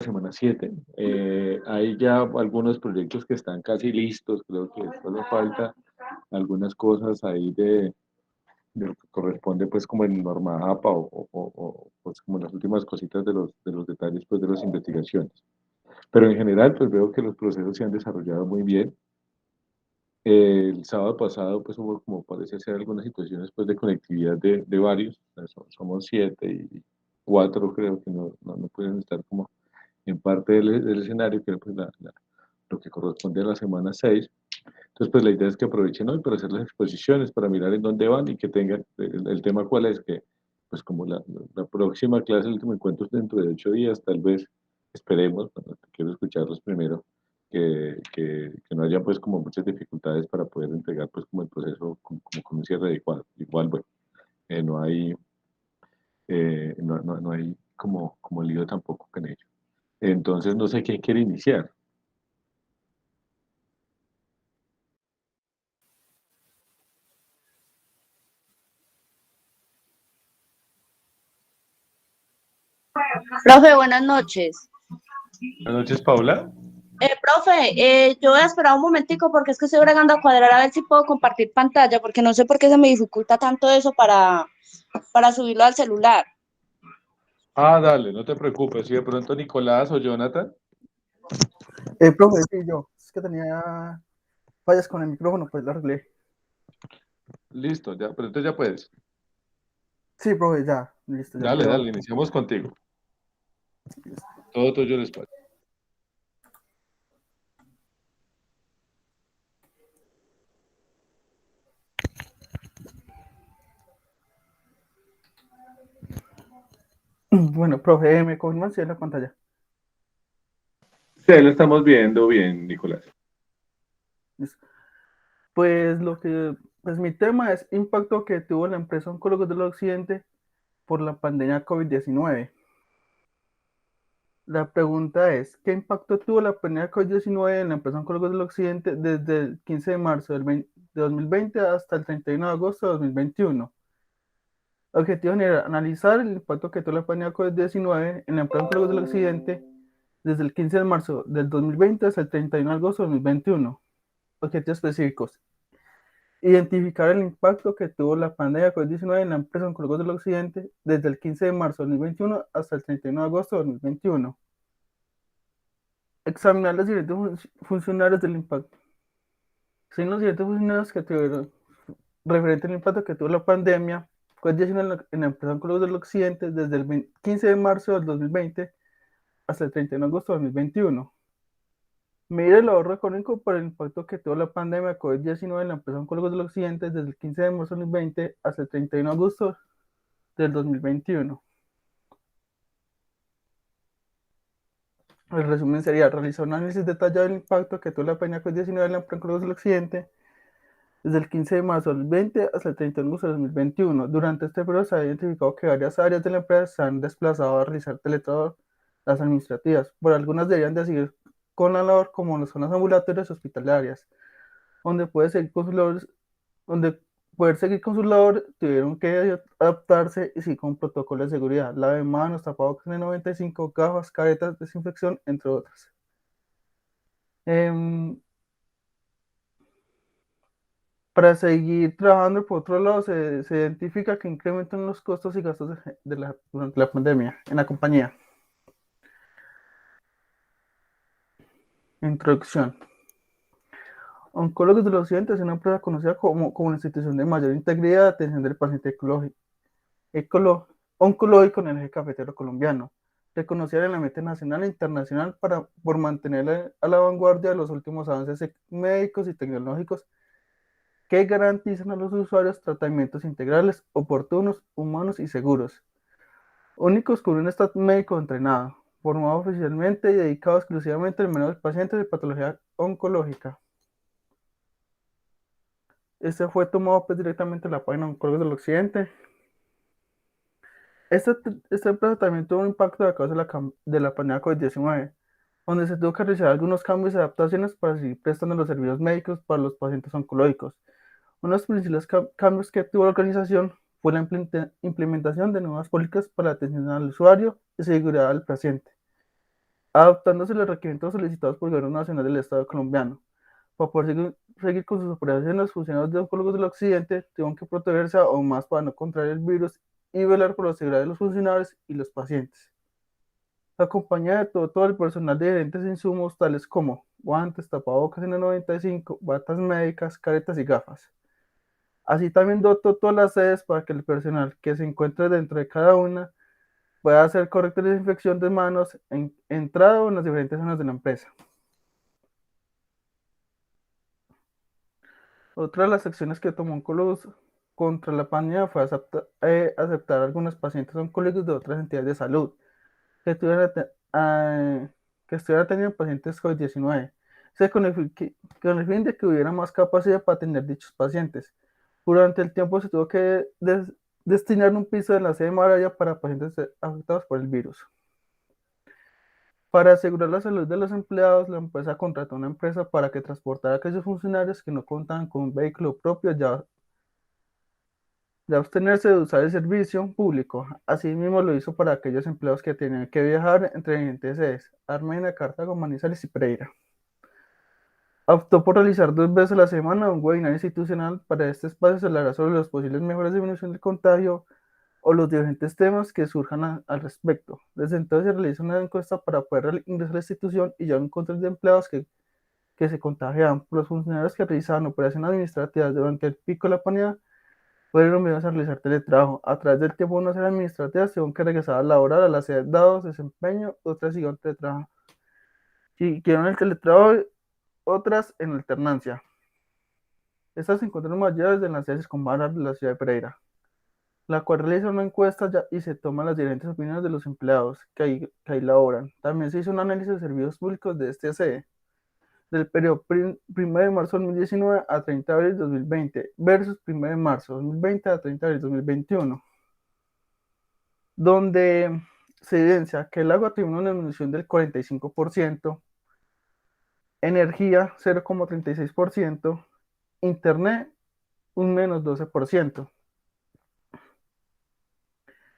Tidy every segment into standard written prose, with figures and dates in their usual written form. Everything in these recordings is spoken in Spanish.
semana 7. Hay ya algunos proyectos que están casi listos, creo que solo falta algunas cosas ahí de lo que corresponde pues como en norma APA pues como las últimas cositas de los detalles pues de las investigaciones. Pero en general pues veo que los procesos se han desarrollado muy bien. El sábado pasado pues hubo como parece ser algunas situaciones pues de conectividad de varios, o sea, somos 7 y 4 creo que no pueden estar como en parte del escenario, que es pues lo que corresponde a la semana 6. Entonces, pues la idea es que aprovechen hoy para hacer las exposiciones, para mirar en dónde van y que tengan, el tema cuál es, que pues como la próxima clase, el último encuentro es dentro de 8 días, tal vez esperemos, bueno, quiero escucharlos primero, que no haya pues como muchas dificultades para poder entregar pues como el proceso como con un cierre adecuado. Igual, bueno, no hay, no hay como lío tampoco con ello. Entonces, no sé quién quiere iniciar. Profe, buenas noches. Buenas noches, Paula. Profe, yo voy a esperar un momentico porque es que estoy bregando a cuadrar a ver si puedo compartir pantalla, porque no sé por qué se me dificulta tanto eso para subirlo al celular. Ah, dale, no te preocupes. Si de pronto Nicolás o Jonathan. Profe, sí, yo. Es que tenía fallas con el micrófono, pues lo arreglé. Listo, ya, pero entonces ya puedes. Sí, profe, ya. Listo, ya Dale, puedo. dale, iniciamos contigo. Todo tuyo el espacio. Bueno, profe, me confirman si en la pantalla. Sí, lo estamos viendo bien, Nicolás. Listo. Pues pues mi tema es impacto que tuvo la empresa Oncólogos del Occidente por la pandemia COVID-19. La pregunta es, ¿qué impacto tuvo la pandemia COVID-19 en la empresa Oncólogos del Occidente desde el 15 de marzo de 2020 hasta el 31 de agosto de 2021? Objetivo general, analizar el impacto que tuvo la pandemia COVID-19 en la empresa Oncólogos del Occidente desde el 15 de marzo del 2020 hasta el 31 de agosto de 2021. Objetivos específicos. Identificar el impacto que tuvo la pandemia COVID-19 en la empresa Oncólogos del Occidente desde el 15 de marzo de 2021 hasta el 31 de agosto de 2021. Examinar los diferentes funcionarios del impacto. Sin los diferentes funcionarios que tuvieron referente al impacto que tuvo la pandemia COVID-19 en la empresa Oncólogos del Occidente desde el 15 de marzo del 2020 hasta el 31 de agosto de 2021. Medir el ahorro económico por el impacto que tuvo la pandemia COVID-19 en la empresa Oncólogos del Occidente desde el 15 de marzo del 2020 hasta el 31 de agosto del 2021. El resumen sería realizar un análisis detallado del impacto que tuvo la pandemia COVID-19 en la empresa Oncólogos del Occidente desde el 15 de marzo del 2020 hasta el 31 de agosto del 2021. Durante este periodo se ha identificado que varias áreas de la empresa se han desplazado a realizar teletrabajo, las administrativas, por algunas deberían de seguir con la labor como las zonas ambulatorias hospitalarias, donde puede seguir con sus labores, donde poder seguir con sus labores, tuvieron que adaptarse y sí con protocolos de seguridad, lave de manos, tapabocas N95, gafas, caretas, desinfección, entre otras. Para seguir trabajando, por otro lado, se identifica que incrementan los costos y gastos durante la pandemia en la compañía. Introducción. Oncólogos del Occidente es una empresa conocida como una institución de mayor integridad de atención del paciente oncológico en el eje cafetero colombiano, reconocida en la meta nacional e internacional por mantener a la vanguardia de los últimos avances médicos y tecnológicos que garantizan a los usuarios tratamientos integrales, oportunos, humanos y seguros, únicos con un staff médico entrenado, formado oficialmente y dedicado exclusivamente al manejo de pacientes de patología oncológica. Este fue tomado pues, directamente de la página Oncólogos del Occidente. Esta empresa también tuvo un impacto a causa de la pandemia COVID-19, donde se tuvo que realizar algunos cambios y adaptaciones para seguir prestando los servicios médicos para los pacientes oncológicos. Uno de los principales cambios que tuvo la organización fue la implementación de nuevas políticas para la atención al usuario y seguridad del paciente. adaptándose a los requerimientos solicitados por el Gobierno Nacional del Estado colombiano. Para poder seguir con sus operaciones, los funcionarios de oncólogos del occidente tuvieron que protegerse aún más para no contraer el virus y velar por la seguridad de los funcionarios y los pacientes. Acompañada de todo el personal de diferentes insumos tales como guantes, tapabocas N95, batas médicas, caretas y gafas. Así también dotó todas las sedes para que el personal que se encuentre dentro de cada una pueda hacer correcta desinfección de manos en entrada o en las diferentes zonas de la empresa. Otra de las acciones que tomó Oncologos contra la pandemia fue aceptar a algunos pacientes oncólogos de otras entidades de salud que estuvieran teniendo pacientes COVID-19, con el fin de que hubiera más capacidad para atender dichos pacientes. Durante el tiempo se tuvo que destinar un piso en la sede Maraya para pacientes afectados por el virus. Para asegurar la salud de los empleados, la empresa contrató una empresa para que transportara a aquellos funcionarios que no contaban con un vehículo propio de abstenerse de usar el servicio público. Asimismo lo hizo para aquellos empleados que tenían que viajar entre diferentes sedes, Armenia, Cartago, Manizales y Pereira. Optó por realizar 2 veces a la semana un webinar institucional. Para este espacio se hablará sobre las posibles mejoras de disminución del contagio o los diferentes temas que surjan al respecto. Desde entonces se realizó una encuesta para poder ingresar a la institución y llevar un control de empleados que se contagiaban. Los funcionarios que realizaban operaciones administrativas durante el pico de la pandemia fueron enviados a realizar teletrabajo. A través del tiempo, unas eran administrativas, según que regresaba a laborar a la sede dados desempeño, otras siguieron teletrabajo. Siguieron el teletrabajo, otras en alternancia. Estas se encuentran mayores en las sedes comunas de la ciudad de Pereira, la cual realiza una encuesta y se toman las diferentes opiniones de los empleados que ahí laboran. También se hizo un análisis de servicios públicos de este sede, del periodo 1 de marzo de 2019 a 30 de abril de 2020 versus 1 de marzo de 2020 a 30 de abril de 2021, donde se evidencia que el agua tiene una disminución del 45%, energía 0,36%, internet un menos 12%.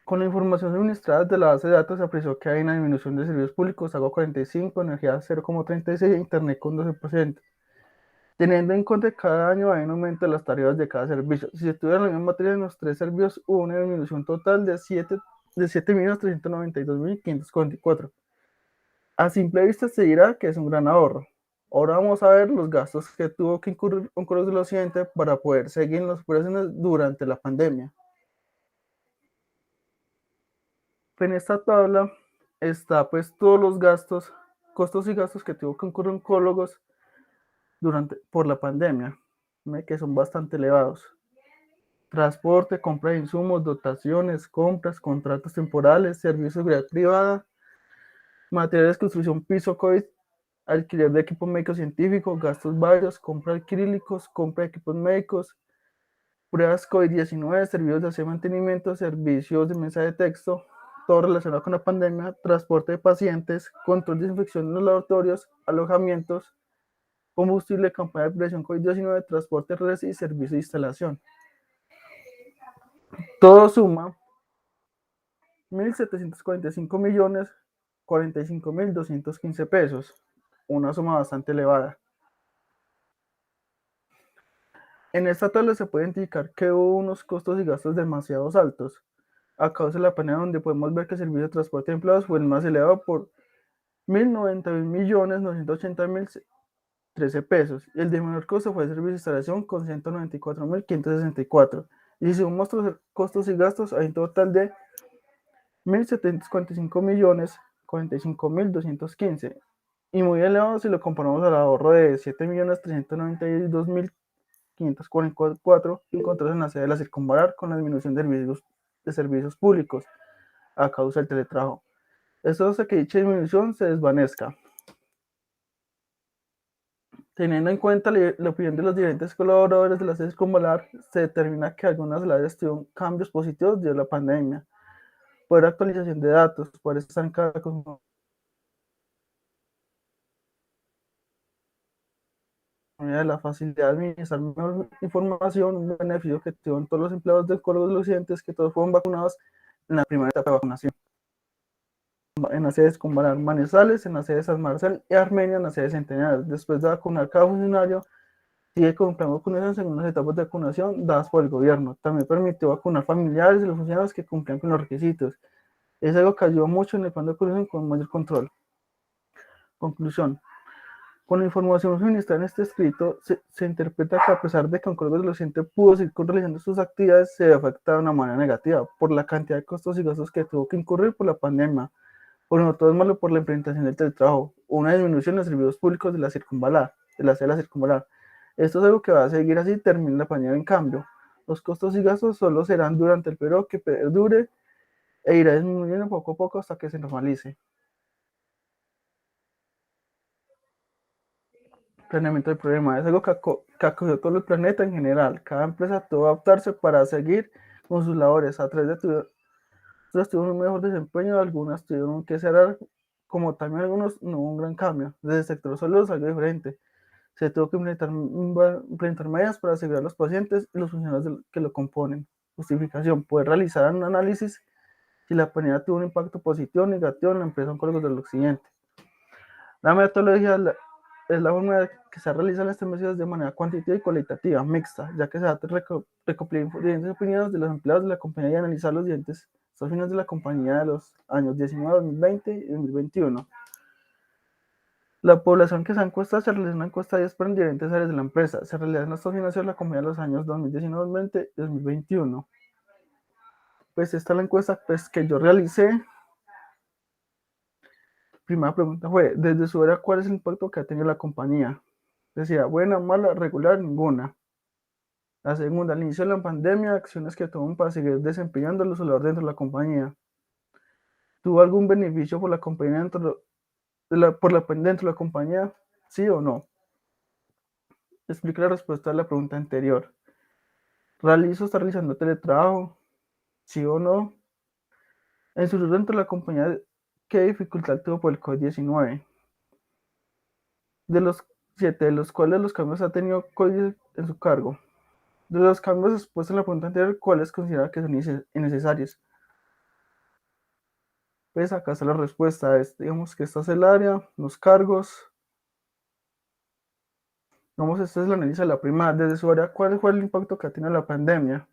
Con la información suministrada de la base de datos se apreció que hay una disminución de servicios públicos, agua 45%, energía 0,36%, internet con 12%. Teniendo en cuenta que cada año hay un aumento de las tarifas de cada servicio. Si se estuvieran la misma materia en los 3 servicios, hubo una disminución total de 7.392.544. A simple vista se dirá que es un gran ahorro. Ahora vamos a ver los gastos que tuvo que incurrir Oncologos del Occidente para poder seguir en las operaciones durante la pandemia. En esta tabla está pues todos los gastos, costos y gastos que tuvo que incurrir Oncólogos por la pandemia, que son bastante elevados. Transporte, compra de insumos, dotaciones, compras, contratos temporales, servicios de seguridad privada, materiales de construcción piso COVID, alquiler de equipos médicos científicos, gastos varios, compra de acrílicos, compra de equipos médicos, pruebas COVID-19, servicios de aseo y mantenimiento, servicios de mensaje de texto, todo relacionado con la pandemia, transporte de pacientes, control de desinfección en los laboratorios, alojamientos, combustible, campaña de prevención COVID-19, transporte de redes y servicio de instalación. Todo suma 1.745.045.215 pesos, una suma bastante elevada. En esta tabla se puede indicar que hubo unos costos y gastos demasiado altos a causa de la pandemia, donde podemos ver que el servicio de transporte de empleados fue el más elevado por 1.091.980.013 pesos, y el de menor costo fue el servicio de instalación con 194.564. Y si sumamos los costos y gastos, hay un total de 1.745.045.215, y muy elevado si lo comparamos al ahorro de 7.392.544 encontrados en la sede de la Circunvalar con la disminución de servicios públicos a causa del teletrabajo. Esto hace que dicha disminución se desvanezca. Teniendo en cuenta la opinión de los diferentes colaboradores de la sede Circunvalar, se determina que algunas de las áreas tuvieron cambios positivos debido a la pandemia. Por actualización de datos, por estar en cada de la facilidad de administrar mejor información, un beneficio que tuvieron todos los empleados del Oncologos del Occidente es que todos fueron vacunados en la primera etapa de vacunación. en la sede de Circunvalar Manizales, en la sede de San Marcel y Armenia, en la sede de Centenario. Después de vacunar cada funcionario, sigue con plan de vacunación según las etapas de vacunación dadas por el gobierno. También permitió vacunar familiares de los funcionarios que cumplían con los requisitos. Es algo que ayudó mucho en el plan de vacunación con mayor control. Conclusión. Con la información suministrada en este escrito, se interpreta que a pesar de que Oncólogos del Occidente pudo seguir realizando sus actividades, se ve afectado de una manera negativa por la cantidad de costos y gastos que tuvo que incurrir por la pandemia. Por no todo es malo por la implementación del teletrabajo, una disminución en los servicios públicos de la circunvalar, de la célula circunvalar. Esto es algo que va a seguir así, termina la pandemia. En cambio, los costos y gastos solo serán durante el periodo que perdure e irá disminuyendo poco a poco hasta que se normalice. Planeamiento del problema es algo que acogió todo el planeta en general. Cada empresa tuvo que adaptarse para seguir con sus labores. A través de otras tuvieron un mejor desempeño, algunas tuvieron que cerrar, como también algunos no hubo un gran cambio. Desde el sector salud algo diferente. Se tuvo que implementar medidas para asegurar a los pacientes y los funcionarios que lo componen. Justificación: poder realizar un análisis si la pandemia tuvo un impacto positivo o negativo en la empresa Oncólogos del Occidente. La metodología es la forma de que se realizan estas medidas de manera cuantitativa y cualitativa, mixta, ya que se trata de recopilar diferentes opiniones de los empleados de la compañía y analizar los diferentes opiniones de la compañía de los años 19, 2020 y 2021. La población que se encuesta se realiza una encuesta de diferentes áreas de la empresa. Se realizan las opiniones de la compañía de los años 2019, 2020 y 2021. Pues esta es la encuesta pues, que yo realicé. Primera pregunta fue, desde su era, ¿cuál es el impacto que ha tenido la compañía? Decía, buena, mala, regular, ninguna. La segunda, al inicio de la pandemia, acciones que toman para seguir desempeñando los labores dentro de la compañía. ¿Tuvo algún beneficio por la compañía dentro de la compañía? ¿Sí o no? Explica la respuesta a la pregunta anterior. ¿Está realizando teletrabajo? ¿Sí o no? En su rol dentro de la compañía, ¿qué dificultad tuvo por el COVID-19? De los 7, de los cuales los cambios ha tenido COVID en su cargo. De los cambios expuestos en la pregunta anterior, ¿cuáles considera que son innecesarios? Pues acá está la respuesta. Digamos que esta es el área, los cargos. Vamos, esta es la análisis de la prima. Desde su área, ¿cuál fue el impacto que ha tenido la pandemia?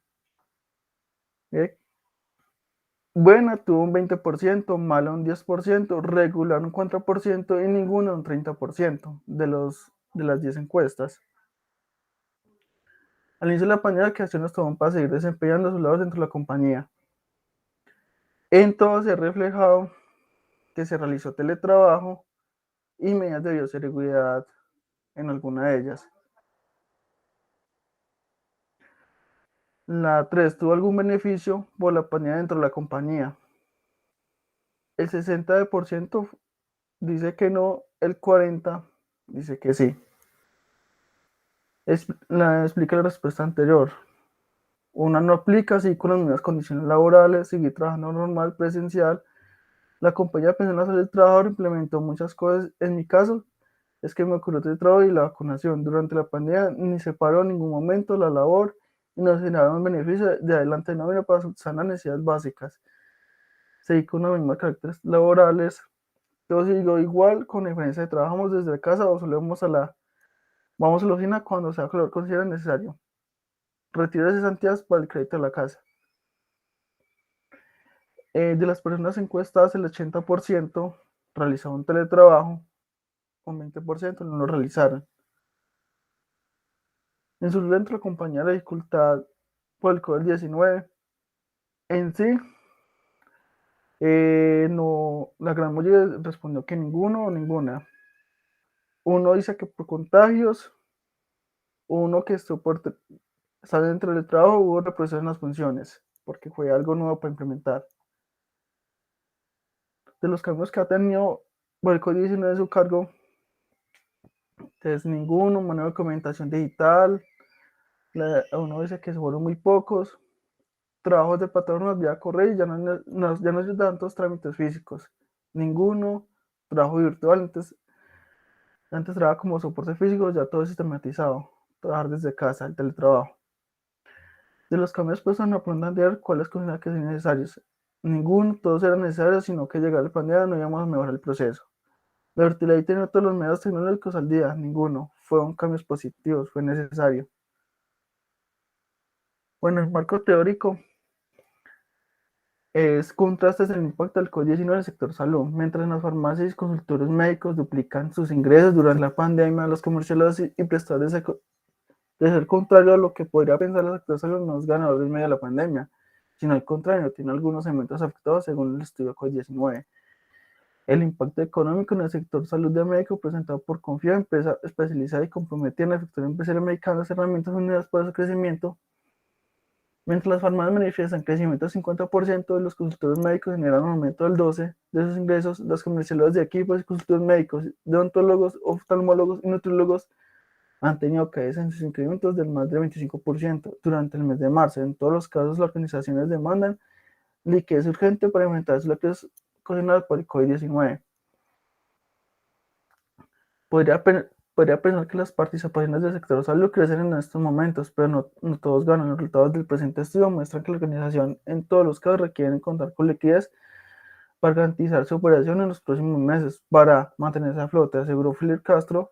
Buena tuvo un 20%, mala un 10%, regular un 4% y ninguna un 30% de las 10 encuestas. Al inicio de la pandemia, ¿qué acciones toman para seguir desempeñando sus labores dentro de la compañía? En todo se ha reflejado que se realizó teletrabajo y medidas de bioseguridad en alguna de ellas. La 3, ¿tuvo algún beneficio por la pandemia dentro de la compañía? El 60% dice que no, el 40% dice que sí. Explica la respuesta anterior. Una no aplica, así con las mismas condiciones laborales, seguir trabajando normal, presencial. La compañía pensó en la salud del trabajador, implementó muchas cosas. En mi caso, es que me ocurrió el trabajo y la vacunación. Durante la pandemia ni se paró en ningún momento la labor y nos generaron beneficios de adelante no nómina para subsanar necesidades básicas. Seguí con los mismos caracteres laborales. Yo sigo igual, con diferencia de trabajamos desde casa o solo vamos a la oficina cuando sea que lo considere necesario. Retiro de cesantías para el crédito de la casa. De las personas encuestadas, el 80% realizaba un teletrabajo, un 20% no lo realizaron. En su dentro de la compañía, la dificultad por el COVID-19 en sí, no, la gran mayoría respondió que ninguno o ninguna. Uno dice que por contagios, uno que está dentro del trabajo, hubo represión en las funciones, porque fue algo nuevo para implementar. De los cambios que ha tenido por el COVID-19 en su cargo, entonces ninguno, manejo de documentación digital, uno dice que se fueron muy pocos, trabajos de patronos vía correo y ya no se dan tantos trámites físicos, ninguno, trabajo virtual, antes trabajaba como soporte físico, ya todo es sistematizado, trabajar desde casa, el teletrabajo. De los cambios pues en la pregunta anterior, ¿cuáles consideran que son necesarios? Ninguno, todos eran necesarios, sino que llegara la pandemia no íbamos a mejorar el proceso. La utilidad de tener todos los medios tecnológicos al día, ninguno. Fueron cambios positivos, fue necesario. Bueno, el marco teórico es contrastes el impacto del COVID-19 en el sector salud. Mientras las farmacias y consultorios médicos duplican sus ingresos durante la pandemia, los comerciales y prestadores de ser contrario a lo que podría pensar el sector salud no es ganador en medio de la pandemia, sino al contrario, tiene algunos segmentos afectados según el estudio COVID-19. El impacto económico en el sector salud de médico presentado por Confía, empresa especializada y comprometida en el sector empresarial mexicano, las herramientas unidas para su crecimiento. Mientras las farmacias manifiestan crecimiento del 50% de los consultores médicos generan un aumento del 12% de sus ingresos, las comerciales de equipos y consultores médicos, de odontólogos, oftalmólogos y nutriólogos han tenido caídas en sus incrementos del más del 25% durante el mes de marzo. En todos los casos, las organizaciones demandan liquidez urgente para enfrentar la crisis ocasionada por el COVID-19. Podría pensar que las participaciones del sector salud crecen en estos momentos, pero no todos ganan. Los resultados del presente estudio muestran que la organización en todos los casos requieren contar con liquidez para garantizar su operación en los próximos meses, para mantenerse a flote, aseguró Felipe Castro.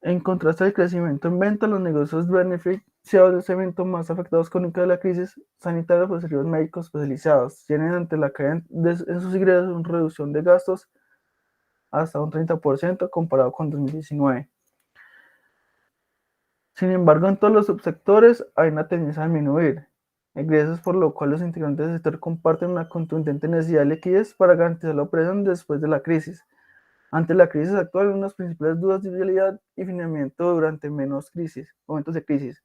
En contraste al crecimiento en venta, los negocios beneficiados de ese evento más afectados con de la crisis sanitaria por servicios médicos especializados tienen ante la caída en sus ingresos una reducción de gastos hasta un 30% comparado con 2019. Sin embargo, en todos los subsectores hay una tendencia a disminuir ingresos, por lo cual los integrantes del sector comparten una contundente necesidad de liquidez para garantizar la operación después de la crisis. Ante la crisis actual, unas principales dudas de viabilidad y financiamiento durante momentos de crisis.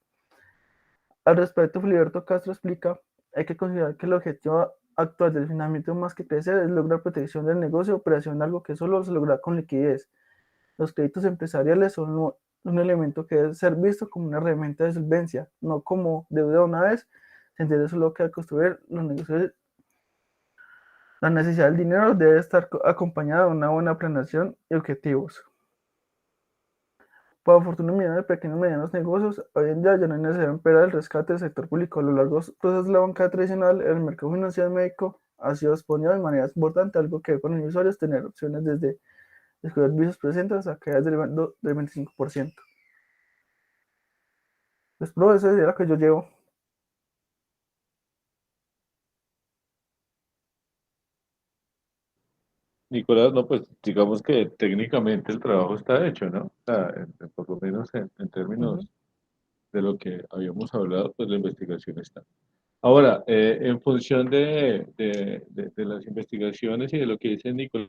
Al respecto, Filiberto Castro explica, hay que considerar que el objetivo actual del financiamiento más que crecer es lograr protección del negocio, operación, algo que solo se logra con liquidez. Los créditos empresariales son un elemento que debe ser visto como una herramienta de solvencia, no como deuda una vez. Se entiende solo que al construir los negocios, la necesidad del dinero debe estar acompañada de una buena planeación y objetivos. Para fortuna de pequeños y medianos negocios, hoy en día ya no es necesario esperar el rescate del sector público. A lo largo de los procesos de la banca tradicional, el mercado financiero médico ha sido disponible de manera importante, algo que para los usuarios tener opciones desde descubrir servicios presentes a caídas del 25%. Les pruebo, esa es la que yo llevo. Nicolás, no, pues digamos que técnicamente el trabajo está hecho, ¿no? O sea, por lo menos en términos de lo que habíamos hablado, pues la investigación está. Ahora, en función de las investigaciones y de lo que dice Nicolás,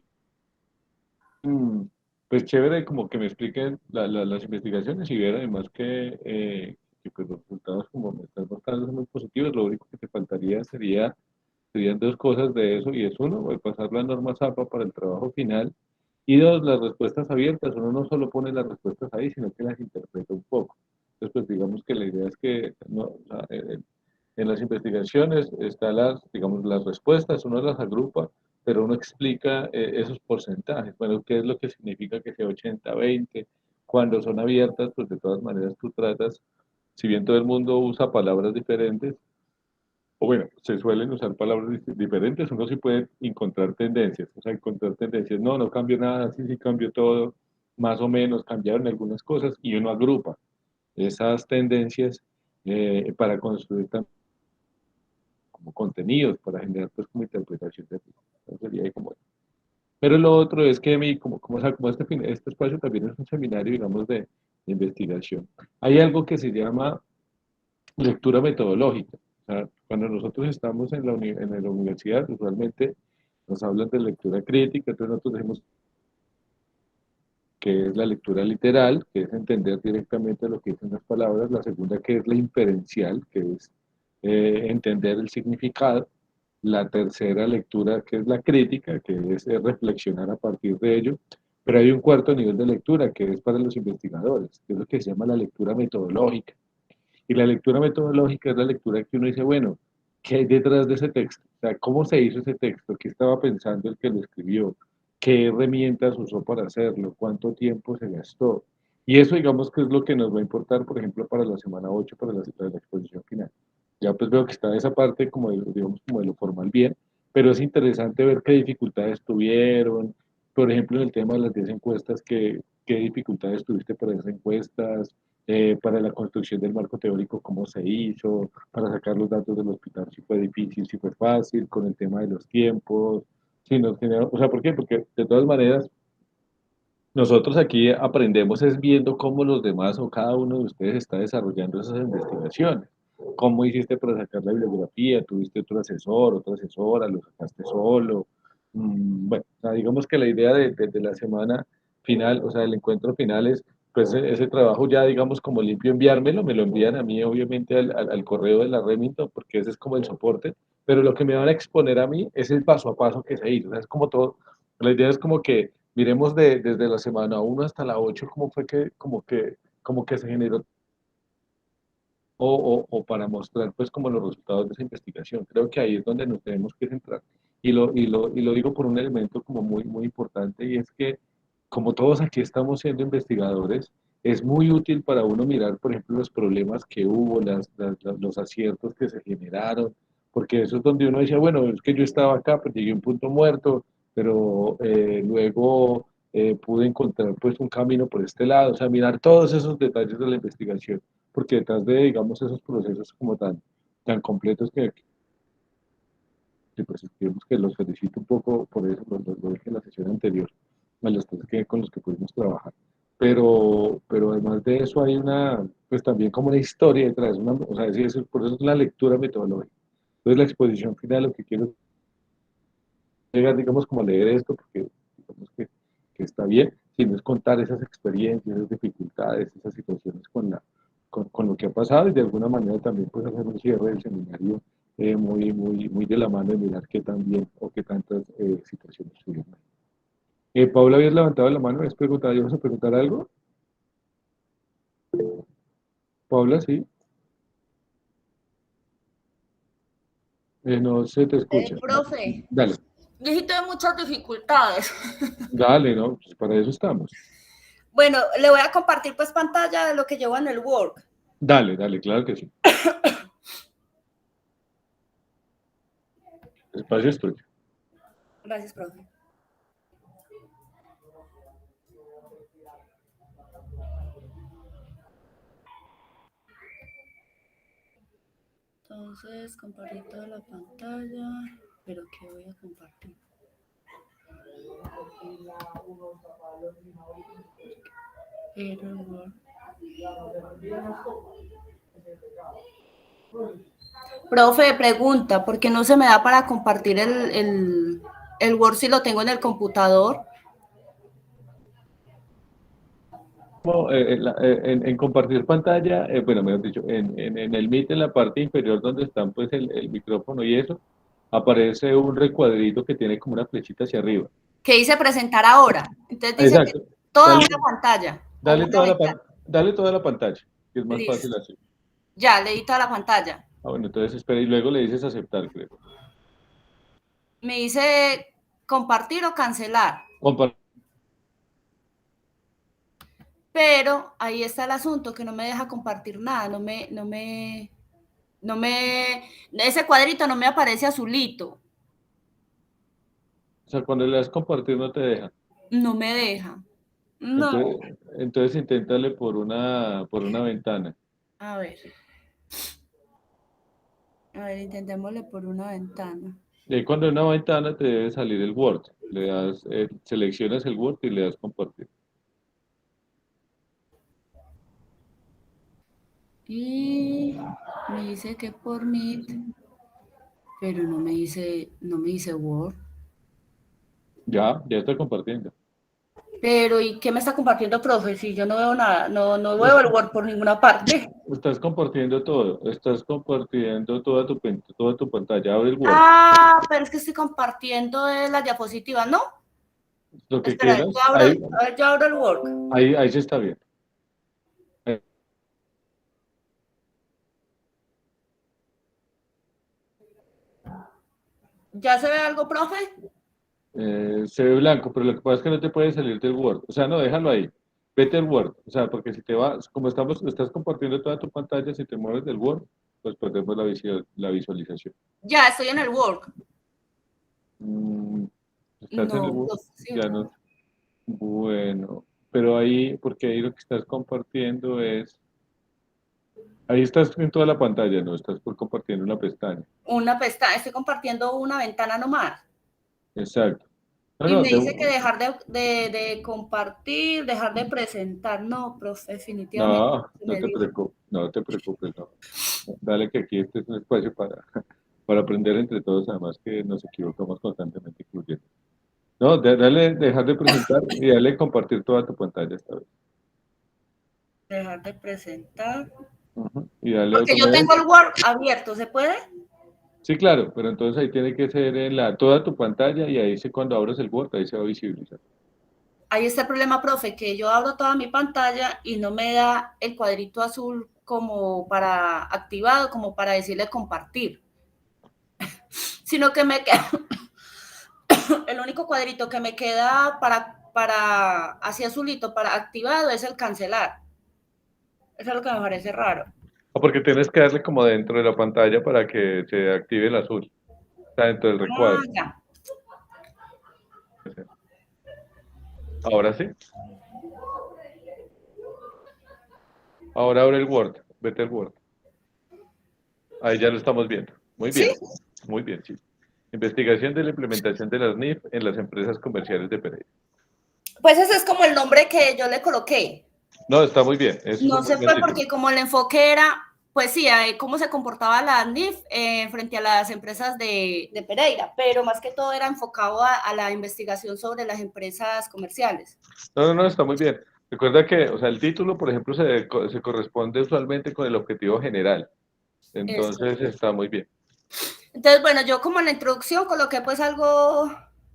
pues chévere como que me expliquen las investigaciones y ver además que pues los resultados como me están mostrando son muy positivos. Lo único que te faltaría serían dos cosas de eso, y es uno, pues, pasar la norma ZAPA para el trabajo final, y dos, las respuestas abiertas. Uno no solo pone las respuestas ahí, sino que las interpreta un poco. Entonces, pues digamos que la idea es que no, o sea, en las investigaciones están digamos, las respuestas, uno las agrupa, pero uno explica esos porcentajes. Bueno, qué es lo que significa que sea 80-20. Cuando son abiertas, pues de todas maneras tú tratas, si bien todo el mundo usa palabras diferentes, o bueno, se suelen usar palabras diferentes, uno sí puede encontrar tendencias, o sea, encontrar tendencias, no, no cambio nada, sí, sí cambio todo, más o menos cambiaron algunas cosas, y uno agrupa esas tendencias para construir también como contenidos, para generar pues como interpretación de ti. Entonces sería ahí como... Pero lo otro es que o sea, como este espacio también es un seminario, digamos, de investigación, hay algo que se llama lectura metodológica. O sea, cuando nosotros estamos en la universidad, usualmente nos hablan de lectura crítica, entonces nosotros decimos que es la lectura literal, que es entender directamente lo que dicen las palabras; la segunda, que es la inferencial, que es entender el significado; la tercera lectura, que es la crítica, que es reflexionar a partir de ello; pero hay un cuarto nivel de lectura, que es para los investigadores, que es lo que se llama la lectura metodológica. Y la lectura metodológica es la lectura que uno dice, bueno, ¿qué hay detrás de ese texto? O sea, ¿cómo se hizo ese texto? ¿Qué estaba pensando el que lo escribió? ¿Qué herramientas usó para hacerlo? ¿Cuánto tiempo se gastó? Y eso, digamos, que es lo que nos va a importar, por ejemplo, para la semana 8, para la exposición final. ya pues veo que está esa parte como de, digamos, como de lo formal bien, pero es interesante ver qué dificultades tuvieron, por ejemplo, en el tema de las 10 encuestas, qué dificultades tuviste para esas encuestas, para la construcción del marco teórico, cómo se hizo, para sacar los datos del hospital, si fue difícil, si fue fácil, con el tema de los tiempos, si no, o sea, ¿por qué? Porque de todas maneras, nosotros aquí aprendemos es viendo cómo los demás o cada uno de ustedes está desarrollando esas investigaciones. ¿Cómo hiciste para sacar la bibliografía? ¿Tuviste otro asesor, otra asesora? ¿Lo sacaste solo? Bueno, o sea, digamos que la idea de la semana final, o sea, del encuentro final es, pues ese trabajo ya, digamos, como limpio enviármelo, me lo envían a mí, obviamente, al correo de la Remington, porque ese es como el soporte, pero lo que me van a exponer a mí es el paso a paso que se hizo. O sea, es como todo, la idea es como que miremos desde la semana 1 hasta la 8 cómo fue como que se generó o para mostrar pues como los resultados de esa investigación. Creo que ahí es donde nos tenemos que centrar. Y lo digo por un elemento como muy, muy importante y es que como todos aquí estamos siendo investigadores, es muy útil para uno mirar, por ejemplo, los problemas que hubo, los aciertos que se generaron, porque eso es donde uno decía, bueno, es que yo estaba acá, pero llegué a un punto muerto, pero luego pude encontrar pues un camino por este lado, o sea, mirar todos esos detalles de la investigación, porque detrás de, digamos, esos procesos como tan completos que pues digamos que los felicito un poco por eso, lo dije en la sesión anterior, a los tres que con los que pudimos trabajar. Pero además de eso hay una, pues también como una historia detrás, o sea, por eso es la lectura metodológica. Entonces la exposición final lo que quiero es llegar, digamos, como a leer esto, porque digamos que está bien, sino es contar esas experiencias, esas dificultades, esas situaciones con lo que ha pasado y de alguna manera también pues hacer un cierre del seminario muy, muy, muy de la mano de mirar qué tan bien o qué tantas situaciones tuvieron. Paula, habías levantado la mano, ¿habías preguntado, ¿ibas a preguntar algo? Paula, sí. No se te escucha. Profe, Dale, dijiste muchas dificultades. dale, ¿no? Pues para eso estamos. Bueno, le voy a compartir pues pantalla de lo que llevo en el Word. Dale, dale, claro que sí. Espacio es tuyo. Gracias, profe. Entonces, compartir toda la pantalla. ¿Pero qué voy a compartir? Profe, pregunta, ¿por qué no se me da para compartir el Word si lo tengo en el computador? En compartir pantalla, bueno, mejor dicho, en el Meet, en la parte inferior donde están pues el micrófono y eso, aparece un recuadrito que tiene como una flechita hacia arriba. Que dice presentar ahora. Entonces dice Exacto. que toda Dale, una pantalla. O dale una toda ventana. dale toda la pantalla, que es más fácil Listo. así. Ya, leí toda la pantalla. Ah, bueno, entonces espera y luego le dices aceptar, creo. Me dice compartir o cancelar. Compa- Pero ahí está el asunto, que no me deja compartir nada, ese cuadrito no me aparece azulito, O sea, cuando le das compartir no te deja. no me deja. No. Entonces inténtale por una ventana. A ver, intentémosle por una ventana. Y ahí cuando en una ventana te debe salir el Word. Le das, seleccionas el Word y le das compartir. Y me dice que por Meet, pero no me dice Word. Ya está compartiendo. Pero, ¿y qué me está compartiendo, profe? Si yo no veo nada, no veo el Word por ninguna parte. Estás compartiendo todo, estás compartiendo toda tu pantalla, abre el Word, Ah, pero es que estoy compartiendo las diapositivas, ¿no? lo que Espera, quieras, ahí, yo abro el Word. ahí sí está bien. ¿Ya se ve algo, profe? Se ve blanco, pero lo que pasa es que no te puede salir del Word, o sea, no, déjalo ahí, vete al Word, o sea, porque si te vas, como estás compartiendo toda tu pantalla, si te mueves del Word, pues perdemos la visualización. Ya, estoy en el Word. ¿Estás en el No, Word? sí, Ya no. Bueno, pero ahí, porque ahí lo que estás compartiendo es, ahí estás en toda la pantalla, no estás compartiendo una pestaña. una pestaña, estoy compartiendo una ventana nomás. Exacto. No, Y no, me dice que dejar de compartir, dejar de presentar. No, profe, definitivamente. no te preocupes, no te preocupes, no. Dale que aquí este es un espacio para aprender entre todos, además que nos equivocamos constantemente incluyendo. No, dale, dejar de presentar y dale compartir toda tu pantalla esta vez. Dejar de presentar. Ujú. Y dale Porque otra yo vez. tengo el Word abierto, ¿se puede? Sí, claro, pero entonces ahí tiene que ser en toda tu pantalla y ahí sí cuando abres el Word, ahí se va a visibilizar. Ahí está el problema, profe, que yo abro toda mi pantalla y no me da el cuadrito azul como para activado, como para decirle compartir. Sino que me queda, el único cuadrito que me queda para así azulito, para activado, es el cancelar. Eso es lo que me parece raro. O porque tienes que darle como dentro de la pantalla para que se active el azul. Está dentro del Ah, recuadro. ya. Ahora sí. Ahora abre el Word. Vete al Word. Ahí ya lo estamos viendo. Muy ¿Sí? bien. Muy bien, sí. Investigación de la implementación de las NIF en las empresas comerciales de Pereira. Pues ese es como el nombre que yo le coloqué. No, está muy bien. Eso es No un muy se buen fue título. porque como el enfoque era, pues sí, cómo se comportaba la NIF frente a las empresas de Pereira, pero más que todo era enfocado a la investigación sobre las empresas comerciales. No, está muy bien. Recuerda que, o sea, el título, por ejemplo, se corresponde usualmente con el objetivo general. Eso. Entonces está muy bien. Entonces, bueno, yo como en la introducción coloqué pues algo,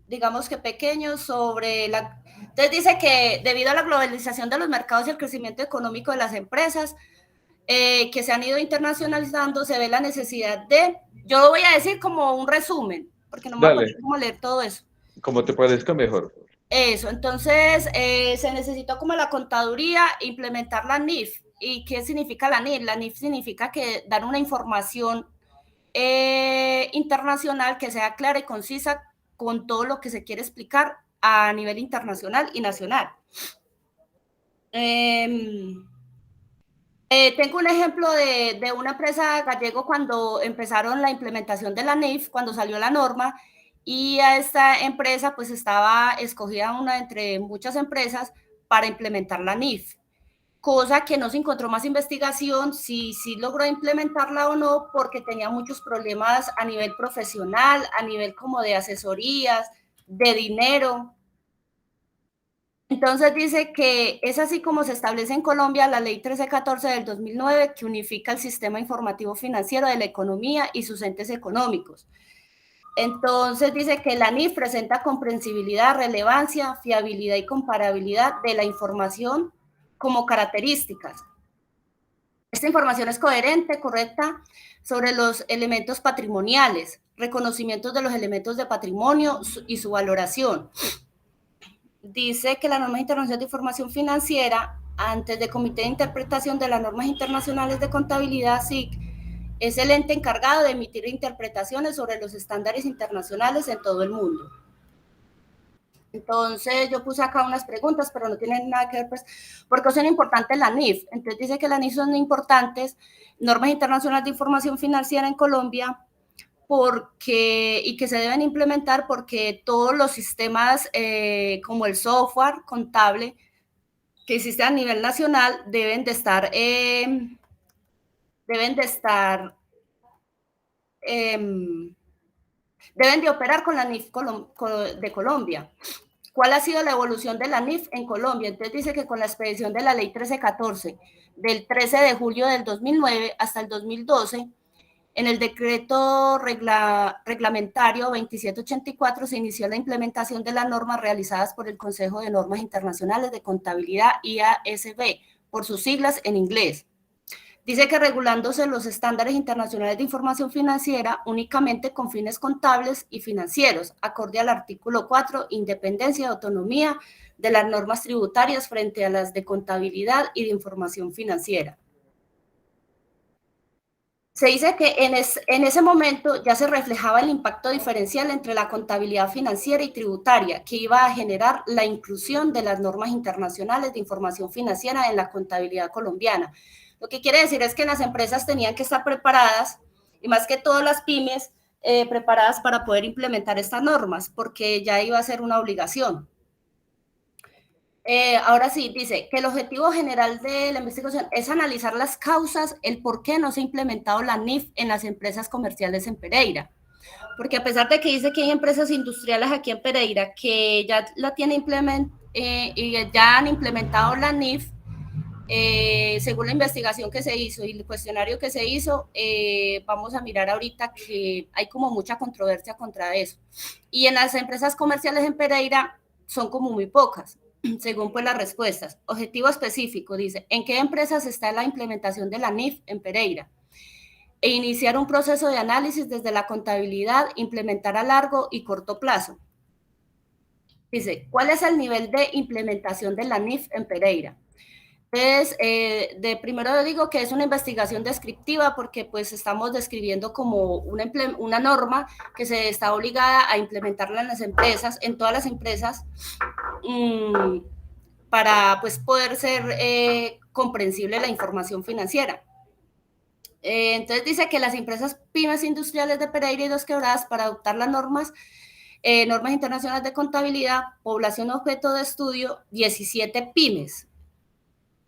digamos que pequeño sobre la... Entonces dice que debido a la globalización de los mercados y el crecimiento económico de las empresas, que se han ido internacionalizando, se ve la necesidad de, yo voy a decir como un resumen, porque no me voy a poner Dale, como a leer todo eso. como te parezca mejor. Eso, entonces se necesitó como la contaduría implementar la NIF. ¿Y qué significa la NIF? La NIF significa que dar una información internacional que sea clara y concisa con todo lo que se quiere explicar a nivel internacional y nacional. Tengo un ejemplo de una empresa gallego cuando empezaron la implementación de la NIF, cuando salió la norma, y a esta empresa pues estaba escogida una entre muchas empresas para implementar la NIF, cosa que no se encontró más investigación si logró implementarla o no, porque tenía muchos problemas a nivel profesional, a nivel como de asesorías, de dinero. Entonces dice que es así como se establece en Colombia la Ley 1314 del 2009, que unifica el sistema informativo financiero de la economía y sus entes económicos. Entonces dice que la NIF presenta comprensibilidad, relevancia, fiabilidad y comparabilidad de la información como características. Esta información es coherente, correcta sobre los elementos patrimoniales, reconocimientos de los elementos de patrimonio y su valoración. Dice que la norma internacional de información financiera, antes del Comité de Interpretación de las Normas Internacionales de Contabilidad, SIC, es el ente encargado de emitir interpretaciones sobre los estándares internacionales en todo el mundo. Entonces yo puse acá unas preguntas, pero no tienen nada que ver, pues, porque son importantes la NIF. Entonces dice que la NIF son importantes, normas internacionales de información financiera en Colombia, y que se deben implementar porque todos los sistemas como el software contable que existe a nivel nacional deben de estar deben de operar con la NIF de Colombia. ¿Cuál ha sido la evolución de la NIF en Colombia? Entonces dice que con la expedición de la ley 1314 del 13 de julio del 2009 hasta el 2012, en el decreto reglamentario 2784 se inició la implementación de las normas realizadas por el Consejo de Normas Internacionales de Contabilidad, IASB, por sus siglas en inglés. Dice que regulándose los estándares internacionales de información financiera únicamente con fines contables y financieros, acorde al artículo 4, independencia y autonomía de las normas tributarias frente a las de contabilidad y de información financiera. se dice que en ese momento ya se reflejaba el impacto diferencial entre la contabilidad financiera y tributaria, que iba a generar la inclusión de las normas internacionales de información financiera en la contabilidad colombiana. Lo que quiere decir es que las empresas tenían que estar preparadas, y más que todas las pymes, preparadas para poder implementar estas normas, porque ya iba a ser una obligación. Ahora sí, dice que el objetivo general de la investigación es analizar las causas, el por qué no se ha implementado la NIF en las empresas comerciales en Pereira. Porque a pesar de que dice que hay empresas industriales aquí en Pereira que ya la tienen y ya han implementado la NIF, según la investigación que se hizo y el cuestionario que se hizo, vamos a mirar ahorita que hay como mucha controversia contra eso. Y en las empresas comerciales en Pereira son como muy pocas, según pues las respuestas. Objetivo específico, dice, ¿en qué empresas está la implementación de la NIF en Pereira? E iniciar un proceso de análisis desde la contabilidad, implementar a largo y corto plazo. Dice, ¿cuál es el nivel de implementación de la NIF en Pereira? Entonces, de primero digo que es una investigación descriptiva porque pues estamos describiendo como una norma que se está obligada a implementarla en las empresas, en todas las empresas, para pues poder ser comprensible la información financiera. Entonces dice que las empresas pymes industriales de Pereira y Dos Quebradas para adoptar las normas internacionales de contabilidad, población objeto de estudio, 17 pymes.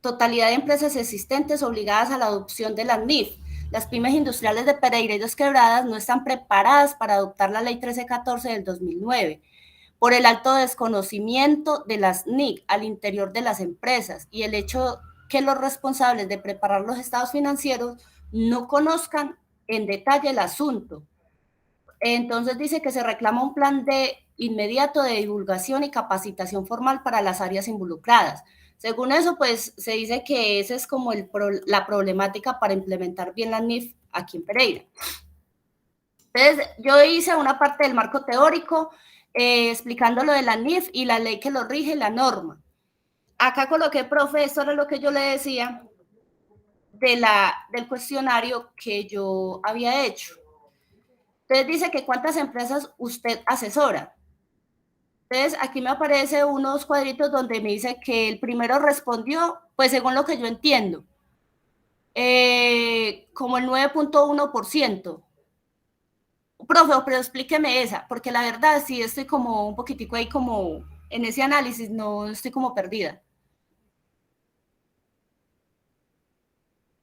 Totalidad de empresas existentes obligadas a la adopción de las NIF. Las pymes industriales de Pereira y Dos Quebradas no están preparadas para adoptar la ley 1314 del 2009 por el alto desconocimiento de las NIC al interior de las empresas y el hecho que los responsables de preparar los estados financieros no conozcan en detalle el asunto. Entonces dice que se reclama un plan de inmediato de divulgación y capacitación formal para las áreas involucradas. Según eso, pues se dice que esa es como la problemática para implementar bien la NIF aquí en Pereira. Entonces, yo hice una parte del marco teórico explicando lo de la NIF y la ley que lo rige, la norma. Acá coloqué, profe, eso era lo que yo le decía del cuestionario que yo había hecho. Entonces dice que cuántas empresas usted asesora. Entonces aquí me aparecen unos cuadritos donde me dice que el primero respondió, pues según lo que yo entiendo, como el 9.1%. Profe, pero explíqueme esa, porque la verdad sí estoy como un poquitico ahí como en ese análisis, no estoy como perdida.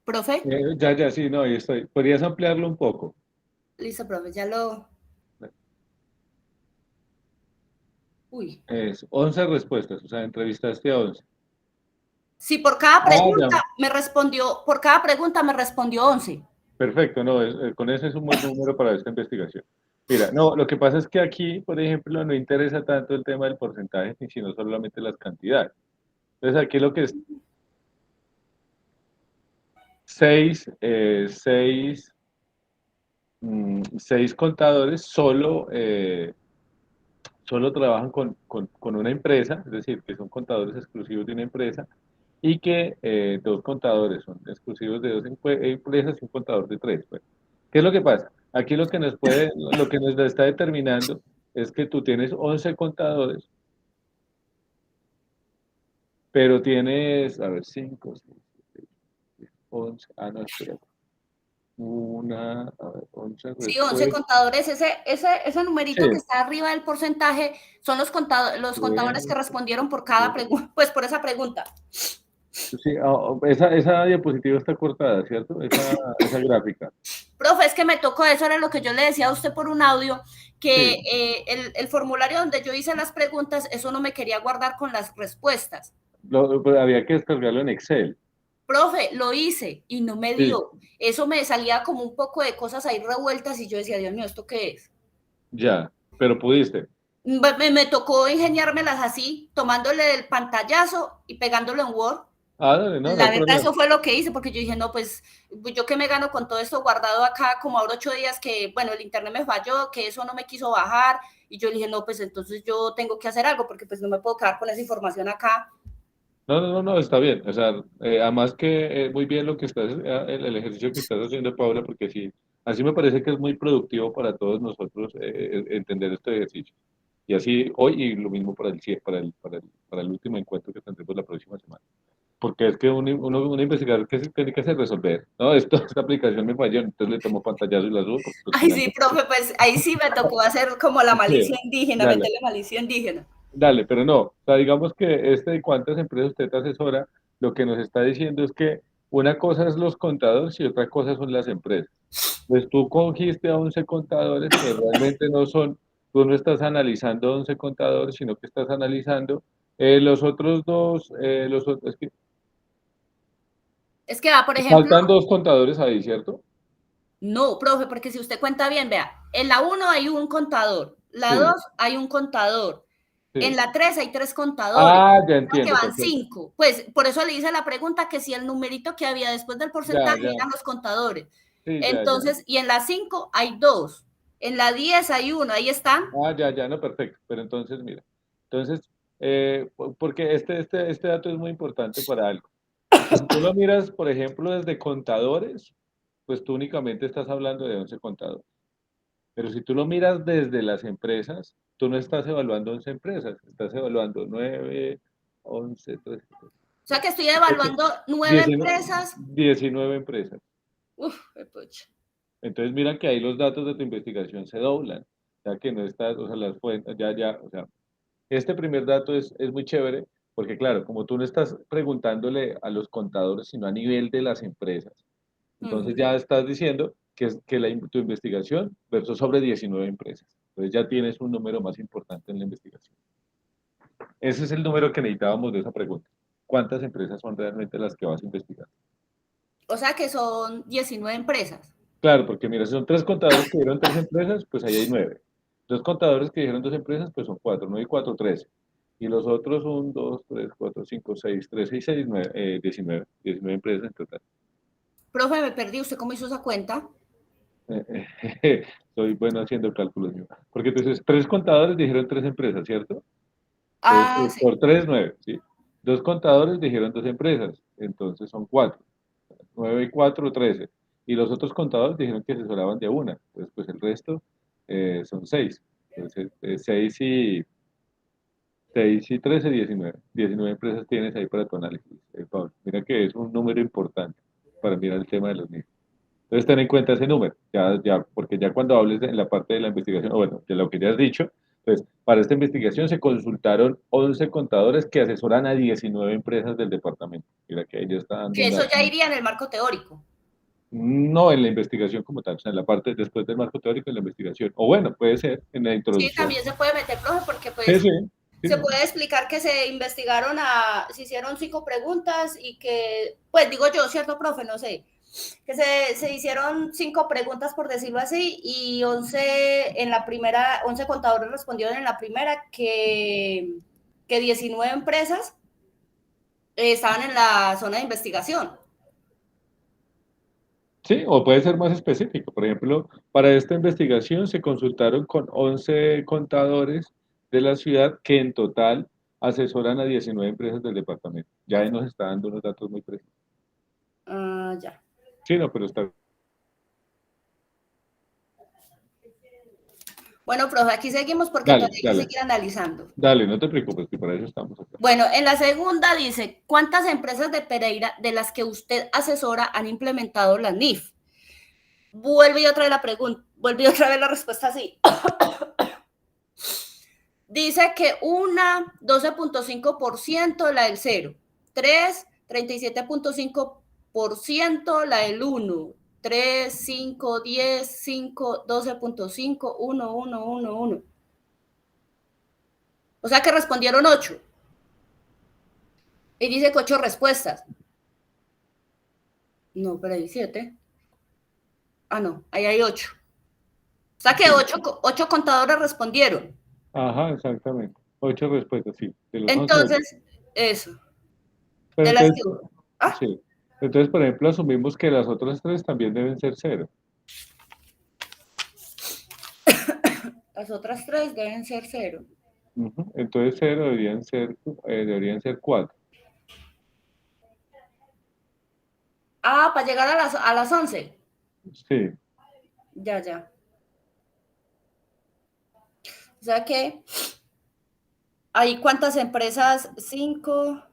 ¿Profe? Ya, sí, no, ahí estoy. ¿Podrías ampliarlo un poco? Listo, profe, ya lo... Uy. Es 11 respuestas, o sea, entrevistaste a 11. Sí, por cada pregunta ya. por cada pregunta me respondió 11. Perfecto, no, con ese es un buen número para esta investigación. Mira, no, lo que pasa es que aquí, por ejemplo, no interesa tanto el tema del porcentaje, sino solamente las cantidades. Entonces, aquí lo que es seis contadores solo trabajan con una empresa, es decir, que son contadores exclusivos de una empresa, y que 2 contadores son exclusivos de 2 empresas y un contador de 3. Pues. ¿Qué es lo que pasa? Aquí lo que nos está determinando es que tú tienes 11 contadores, pero tienes, a ver, 5, 6, 7, 11, no, espérate. A ver, 11 Sí, 11 respuestas. contadores, ese numerito Sí, que está arriba del porcentaje son los contadores que respondieron por cada pregunta, pues por esa pregunta. sí, esa diapositiva está cortada, ¿cierto? Esa gráfica. Profe, es que me tocó, eso era lo que yo le decía a usted por un audio, que Sí. el formulario donde yo hice las preguntas, eso no me quería guardar con las respuestas. Pues, había que descargarlo en Excel. Profe, lo hice y no me Sí, dio. Eso me salía como un poco de cosas ahí revueltas y yo decía, Dios mío, ¿esto qué es? ya, pero pudiste. Me tocó ingeniármelas así, tomándole el pantallazo y pegándolo en Word. Dale, no hay La verdad, problema. eso fue lo que hice, porque yo dije, no, pues yo que me gano con todo esto guardado acá, como ahora 8 días que, bueno, el internet me falló, que eso no me quiso bajar, y yo dije, no, pues entonces yo tengo que hacer algo, porque pues no me puedo quedar con esa información acá. No, está bien. O sea, además que muy bien lo que estás, el ejercicio que estás haciendo, Paula, porque sí, así me parece que es muy productivo para todos nosotros entender este ejercicio. Y así hoy y lo mismo para el, para el último encuentro que tendremos la próxima semana. Porque es que un investigador que tiene que hacer resolver. No, esta aplicación me falló, entonces le tomo pantallazo y la subo porque pues, Ay, sí, profe, pues ahí sí me tocó hacer como la sí, malicia indígena, dale. meterle malicia indígena. Dale, pero no, o sea, digamos que este de cuántas empresas usted te asesora, lo que nos está diciendo es que una cosa es los contadores y otra cosa son las empresas. Pues tú cogiste a 11 contadores que realmente no son, tú no estás analizando 11 contadores, sino que estás analizando los otros dos, es que Es que, por ejemplo, faltan dos contadores ahí, ¿cierto? no, profe, porque si usted cuenta bien, vea, en la 1 hay un contador, la Sí, 2 hay un contador, en sí. la 3 hay 3 contadores, Ah, ya o sea que entiendo, van perfecto. 5. Pues por eso le hice la pregunta que si el numerito que había después del Ya, porcentaje ya, eran los contadores. sí, ya. Entonces, y en la 5 hay 2, en la 10 hay uno, ahí están. Ah, ya, no, perfecto. Pero entonces, mira, entonces, porque este dato es muy importante para algo. Porque si tú lo miras, por ejemplo, desde contadores, pues tú únicamente estás hablando de 11 contadores. Pero si tú lo miras desde las empresas, tú no estás evaluando 11 empresas, estás evaluando 9, 11, 13, O sea que estoy evaluando 9 19, empresas. 19 empresas. Uf, pucha. Entonces, mira que ahí los datos de tu investigación se doblan. O sea, que no estás, o sea, las fuentes, o sea, este primer dato es muy chévere porque, claro, como tú no estás preguntándole a los contadores, sino a nivel de las empresas, entonces Ujú. ya estás diciendo que, tu investigación versó sobre 19 empresas. Entonces ya tienes un número más importante en la investigación. Ese es el número que necesitábamos de esa pregunta. ¿Cuántas empresas son realmente las que vas a investigar? O sea que son 19 empresas. Claro, porque mira, si son tres contadores que dieron tres empresas, pues ahí hay nueve. Dos contadores que dijeron dos empresas, pues son cuatro, nueve y cuatro, 13. Y los otros son dos, tres, cuatro, cinco, seis, 13 y seis, 19 empresas en total. Profe, me perdí. ¿Usted cómo hizo esa cuenta? Soy bueno haciendo cálculos, mío. Porque entonces tres contadores dijeron tres empresas, ¿cierto? Entonces, Ah, sí. por tres, nueve, ¿sí? Dos contadores dijeron dos empresas, entonces son cuatro. 9 y 4, 13. Y los otros contadores dijeron que asesoraban de una. Entonces, pues el resto son 6. Entonces, 6 y 13, 19. 19 empresas tienes ahí para tu análisis, Pablo. Mira que es un número importante para mirar el tema de los niños. Entonces, ten en cuenta ese número, porque ya cuando hables en la parte de la investigación, o bueno, de lo que ya has dicho, pues para esta investigación se consultaron 11 contadores que asesoran a 19 empresas del departamento. Mira que ahí ya está dando Que un eso dato. ya iría en el marco teórico. No en la investigación como tal, o sea, en la parte después del marco teórico de la investigación. O bueno, puede ser en la Sí, introducción. también se puede meter, profe, porque Sí, pues sí, sí, se sí. puede explicar que se investigaron se hicieron 5 preguntas y que, pues digo yo, ¿cierto, profe? No sé. Que se hicieron 5 preguntas, por decirlo así, y 11 en la primera, 11 contadores respondieron en la primera que 19 empresas estaban en la zona de investigación. Sí, o puede ser más específico. Por ejemplo, para esta investigación se consultaron con 11 contadores de la ciudad que en total asesoran a 19 empresas del departamento. Ya ahí nos está dando unos datos muy precisos. Ya. Sí, no, pero está. Bueno, profe, aquí seguimos porque Dale, todavía hay que dale, seguir analizando. dale, no te preocupes, que para eso estamos acá. Bueno, en la segunda dice, ¿cuántas empresas de Pereira de las que usted asesora han implementado la NIF? Vuelve otra vez la pregunta, vuelve otra vez la respuesta así. Dice que una 12.5% la del 0, 3 37.5% la del 1, 3 5 10 5 12.5 1 1 1 1. O sea que respondieron 8. Y dice que 8 respuestas. No, pero hay 7. Ah, no, ahí hay 8. O sea que Sí. 8 contadores respondieron. Ajá, exactamente. Ocho respuestas, sí, de los 11, ocho. Entonces, eso. Pero De las entonces, que. Ah, sí. Entonces, por ejemplo, asumimos que las otras tres también deben ser cero. las otras 3 deben ser 0. Ujú. Entonces, cero deberían ser cuatro. Ah, para llegar a las 11. Sí. Ya, ya. O sea que hay cuántas empresas, 5,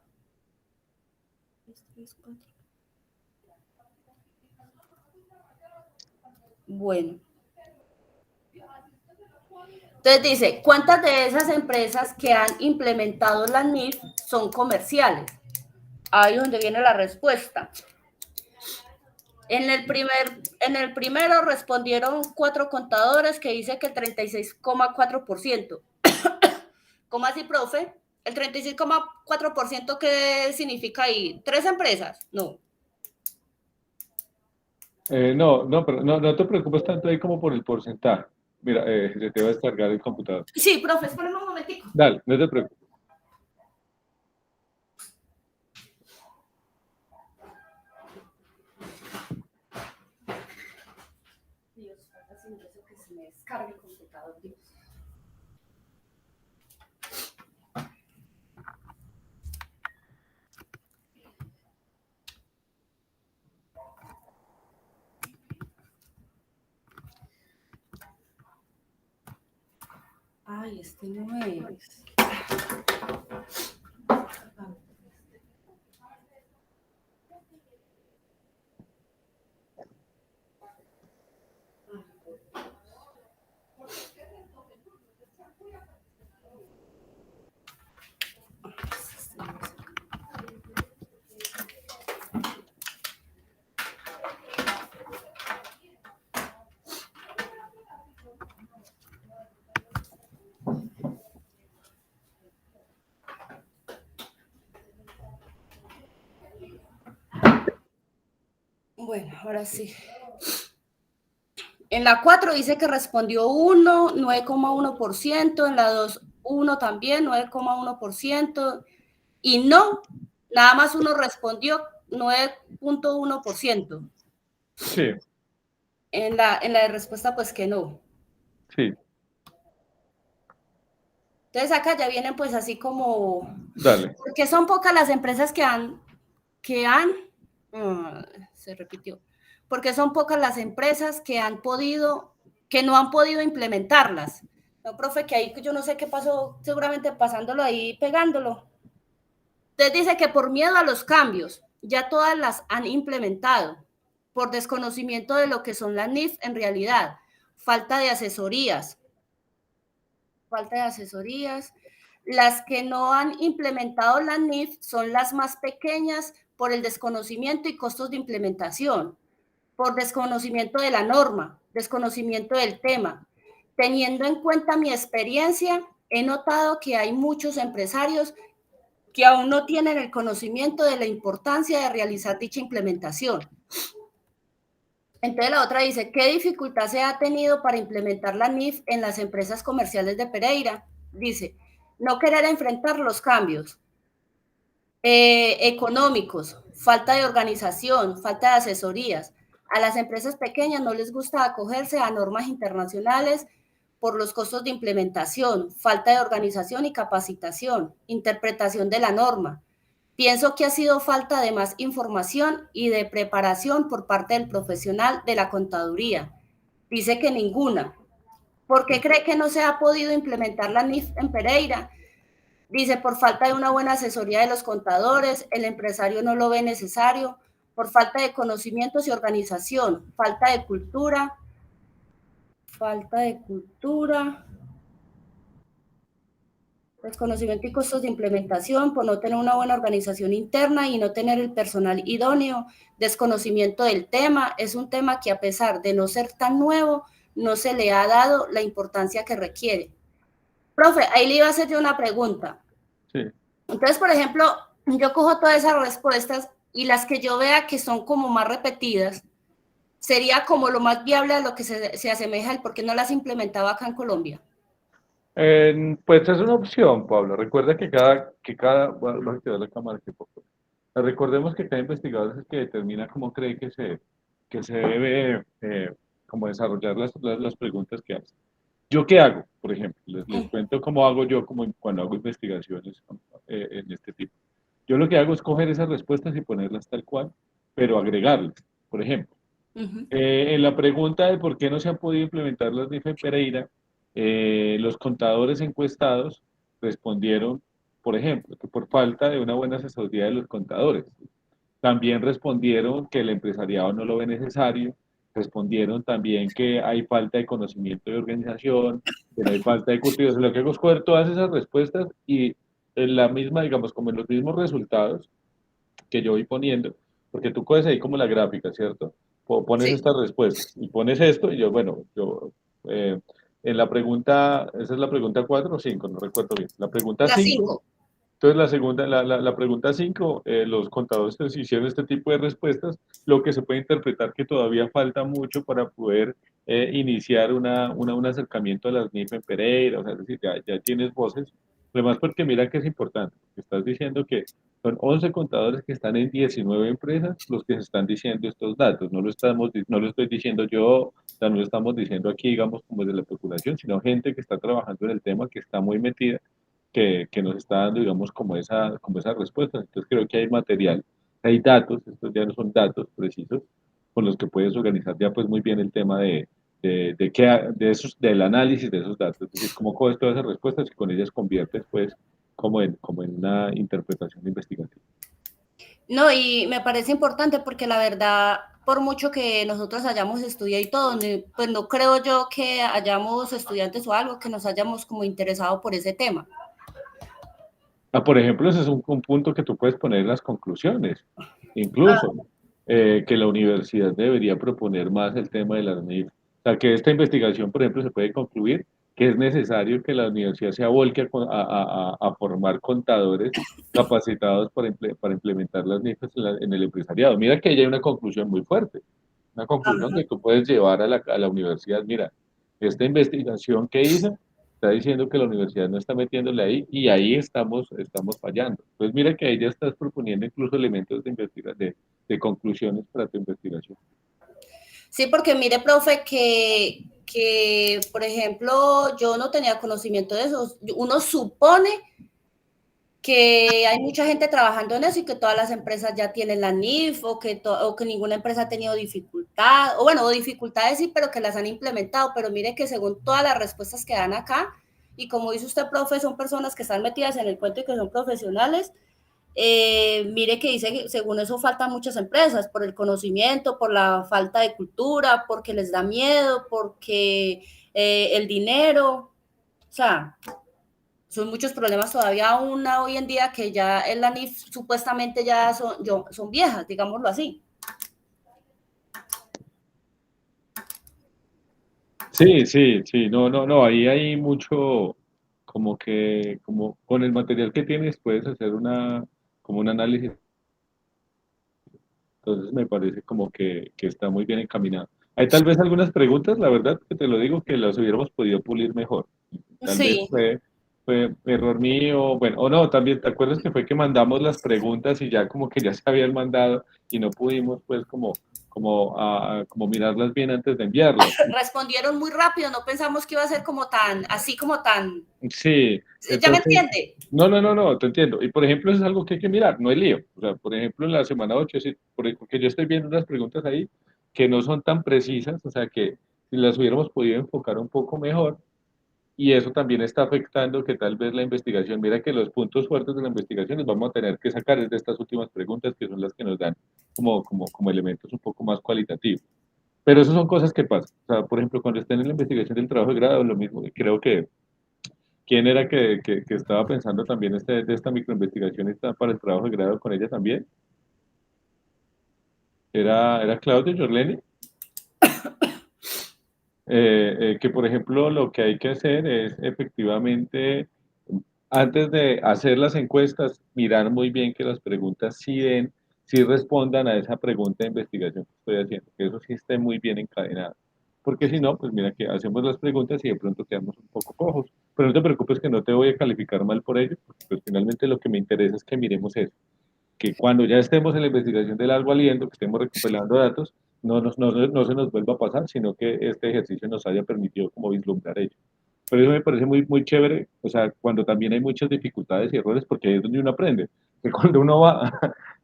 3, 4. Bueno. Entonces dice, ¿cuántas de esas empresas que han implementado la NIF son comerciales? Ahí es donde viene la respuesta. En el primero respondieron 4 contadores que dice que el 36,4%. ¿Cómo así, profe? ¿El 36,4% qué significa ahí? ¿3 empresas? No. No, pero no te preocupes tanto ahí como por el porcentaje. Mira, se te va a descargar el computador. Sí, profe, espérame un momentico. Dale, no te preocupes. Dios, haciendo eso que se me descargue el computador, Dios. Ay, este no es. Bueno, ahora sí. En la 4 dice que respondió 1, 9,1%, en la 2, 1 también, 9,1%, y no, nada más uno respondió 9,1%. Sí, En la de respuesta, pues que no. sí, Entonces acá ya vienen pues así como, dale. porque son pocas las empresas se repitió, porque son pocas las empresas que no han podido implementarlas. No, profe, que ahí yo no sé qué pasó, seguramente pasándolo ahí, pegándolo. Entonces dice que por miedo a los cambios, ya todas las han implementado, por desconocimiento de lo que son las NIF en realidad, falta de asesorías. Las que no han implementado la NIF son las más pequeñas por el desconocimiento y costos de implementación, por desconocimiento de la norma, desconocimiento del tema. Teniendo en cuenta mi experiencia, he notado que hay muchos empresarios que aún no tienen el conocimiento de la importancia de realizar dicha implementación. Entonces la otra dice, ¿qué dificultad se ha tenido para implementar la NIF en las empresas comerciales de Pereira? Dice, no querer enfrentar los cambios económicos, falta de organización, falta de asesorías. A las empresas pequeñas no les gusta acogerse a normas internacionales por los costos de implementación, falta de organización y capacitación, interpretación de la norma. Pienso que ha sido falta de más información y de preparación por parte del profesional de la contaduría. Dice que ninguna. ¿Por qué cree que no se ha podido implementar la NIF en Pereira? Dice, por falta de una buena asesoría de los contadores, el empresario no lo ve necesario, por falta de conocimientos y organización, falta de cultura, desconocimiento y costos de implementación, por no tener una buena organización interna y no tener el personal idóneo, desconocimiento del tema. Es un tema que a pesar de no ser tan nuevo, no se le ha dado la importancia que requiere. Profe, ahí le iba a hacer yo una pregunta. Sí. Entonces, por ejemplo, yo cojo todas esas respuestas y las que yo vea que son como más repetidas, sería como lo más viable a lo que se asemeja el por qué no las implementaba acá en Colombia. Pues es una opción, Pablo. Recuerda voy a activar la cámara aquí, por favor. Recordemos que cada investigador es el que determina cómo cree que se debe como desarrollar las preguntas que hace. ¿Yo qué hago? Por ejemplo, les cuento cómo hago yo como cuando hago investigaciones en este tipo. Yo lo que hago es coger esas respuestas y ponerlas tal cual pero agregarlas, por ejemplo. En la pregunta de por qué no se han podido implementar las NIF en Pereira, los contadores encuestados respondieron, por ejemplo, que por falta de una buena asesoría de los contadores. También respondieron que el empresariado no lo ve necesario, respondieron también que hay falta de conocimiento de organización, que no hay falta de cultivos. Lo que hago es coger todas esas respuestas y en la misma, digamos, como en los mismos resultados que yo voy poniendo, porque tú coges ahí como la gráfica, ¿cierto? Pones Sí, estas respuestas y pones esto y yo, bueno, eh, en la pregunta, esa es la pregunta 4 o 5, no recuerdo bien. La pregunta las 5. 5. Entonces, la segunda, la pregunta 5, los contadores pues, hicieron este tipo de respuestas, lo que se puede interpretar que todavía falta mucho para poder iniciar un acercamiento a las NIF en Pereira, o sea, es decir, ya tienes voces, además porque mira que es importante, porque estás diciendo que son 11 contadores que están en 19 empresas los que se están diciendo estos datos, no lo estoy diciendo yo, o sea, no lo estamos diciendo aquí, digamos, como desde la procuración, sino gente que está trabajando en el tema, que está muy metida que nos está dando, digamos, como esa respuesta. Entonces creo que hay material, hay datos, estos ya no son datos precisos, con los que puedes organizar ya pues muy bien el tema del análisis de esos datos. Es decir, cómo coges todas esas respuestas y con ellas conviertes pues como en una interpretación investigativa. No, y me parece importante porque la verdad, por mucho que nosotros hayamos estudiado y todo, pues no creo yo que hayamos estudiantes o algo que nos hayamos como interesado por ese tema. Por ejemplo, ese es un punto que tú puedes poner en las conclusiones. Ah, Incluso que la universidad debería proponer más el tema de las NIF. O sea, que esta investigación, por ejemplo, se puede concluir que es necesario que la universidad se abolque a formar contadores capacitados para implementar las NIF en el empresariado. Mira que ahí hay una conclusión muy fuerte, una conclusión que tú puedes llevar a la universidad. Mira, esta investigación que hizo está diciendo que la universidad no está metiéndole ahí y ahí estamos fallando. Pues mira que ahí ya estás proponiendo incluso elementos de conclusiones para tu investigación. sí, porque mire, profe, por ejemplo, yo no tenía conocimiento de eso. Uno supone que hay mucha gente trabajando en eso y que todas las empresas ya tienen la NIF o que ninguna empresa ha tenido dificultad, o bueno, dificultades sí, pero que las han implementado. Pero mire que según todas las respuestas que dan acá, y como dice usted, profe, son personas que están metidas en el cuento y que son profesionales, mire que dice que según eso faltan muchas empresas por el conocimiento, por la falta de cultura, porque les da miedo, porque el dinero, o sea, son muchos problemas todavía aún hoy en día que ya el ANIF supuestamente ya son viejas, digámoslo así. Sí, sí, sí, no, ahí hay mucho, como con el material que tienes puedes hacer como un análisis. Entonces me parece como que está muy bien encaminado. Hay tal vez algunas preguntas, la verdad que te lo digo, que las hubiéramos podido pulir mejor. Tal vez Sí, fue error mío, bueno, o no, también te acuerdas que fue que mandamos las preguntas y ya como que ya se habían mandado y no pudimos pues como mirarlas bien antes de enviarlas. respondieron muy rápido, no pensamos que iba a ser como tan, así como tan, Sí, ¿ya me entonces, entiende? no, te entiendo. Y por ejemplo, eso es algo que hay que mirar, no es lío. O sea, por ejemplo, en la semana 8 sí, porque yo estoy viendo unas preguntas ahí que no son tan precisas, o sea, que si las hubiéramos podido enfocar un poco mejor, y eso también está afectando que tal vez la investigación, mira que los puntos fuertes de la investigación los vamos a tener que sacar desde estas últimas preguntas, que son las que nos dan como elementos un poco más cualitativos. Pero eso son cosas que pasan. O sea, por ejemplo, cuando estén en la investigación del trabajo de grado, lo mismo, creo que ¿quién era que estaba pensando también de esta microinvestigación para el trabajo de grado con ella también? Era Claudio Giorleni, que por ejemplo lo que hay que hacer es efectivamente, antes de hacer las encuestas, mirar muy bien que las preguntas sí respondan a esa pregunta de investigación que estoy haciendo, que eso sí esté muy bien encadenado. Porque si no, pues mira que hacemos las preguntas y de pronto quedamos un poco cojos. Pero no te preocupes que no te voy a calificar mal por ello, porque pues finalmente lo que me interesa es que miremos eso, que cuando ya estemos en la investigación del algo aliento, que estemos recopilando datos, no se nos vuelva a pasar, sino que este ejercicio nos haya permitido como vislumbrar ello. Pero eso me parece muy chévere, o sea, cuando también hay muchas dificultades y errores, porque ahí es donde uno aprende. Que cuando uno va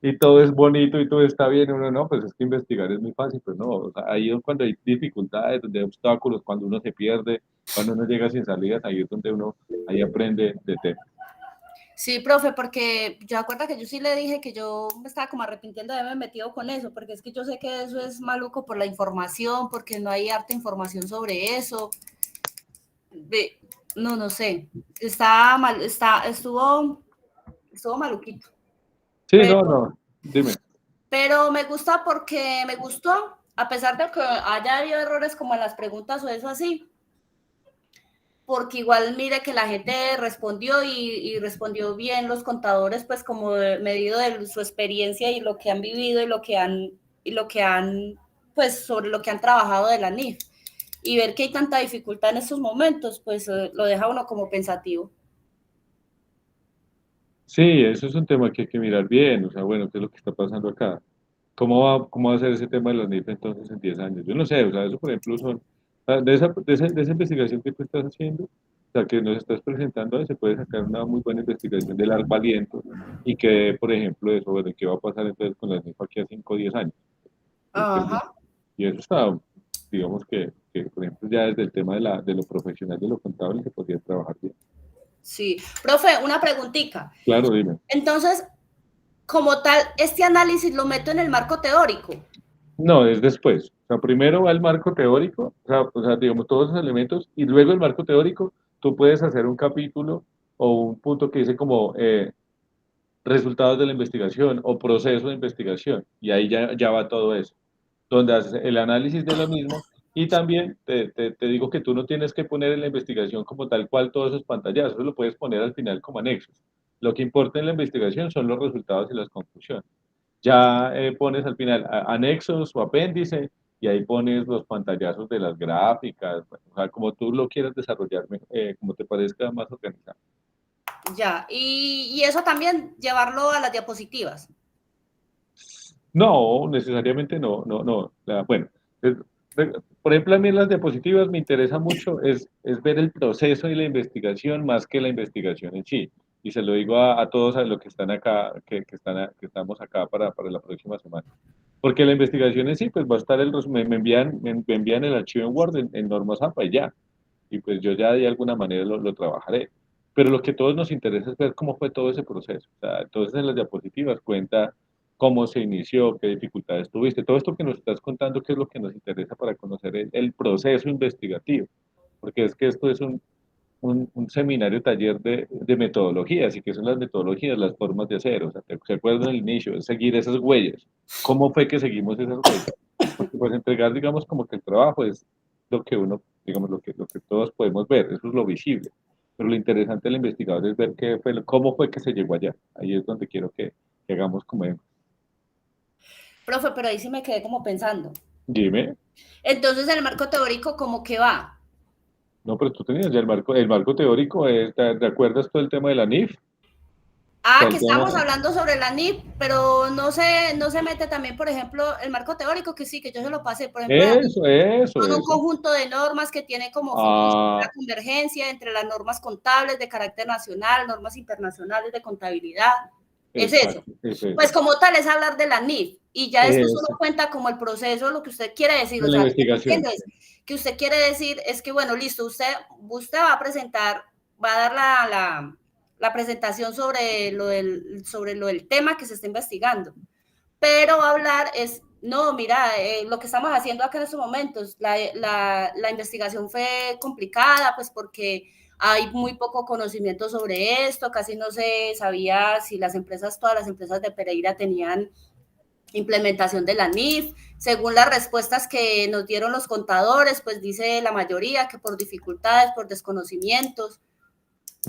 y todo es bonito y todo está bien, uno no, pues es que investigar es muy fácil, pero no, o sea, ahí es cuando hay dificultades, donde hay obstáculos, cuando uno se pierde, cuando uno llega sin salidas, ahí es donde uno, ahí aprende de temas. Sí, profe, porque yo acuerdo que yo sí le dije que yo me estaba como arrepintiendo de haberme metido con eso, porque es que yo sé que eso es maluco por la información, porque no hay harta información sobre eso. No, no sé, está mal, estuvo maluquito. Sí, Pero, no, no, dime. pero me gusta porque me gustó, a pesar de que haya habido errores como en las preguntas o eso así, porque igual mire que la gente respondió y respondió bien los contadores, pues como medido de su experiencia y lo que han vivido y lo que han, pues sobre lo que han trabajado de la NIF. Y ver que hay tanta dificultad en estos momentos, pues lo deja uno como pensativo. Sí, eso es un tema que hay que mirar bien, o sea, bueno, ¿qué es lo que está pasando acá? ¿Cómo va a ser ese tema de la NIF entonces en 10 años? Yo no sé, o sea, eso por ejemplo son, de esa investigación que tú estás haciendo, o sea, que nos estás presentando, ahí se puede sacar una muy buena investigación del largo aliento y que, por ejemplo, eso, bueno, ¿qué va a pasar entonces con la NIF aquí a 5 o 10 años? Ajá. Y eso está, digamos que, por ejemplo, ya desde el tema de lo profesional, de lo contable, se podría trabajar bien. Sí. Profe, una preguntita. Claro, dime. Entonces, como tal, este análisis lo meto en el marco teórico. No, es después. O sea, primero va el marco teórico, o sea, digamos, todos esos elementos, y luego el marco teórico, tú puedes hacer un capítulo o un punto que dice como resultados de la investigación o proceso de investigación, y ahí ya va todo eso, donde haces el análisis de lo mismo, y también te digo que tú no tienes que poner en la investigación como tal cual todos esos pantallazos, eso lo puedes poner al final como anexos. Lo que importa en la investigación son los resultados y las conclusiones. Ya pones al final anexos o apéndice y ahí pones los pantallazos de las gráficas, bueno, o sea, como tú lo quieras desarrollar, como te parezca más organizado. Ya. Y eso también llevarlo a las diapositivas. No, necesariamente no, no, no. Bueno, es- por ejemplo, a mí en las diapositivas me interesa mucho es ver el proceso y la investigación más que la investigación en sí. Y se lo digo a todos a los que están acá, que estamos acá para la próxima semana. Porque la investigación en sí, pues va a estar me envían el archivo en Word en normas APA y ya. Y pues yo ya de alguna manera lo trabajaré. Pero lo que a todos nos interesa es ver cómo fue todo ese proceso. O sea, entonces en las diapositivas cuenta cómo se inició, qué dificultades tuviste, todo esto que nos estás contando, qué es lo que nos interesa para conocer el proceso investigativo. Porque es que esto es un seminario taller de metodologías, y que son las metodologías, las formas de hacer, o sea, ¿se acuerdan al inicio? Es seguir esas huellas. ¿Cómo fue que seguimos esas huellas? Porque pues entregar, digamos, como que el trabajo es lo que uno, digamos, lo que todos podemos ver, eso es lo visible. Pero lo interesante del investigador es ver cómo fue que se llegó allá. Ahí es donde quiero que hagamos como Profe, pero ahí sí me quedé como pensando. dime. Entonces, el marco teórico, ¿cómo que va? No, pero tú tenías ya el marco teórico, ¿te acuerdas todo el tema de la NIF? O sea, Ah, que el estamos tema, hablando sobre la NIP, pero no se mete también, por ejemplo, el marco teórico, que sí, que yo se lo pasé, por ejemplo, eso, eso, son un eso. conjunto de normas que tiene como fin Ah, la convergencia entre las normas contables de carácter nacional, normas internacionales de contabilidad. Es eso. exacto, es eso. Pues como tal es hablar de la NIF y ya después uno Es cuenta como el proceso, lo que usted quiere decir, de o la sea, lo que investigación. entiendo es que usted quiere decir es que, bueno, listo, usted va a presentar, va a dar la presentación sobre lo del tema que se está investigando, pero va a hablar es, no, mira, lo que estamos haciendo acá en estos momentos, la investigación fue complicada, pues porque hay muy poco conocimiento sobre esto, casi no se sabía si todas las empresas de Pereira tenían implementación de la NIF. Según las respuestas que nos dieron los contadores, pues dice la mayoría que por dificultades, por desconocimientos.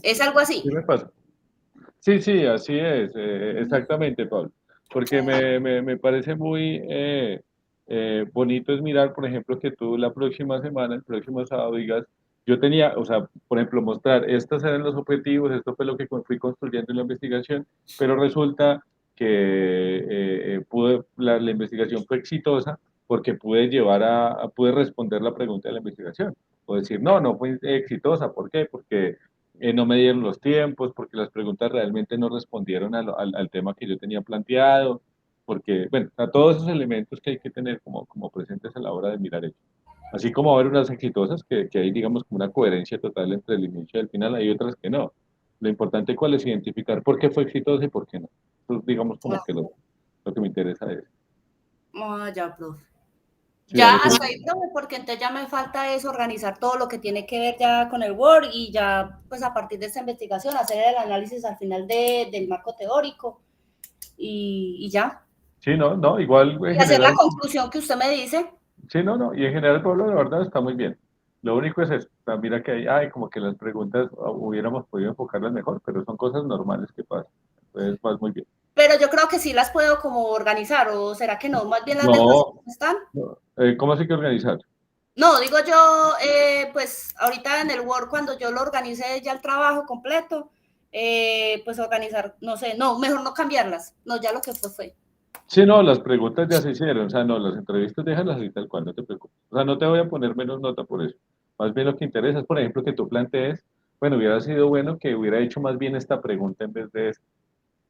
Es algo así. ¿Qué me pasa? Sí, sí, así es, exactamente, Pablo. Porque me parece muy bonito es mirar, por ejemplo, que tú la próxima semana, el próximo sábado, digas, yo tenía, o sea, por ejemplo, mostrar, estos eran los objetivos, esto fue lo que fui construyendo en la investigación, pero resulta que la investigación fue exitosa porque pude responder la pregunta de la investigación. O decir, no, no fue exitosa, ¿por qué? Porque no me dieron los tiempos, porque las preguntas realmente no respondieron al tema que yo tenía planteado, porque, bueno, a todos esos elementos que hay que tener como presentes a la hora de mirar eso. Así como haber unas exitosas que hay, digamos, como una coherencia total entre el inicio y el final, hay otras que no. Lo importante cuál es identificar por qué fue exitosa y por qué no. Entonces, digamos, como que lo que me interesa es. Ah, ya, profe. Sí, Ya dale, hasta ahí, profe, porque entonces ya me falta es organizar todo lo que tiene que ver ya con el Word y ya, pues a partir de esta investigación, hacer el análisis al final del marco teórico y ya. sí, no, no, igual en Y hacer la general, conclusión que usted me dice. sí, no, no, y en general, Pablo, la verdad está muy bien. Lo único es esto, mira que hay, ay, como que las preguntas hubiéramos podido enfocarlas mejor, pero son cosas normales que pasan. Entonces, vas muy bien. Pero yo creo que sí las puedo como organizar, o será que no, más bien las dejo así No, como están. no, ¿cómo así que organizar? No, digo yo, pues ahorita en el Word, cuando yo lo organice ya el trabajo completo, pues organizar, no sé, no, mejor no cambiarlas, no, ya lo que fue. Sí, no, las preguntas ya se hicieron, o sea, no, las entrevistas déjalas así tal cual, no te preocupes. O sea, no te voy a poner menos nota por eso. Más bien lo que interesa es, por ejemplo, que tú plantees, bueno, hubiera sido bueno que hubiera hecho más bien esta pregunta en vez de esta.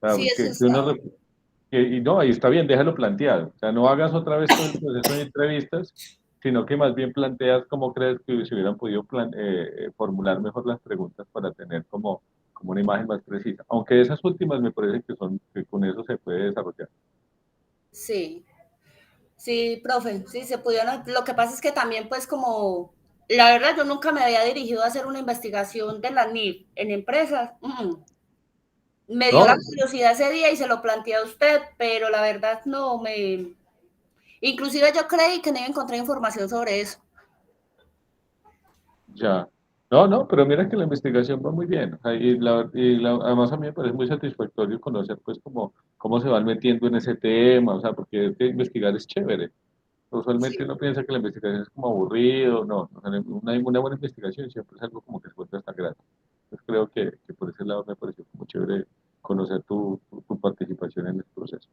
O Sí, sea, eso que está. uno, y no, ahí está bien, déjalo planteado. O sea, no hagas otra vez todo el proceso de entrevistas, sino que más bien planteas cómo crees que se hubieran podido formular mejor las preguntas para tener como una imagen más precisa. Aunque esas últimas me parece que con eso se puede desarrollar. Sí, sí, profe, sí, se pudieron. Lo que pasa es que también, pues, como, la verdad, yo nunca me había dirigido a hacer una investigación de la NIF en empresas. Me dio la No, curiosidad ese día y se lo planteé a usted, pero la verdad no me. Inclusive yo creí que no iba a encontrar información sobre eso. ya. No, no, pero mira que la investigación va muy bien. O sea, además a mí me parece muy satisfactorio conocer pues cómo se van metiendo en ese tema, o sea, porque es que investigar es chévere. Usualmente Sí. uno piensa que la investigación es como aburrido, no, o sea, una buena investigación siempre es algo como que se vuelve hasta grato. Entonces creo que por ese lado me pareció como chévere conocer tu participación en el proceso.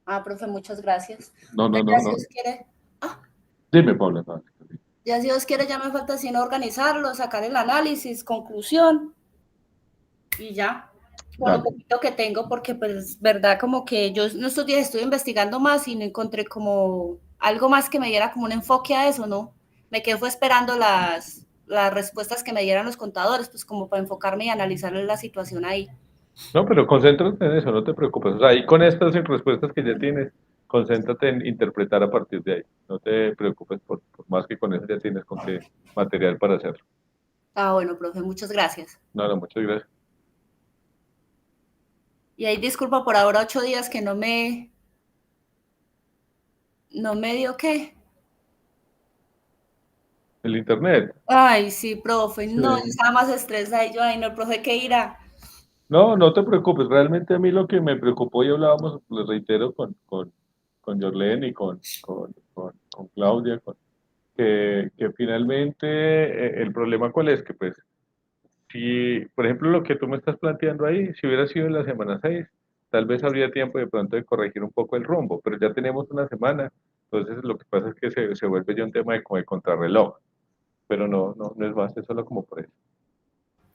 Ah, profe, muchas gracias. No, no, Pues no, ya si no. Dios quiere, Dime, Paula. No, ya si Dios quiere, ya me falta sino organizarlo, sacar el análisis, conclusión y ya, con lo dale. poquito que tengo, porque pues verdad como que yo en estos días estoy investigando más y no encontré como algo más que me diera como un enfoque a eso, ¿no? Me quedé fue esperando las respuestas que me dieran los contadores, pues como para enfocarme y analizar la situación ahí. No, pero concéntrate en eso, no te preocupes. O sea, ahí con estas respuestas que ya tienes, concéntrate en interpretar a partir de ahí. No te preocupes por más que con eso ya tienes con qué material para hacerlo. Ah, bueno, profe, muchas gracias. No, no, muchas gracias. Y ahí disculpa por ahora 8 días que no me dio qué. El internet. Ay, sí, profe, Sí. no, yo estaba más estresada y yo, ay, no, el profe, ¿qué irá? No, no te preocupes. Realmente a mí lo que me preocupó y hablábamos, les reitero, con Jorlen y con Claudia, que finalmente el problema cuál es, que pues si, por ejemplo, lo que tú me estás planteando ahí, si hubiera sido en la semana 6 tal vez habría tiempo de pronto de corregir un poco el rumbo, pero ya tenemos una semana, entonces lo que pasa es que se vuelve ya un tema de, como de contrarreloj, pero no, no, no es más, es solo como por eso.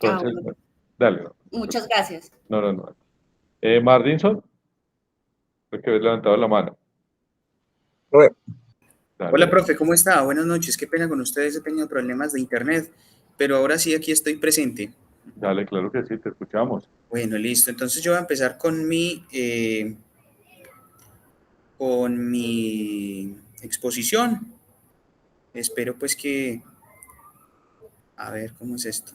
Ah, Entonces, bueno, bueno, dale, no, no te muchas preocupes. gracias. No, no, no. Martinson, creo que habías levantado la mano. Hola, Dale, profe, ¿cómo está? Buenas noches. Qué pena con ustedes, he tenido problemas de internet, pero ahora sí aquí estoy presente. dale, claro que sí, te escuchamos. Bueno, listo. Entonces yo voy a empezar con mi exposición. Espero pues que, a ver, ¿cómo es esto?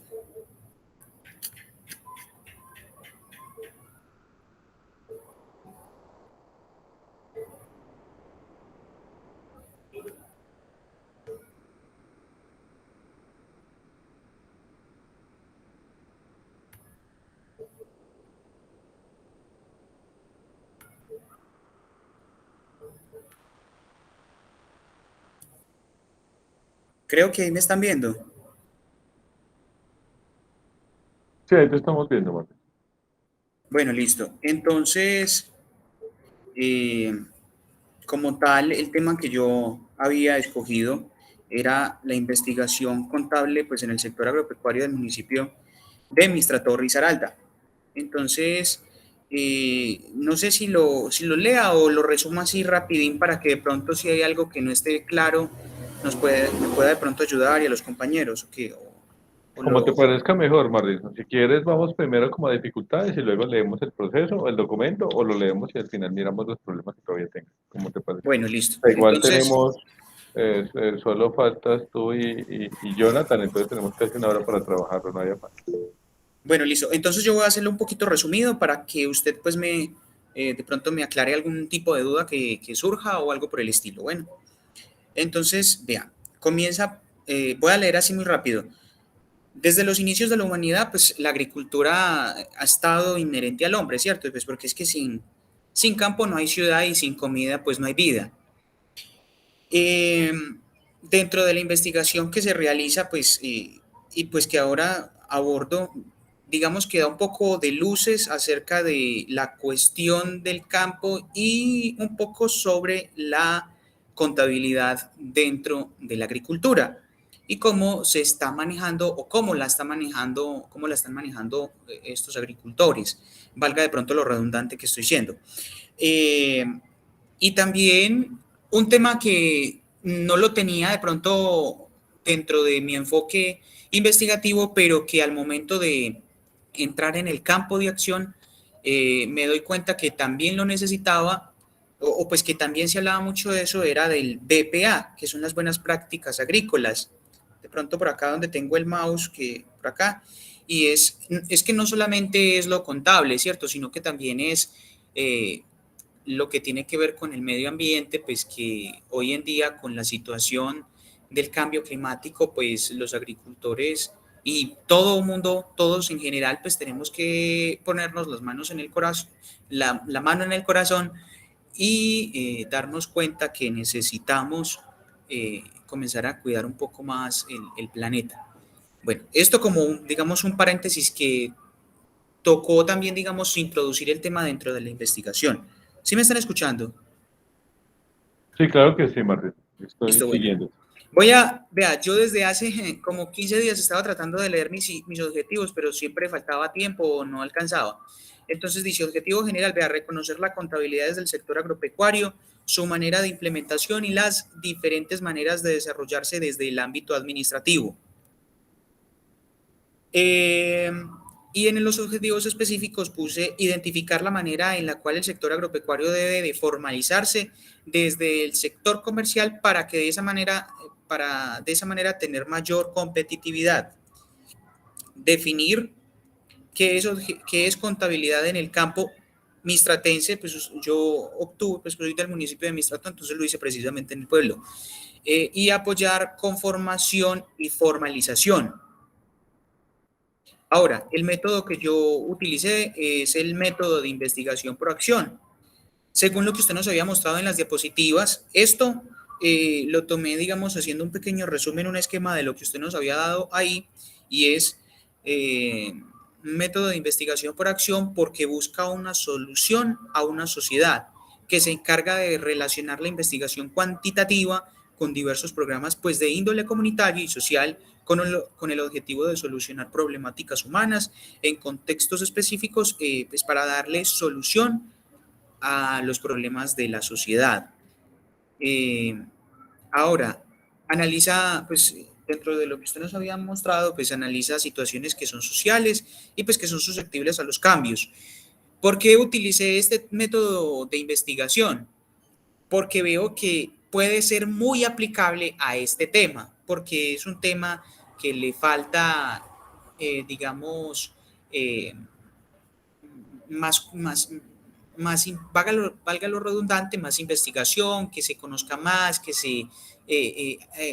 Creo que ahí me están viendo. Sí, ahí te estamos viendo, Martín. Bueno, listo. Entonces, eh, como tal, el tema que yo había escogido era la investigación contable pues, en el sector agropecuario del municipio de Mistrator Risaralda. Entonces, no sé si lo lea o lo resuma así rapidín para que de pronto si hay algo que no esté claro me pueda de pronto ayudar y a los compañeros. Como te parezca mejor, Marlison. Si quieres, vamos primero como a dificultades y luego leemos el proceso, el documento, o lo leemos y al final miramos los problemas que todavía tengas. Como te parece. Bueno, listo. Igual Entonces, tenemos, solo faltas tú y Jonathan, entonces tenemos casi una hora para trabajarlo, no haya falta. Bueno, listo. Entonces yo voy a hacerlo un poquito resumido para que usted pues de pronto me aclare algún tipo de duda que surja o algo por el estilo. Bueno, entonces, vea, comienza, voy a leer así muy rápido. Desde los inicios de la humanidad, pues la agricultura ha estado inherente al hombre, ¿cierto? Pues porque es que sin campo no hay ciudad y sin comida pues no hay vida. Dentro de la investigación que se realiza, pues, y pues que ahora abordo, digamos que da un poco de luces acerca de la cuestión del campo y un poco sobre la contabilidad dentro de la agricultura y cómo se está manejando o cómo la están manejando estos agricultores, valga de pronto lo redundante que estoy siendo. Y también un tema que no lo tenía de pronto dentro de mi enfoque investigativo, pero que al momento de entrar en el campo de acción me doy cuenta que también lo necesitaba, o pues que también se hablaba mucho de eso, era del BPA, que son las buenas prácticas agrícolas. De pronto por acá donde tengo el mouse, que por acá, y es que no solamente es lo contable, ¿cierto? Sino que también es lo que tiene que ver con el medio ambiente, pues que hoy en día con la situación del cambio climático, pues los agricultores y todo el mundo, todos en general, pues tenemos que ponernos las manos en el corazón, la mano en el corazón y darnos cuenta que necesitamos comenzar a cuidar un poco más el planeta. Bueno, esto como, digamos, un paréntesis que tocó también, digamos, introducir el tema dentro de la investigación. ¿Sí me están escuchando? Sí, claro que sí, Martín. Estoy Listo, bueno. siguiendo. Vea, yo desde hace como 15 días estaba tratando de leer mis objetivos, pero siempre faltaba tiempo o no alcanzaba. Entonces dice, objetivo general, vea, reconocer la contabilidad desde el sector agropecuario, su manera de implementación y las diferentes maneras de desarrollarse desde el ámbito administrativo. Y en los objetivos específicos puse identificar la manera en la cual el sector agropecuario debe de formalizarse desde el sector comercial para que de esa manera tener mayor competitividad. Definir qué es contabilidad en el campo mistratense, pues yo obtuve, pues soy del municipio de Mistrato, entonces lo hice precisamente en el pueblo. Y apoyar con formación y formalización. Ahora, el método que yo utilicé es el método de investigación por acción. Según lo que usted nos había mostrado en las diapositivas, esto lo tomé, digamos, haciendo un pequeño resumen, un esquema de lo que usted nos había dado ahí, y es un método de investigación por acción porque busca una solución a una sociedad que se encarga de relacionar la investigación cuantitativa con diversos programas pues, de índole comunitario y social con el objetivo de solucionar problemáticas humanas en contextos específicos pues para darle solución a los problemas de la sociedad. Ahora, analiza, pues dentro de lo que usted nos había mostrado, pues analiza situaciones que son sociales y pues que son susceptibles a los cambios. ¿Por qué utilicé este método de investigación? Porque veo que puede ser muy aplicable a este tema, porque es un tema que le falta, digamos, valga lo redundante, más investigación, que se conozca más, que se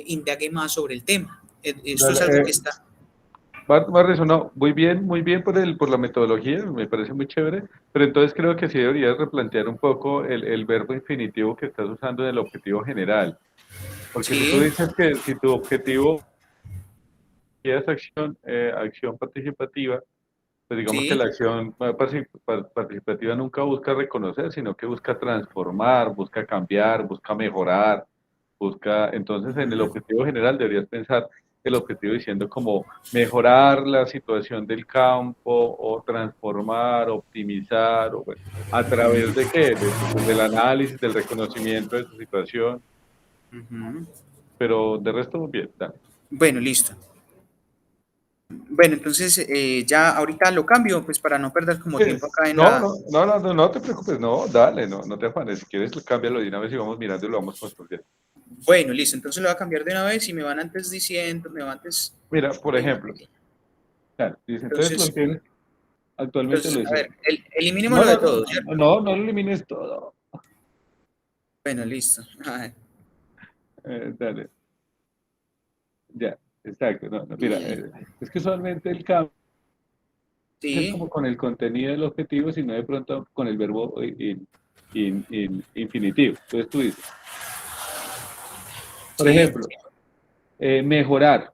indague más sobre el tema. Esto es algo que está... Marlison, no, muy bien por la metodología, me parece muy chévere, pero entonces creo que sí deberías replantear un poco el verbo infinitivo que estás usando en el objetivo general. Porque Sí. si tú dices que si tu objetivo es acción participativa, pues digamos Sí. que la acción participativa nunca busca reconocer, sino que busca transformar, busca cambiar, busca mejorar, entonces en el objetivo general deberías pensar el objetivo diciendo como mejorar la situación del campo o transformar, optimizar, o, bueno, ¿a través de qué? Del análisis, del reconocimiento de su situación, pero de resto bien, dale. Bueno, listo. Bueno, entonces ya ahorita lo cambio, pues para no perder como tiempo acá en No, la... no te preocupes, no, dale, no te afanes, si quieres cámbialo de una vez y vamos mirando y lo vamos construyendo. Bueno, listo, entonces lo voy a cambiar de una vez y me van antes diciendo, me van antes... Mira, por ejemplo, claro, dice, entonces lo tienes, actualmente lo a ver, dice. eliminémoslo No, de no, todo, no, ¿cierto? no, no lo elimines todo. Bueno, listo. Ay, Dale, ya, exacto, mira, es que usualmente el cambio es sí, como con el contenido del objetivo, sino de pronto con el verbo infinitivo. Entonces tú dices, por sí, ejemplo, mejorar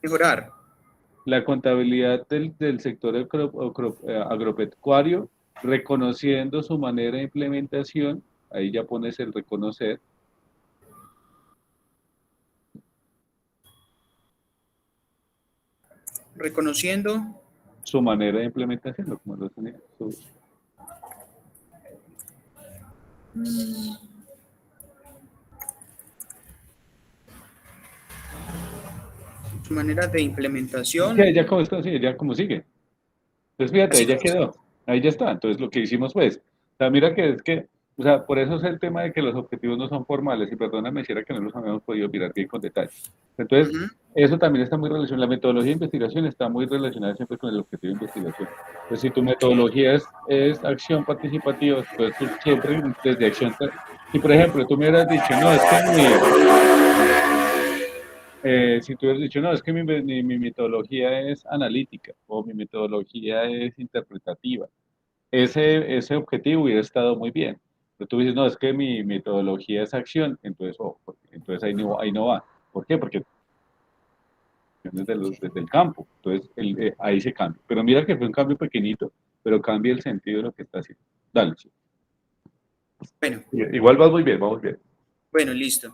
mejorar. la contabilidad del sector agropecuario, reconociendo su manera de implementación, ahí ya pones el reconocer, Reconociendo su manera de implementación, como lo tenía, su manera de implementación. que ya como esto, sí, ya como sigue. Entonces fíjate, ahí Así ya como... quedó, ahí ya está. Entonces lo que hicimos pues, o sea, mira que es que, o sea, por eso es el tema de que los objetivos no son formales, y perdóname si era que no los habíamos podido mirar bien con detalle. Entonces, Ujú. eso también está muy relacionado, la metodología de investigación está muy relacionada siempre con el objetivo de investigación. Entonces, si tu Ok, metodología es acción participativa, entonces tú siempre desde acción, si por ejemplo tú me hubieras dicho, no, es que si tú hubieras dicho, no, es que mi metodología es analítica o mi metodología es interpretativa, ese objetivo hubiera estado muy bien. Pero tú dices, no, es que mi metodología es acción, entonces, entonces ahí no va. ¿Por qué? Porque desde el campo, entonces ahí se cambia. Pero mira que fue un cambio pequeñito, pero cambia el sentido de lo que está haciendo. Dale. Sí. bueno, Igual vas muy bien, vamos bien. bueno, listo.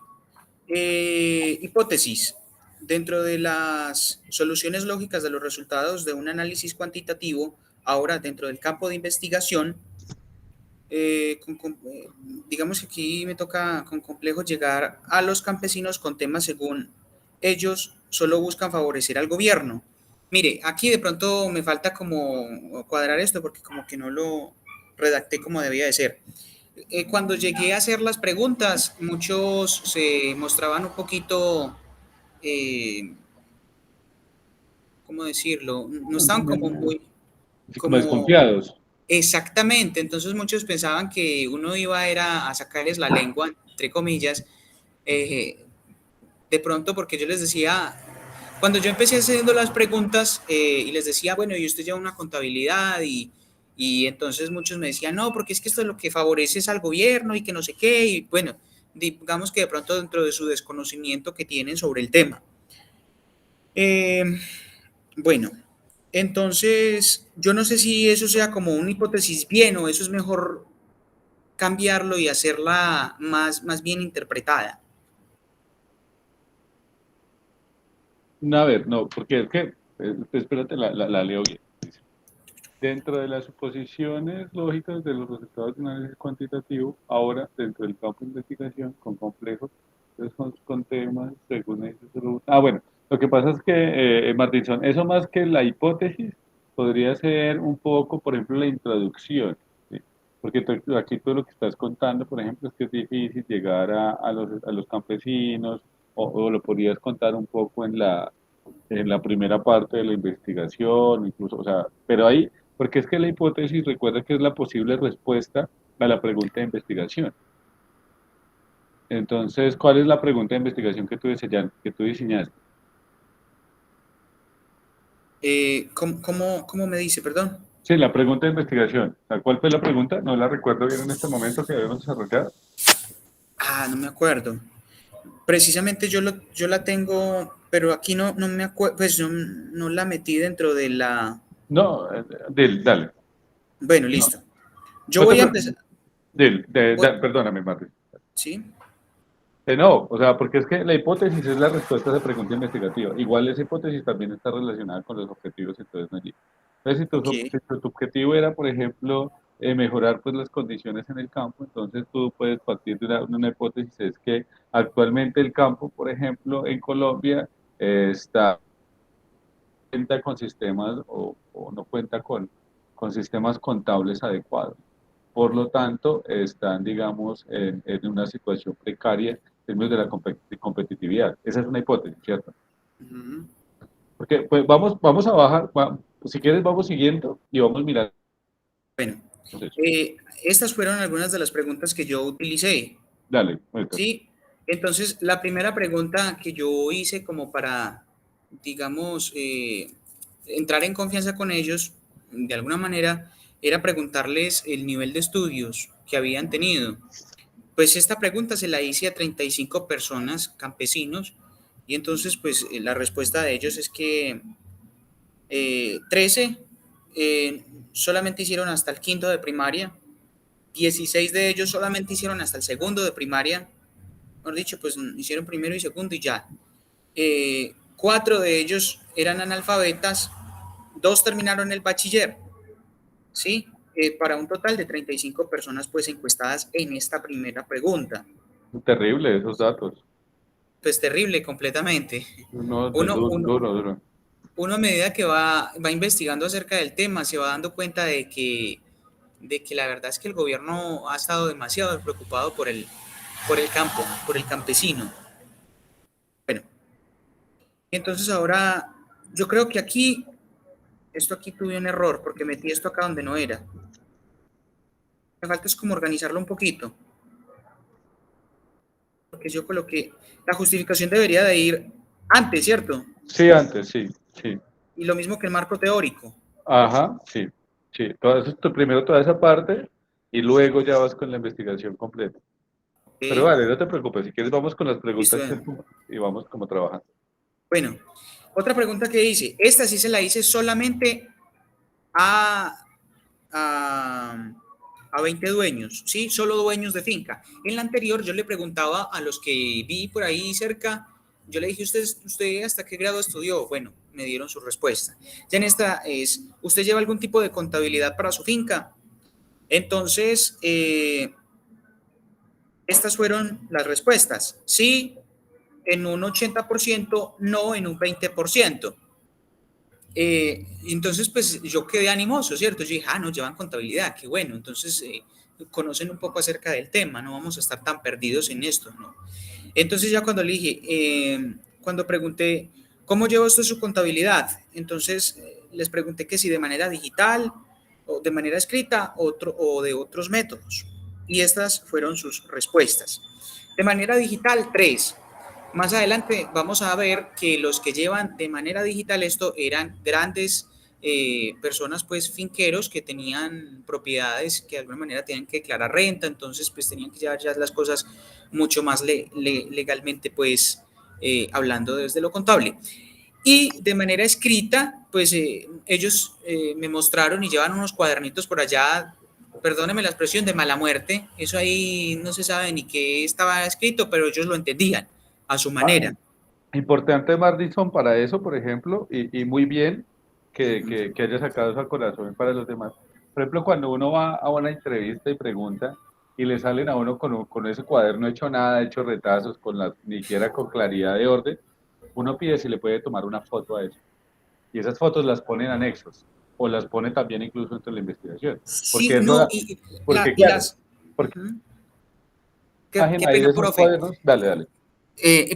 Hipótesis. Dentro de las soluciones lógicas de los resultados de un análisis cuantitativo, ahora dentro del campo de investigación, digamos que aquí me toca con complejo llegar a los campesinos con temas según ellos solo buscan favorecer al gobierno. Mire, aquí de pronto me falta como cuadrar esto porque como que no lo redacté como debía de ser. Cuando llegué a hacer las preguntas, muchos se mostraban un poquito, eh, ¿cómo decirlo? No estaban como muy, Así como como desconfiados. exactamente. Entonces muchos pensaban que uno iba era a sacarles la lengua, entre comillas, eh, de pronto porque yo les decía, cuando yo empecé haciendo las preguntas y les decía, bueno, y usted lleva una contabilidad y entonces muchos me decían, no, porque es que esto es lo que favorece es al gobierno y que no sé qué, y bueno, digamos que de pronto dentro de su desconocimiento que tienen sobre el tema. Eh, bueno, entonces yo no sé si eso sea como una hipótesis bien o eso es mejor cambiarlo y hacerla más bien interpretada. No, a ver, no, porque es que, espérate, la leo bien. Dice, dentro de las suposiciones lógicas de los resultados de análisis cuantitativo, ahora dentro del campo de investigación con complejos, entonces con temas, según eso. Bueno, lo que pasa es que, Martinson, eso más que la hipótesis, podría ser un poco, por ejemplo, la introducción, ¿sí? Porque aquí tú lo que estás contando, por ejemplo, es que es difícil llegar a los campesinos, o lo podrías contar un poco en la primera parte de la investigación, incluso, o sea, pero ahí, porque es que la hipótesis, recuerda que es la posible respuesta a la pregunta de investigación. Entonces, ¿cuál es la pregunta de investigación que tú diseñaste? ¿Cómo me dice, perdón? Sí, la pregunta de investigación. O sea, ¿cuál fue la pregunta? No la recuerdo bien en este momento que debemos desarrollar. Ah, no me acuerdo. Precisamente yo la tengo, pero aquí no me acuerdo, pues no la metí dentro de la... No, dale. Bueno, No, listo. Yo no te voy a preocupes. empezar, Perdóname, Martín. ¿sí? No, o sea, porque es que la hipótesis es la respuesta a esa pregunta investigativa. Igual esa hipótesis también está relacionada con los objetivos, entonces no allí. Entonces, Ok, si tu objetivo era, por ejemplo, mejorar pues las condiciones en el campo, entonces tú puedes partir de una hipótesis, es que actualmente el campo, por ejemplo, en Colombia está cuenta con sistemas o no cuenta con sistemas contables adecuados. Por lo tanto, están, digamos, en una situación precaria en términos de la competitividad. Esa es una hipótesis, ¿cierto? ujú. Porque pues vamos a bajar, si quieres vamos siguiendo y vamos mirando Bueno, eso. estas fueron algunas de las preguntas que yo utilicé, Dale, muéstrame. ¿sí? Entonces, la primera pregunta que yo hice como para, digamos, entrar en confianza con ellos, de alguna manera, era preguntarles el nivel de estudios que habían tenido. Pues esta pregunta se la hice a 35 personas, campesinos, y entonces, pues la respuesta de ellos es que 13 solamente hicieron hasta el quinto de primaria, 16 de ellos solamente hicieron hasta el segundo de primaria, mejor dicho, pues hicieron primero y segundo y ya. 4 de ellos eran analfabetas, 2 terminaron el bachiller, ¿sí? Para un total de 35 personas pues encuestadas en esta primera pregunta. Terrible esos datos. Pues terrible completamente. No, Uno, duro, uno, duro, duro. uno a medida que va investigando acerca del tema se va dando cuenta de que la verdad es que el gobierno ha estado demasiado preocupado por el campo, por el campesino. Bueno, entonces ahora yo creo que esto aquí tuve un error porque metí esto acá donde no era. Me falta es como organizarlo un poquito, porque yo coloqué, la justificación debería de ir antes, ¿cierto? Sí, antes, sí, sí. Y lo mismo que el marco teórico. Ajá, sí, sí. Todo eso, primero toda esa parte y luego ya vas con la investigación completa. Pero Ok, vale, no te preocupes, si quieres vamos con las listo. preguntas y vamos como trabajando. Bueno, otra pregunta que hice, esta sí se la hice solamente a, a, a 20 dueños, ¿sí? Solo dueños de finca. En la anterior yo le preguntaba a los que vi por ahí cerca, yo le dije, ¿usted hasta qué grado estudió? Bueno, me dieron su respuesta. Ya en esta es, ¿usted lleva algún tipo de contabilidad para su finca? Entonces, estas fueron las respuestas. Sí, en un 80%, no en un 20%. Entonces, pues yo quedé animoso, ¿cierto? Yo dije, no, llevan contabilidad, qué bueno. Entonces, conocen un poco acerca del tema, no vamos a estar tan perdidos en esto, ¿no? Entonces, ya cuando le dije, cuando pregunté, ¿cómo lleva usted su contabilidad? Entonces, les pregunté que si de manera digital o de manera escrita o de otros métodos. Y estas fueron sus respuestas. De manera digital, 3. Más adelante vamos a ver que los que llevan de manera digital esto eran grandes personas, pues finqueros que tenían propiedades que de alguna manera tenían que declarar renta, entonces pues tenían que llevar ya las cosas mucho más legalmente, pues hablando desde lo contable. Y de manera escrita, pues ellos me mostraron y llevan unos cuadernitos por allá, perdóneme la expresión, de mala muerte, eso ahí no se sabe ni qué estaba escrito, pero ellos lo entendían a su Ah, manera. importante, Mardison, para eso, por ejemplo, y muy bien Ujú. que haya sacado eso al corazón para los demás. Por ejemplo, cuando uno va a una entrevista y pregunta y le salen a uno con ese cuaderno hecho nada, hecho retazos, ni siquiera con claridad de orden, uno pide si le puede tomar una foto a eso. Y esas fotos las ponen anexos o las pone también incluso entre la investigación. Sí, Porque eso no, da, porque claro, porque uh-huh. la Qué imagen ahí pena, de esos profe. cuadernos, dale, dale.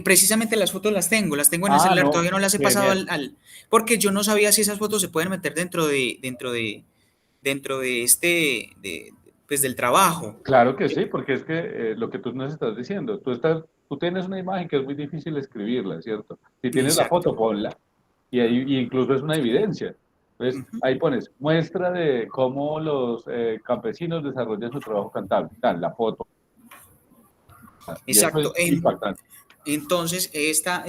Precisamente las fotos las tengo en el Ah, celular, no, todavía no las he pasado genial. porque yo no sabía si esas fotos se pueden meter dentro de pues del trabajo. Claro que sí, porque es que lo que tú nos estás diciendo, tú tienes una imagen que es muy difícil escribirla, ¿cierto? Si tienes la Exacto. foto, ponla, y ahí y incluso es una evidencia. Entonces, Uh-huh. ahí pones muestra de cómo los campesinos desarrollan su trabajo cantable, tal, la foto, y eso Exacto. es impactante. Entonces, está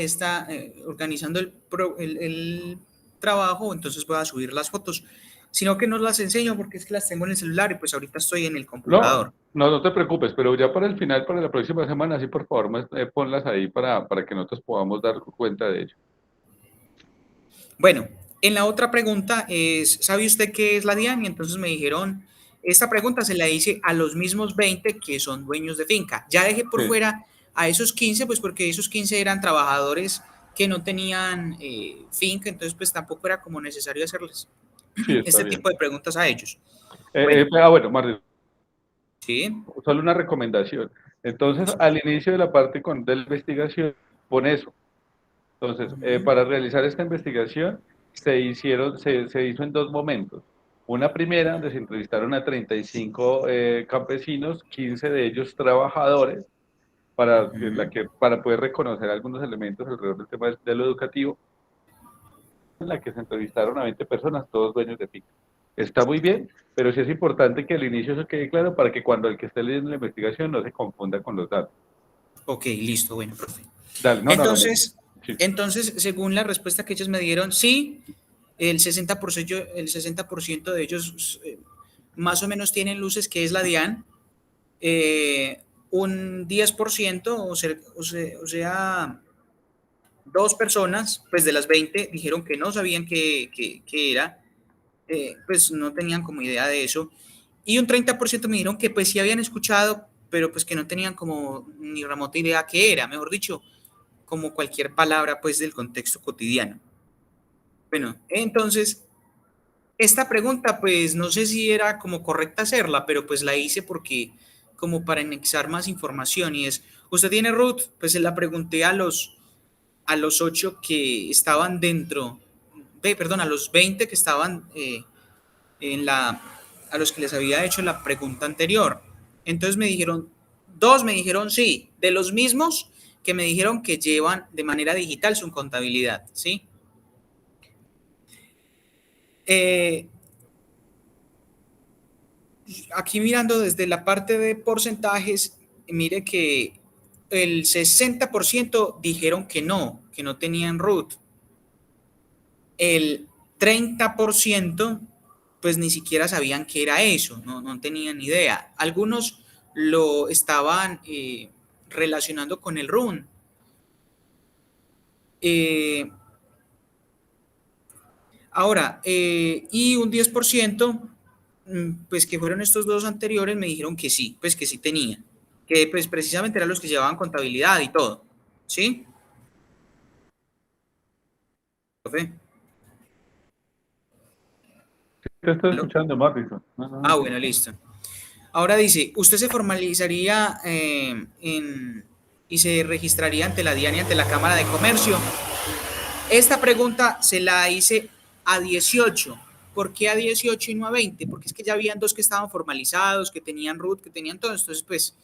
organizando el trabajo, entonces voy a subir las fotos. Sino que no las enseño porque es que las tengo en el celular y pues ahorita estoy en el No, computador. No, no te preocupes, pero ya para el final, para la próxima semana, sí, por favor, ponlas ahí para que nosotros podamos dar cuenta de ello. Bueno, en la otra pregunta es, ¿sabe usted qué es la DIAN? Y entonces me dijeron, esta pregunta se la hice a los mismos 20 que son dueños de finca. Ya dejé por Sí, fuera a esos 15, pues porque esos 15 eran trabajadores que no tenían finca, entonces pues tampoco era como necesario hacerles sí, está este bien. tipo de preguntas a ellos. Bueno, Bueno, Martín, sí. solo una recomendación. Entonces, al inicio de la parte de la investigación, pon eso. Entonces, para realizar esta investigación, se hizo en dos momentos. Una primera, donde se entrevistaron a 35 campesinos, 15 de ellos trabajadores, para poder reconocer algunos elementos alrededor del tema de lo educativo, en la que se entrevistaron a 20 personas, todos dueños de finca. Está muy bien, pero sí es importante que al inicio eso quede claro para que cuando el que esté leyendo la investigación no se confunda con los datos. Ok, listo, bueno, profe. Dale, no. Entonces, Sí. según la respuesta que ellos me dieron, sí, el 60% de ellos más o menos tienen luces, que es la DIAN. Un 10%, o sea, dos personas, pues de las 20, dijeron que no sabían qué era, pues no tenían como idea de eso. Y un 30% me dijeron que pues sí habían escuchado, pero pues que no tenían como ni remota idea qué era, mejor dicho, como cualquier palabra pues del contexto cotidiano. Bueno, entonces, esta pregunta pues no sé si era como correcta hacerla, pero pues la hice porque como para anexar más información y es, ¿usted tiene root? Pues se la pregunté a los 8 que estaban dentro, perdón, a los 20 que estaban a los que les había hecho la pregunta anterior. Entonces me dijeron, dos me dijeron sí, de los mismos que me dijeron que llevan de manera digital su contabilidad, ¿sí? Aquí mirando desde la parte de porcentajes, mire que el 60% dijeron que no tenían root. El 30% pues ni siquiera sabían qué era eso, no tenían idea. Algunos lo estaban relacionando con el run. Ahora, y un 10%, pues que fueron estos dos anteriores, me dijeron que sí, pues que sí tenía, que pues precisamente eran los que llevaban contabilidad y todo, ¿sí? ¿Profe? Te estoy ¿Aló? escuchando, Martín. No, sí. Bueno, listo. Ahora dice, ¿usted se formalizaría y se registraría ante la DIAN y ante la Cámara de Comercio? Esta pregunta se la hice a 18. ¿Por qué a 18 y no a 20? Porque es que ya habían dos que estaban formalizados, que tenían root, que tenían todo. Entonces, pues,